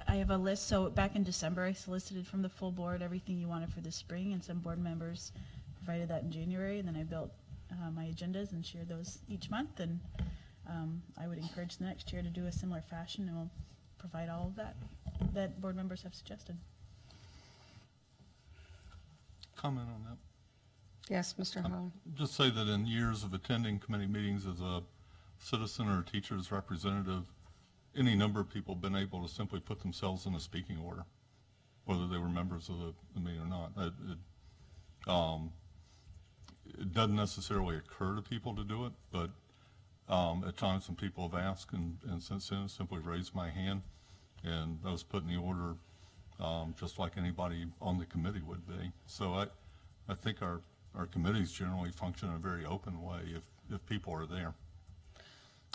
I have a list. So back in December, I solicited from the full board everything you wanted for the spring, and some board members provided that in January. And then I built my agendas and shared those each month. And I would encourage the next year to do a similar fashion, and we'll provide all of that board members have suggested. Comment on that. Yes, Mr. Holland. Just say that in years of attending committee meetings as a citizen or a teacher's representative, any number of people have been able to simply put themselves in a speaking order, whether they were members of the meeting or not. It doesn't necessarily occur to people to do it, but at times when people have asked and since then simply raised my hand And I was put in the order just like anybody on the committee would be. So I think our committees generally function in a very open way if people are there.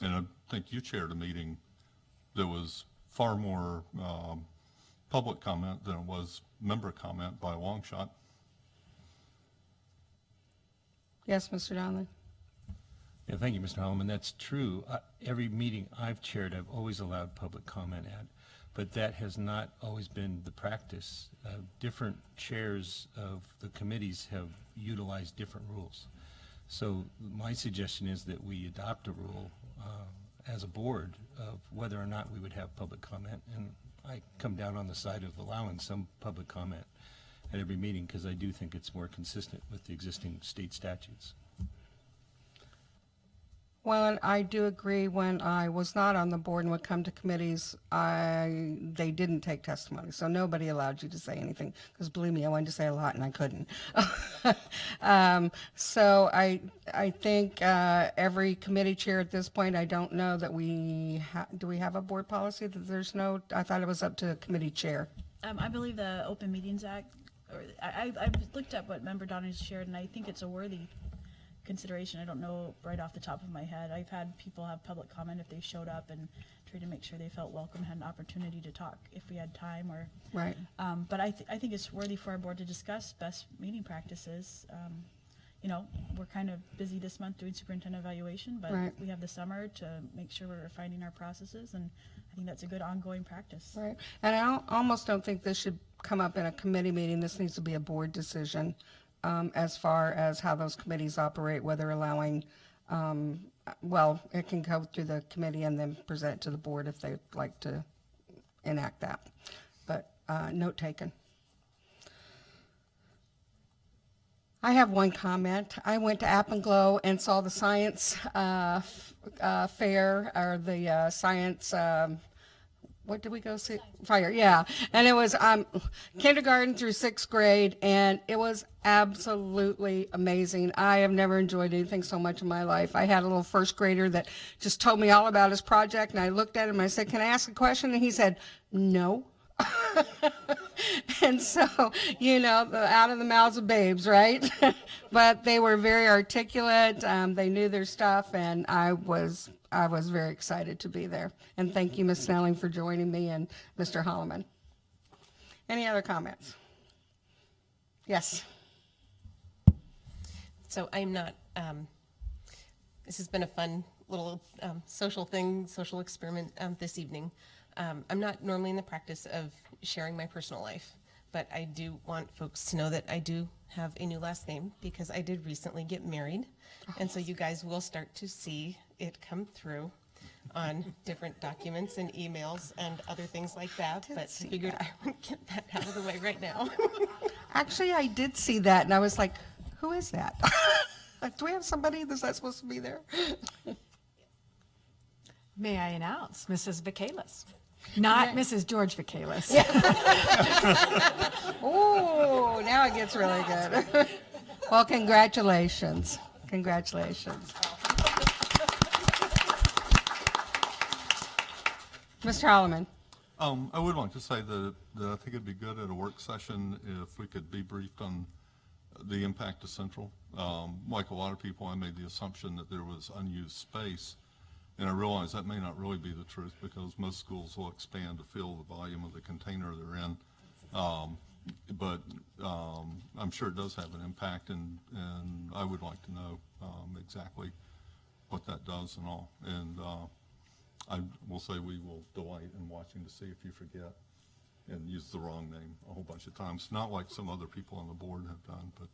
And I think you chaired a meeting that was far more public comment than it was member comment by a long shot. Yes, Mr. Donnelly? Yeah, thank you, Mr. Holloman. That's true. Every meeting I've chaired, I've always allowed public comment at, but that has not always been the practice. Different chairs of the committees have utilized different rules. So my suggestion is that we adopt a rule as a board of whether or not we would have public comment. And I come down on the side of allowing some public comment at every meeting because I do think it's more consistent with the existing state statutes. Well, and I do agree when I was not on the board and would come to committees, they didn't take testimony. So nobody allowed you to say anything because believe me, I wanted to say a lot and I couldn't. So I think every committee chair at this point, I don't know that do we have a board policy that there's no, I thought it was up to the committee chair. I believe the Open Meetings Act, or I've looked up what Member Donner's shared, and I think it's a worthy consideration. I don't know right off the top of my head. I've had people have public comment if they showed up and tried to make sure they felt welcome, had an opportunity to talk if we had time, or right. But I think it's worthy for our board to discuss best meeting practices. You know, we're kind of busy this month doing superintendent evaluation, but right. we have the summer to make sure we're refining our processes, and I think that's a good ongoing practice. Right. And I almost don't think this should come up in a committee meeting. This needs to be a board decision. As far as how those committees operate, whether allowing, well, it can go through the committee and then present it to the board if they'd like to enact that. But note taken. I have one comment. I went to Appenglow and saw the science fair, or the science what did we go see? Fire, yeah. And it was kindergarten through 6th grade, and it was absolutely amazing. I have never enjoyed anything so much in my life. I had a little first grader that just told me all about his project, and I looked at him and I said, "Can I ask a question?" And he said, "No." And so, you know, out of the mouths of babes, right? But they were very articulate. They knew their stuff, and I was very excited to be there. And thank you, Ms. Snelling, for joining me, and Mr. Holloman. Any other comments? Yes. So I'm not, this has been a fun little social experiment this evening. I'm not normally in the practice of sharing my personal life, but I do want folks to know that I do have a new last name because I did recently get married. And so you guys will start to see it come through on different documents and emails and other things like that. But I figured I would get that out of the way right now. Actually, I did see that, and I was like, who is that? Do we have somebody that's not supposed to be there? May I announce Mrs. Vacalis? Not Mrs. George Vacalis. Oh, now it gets really good. Well, congratulations. Congratulations. Mr. Holloman. I would like to say that I think it'd be good at a work session if we could be briefed on the impact of Central. Like a lot of people, I made the assumption that there was unused space. And I realize that may not really be the truth because most schools will expand to fill the volume of the container they're in. But I'm sure it does have an impact, and I would like to know exactly what that does and all. And I will say we will delight in watching to see if you forget and use the wrong name a whole bunch of times. Not like some other people on the board have done, but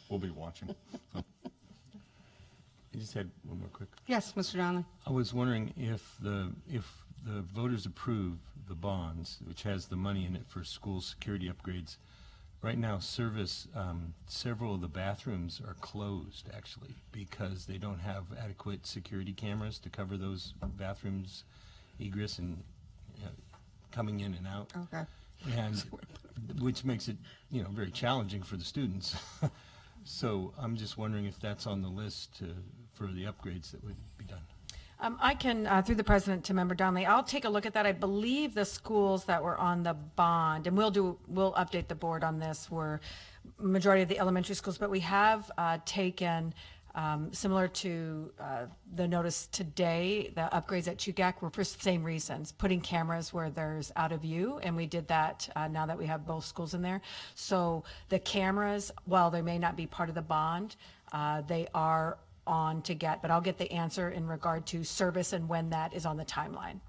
we'll be watching. I just had one more quick. Yes, Mr. Donnelly. I was wondering if the voters approve the bonds, which has the money in it for school security upgrades. Right now, several of the bathrooms are closed actually because they don't have adequate security cameras to cover those bathrooms, egress and coming in and out. Okay. And which makes it, very challenging for the students. So I'm just wondering if that's on the list for the upgrades that would be done. I can, through the president to Member Donnelly, I'll take a look at that. I believe the schools that were on the bond, and we'll update the board on this, were majority of the elementary schools, but we have taken, similar to the notice today, the upgrades at Chugach were for the same reasons, putting cameras where there's out of view, and we did that now that we have both schools in there. So the cameras, while they may not be part of the bond, they are on to get, but I'll get the answer in regard to service and when that is on the timeline.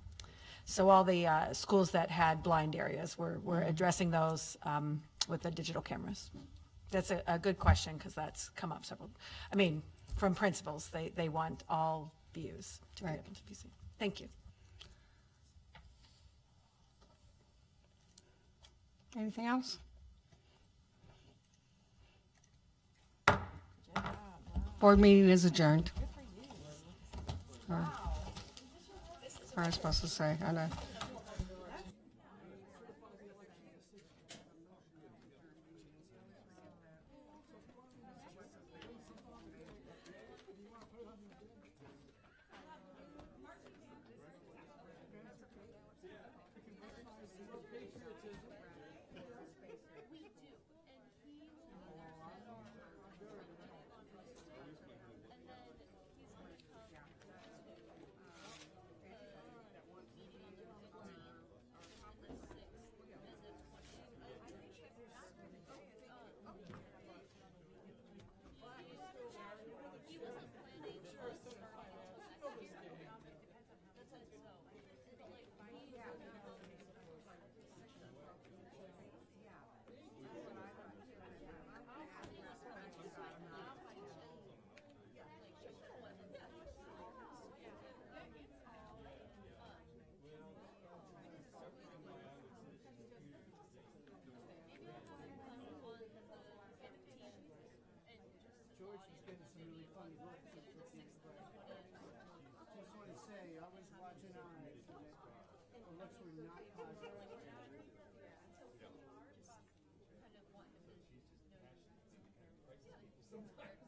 So all the schools that had blind areas, we're addressing those with the digital cameras. That's a good question, because that's come up from principals. They want all views to be able to be seen. Thank you. Anything else? Board meeting is adjourned. What am I supposed to say? I know. Sometimes.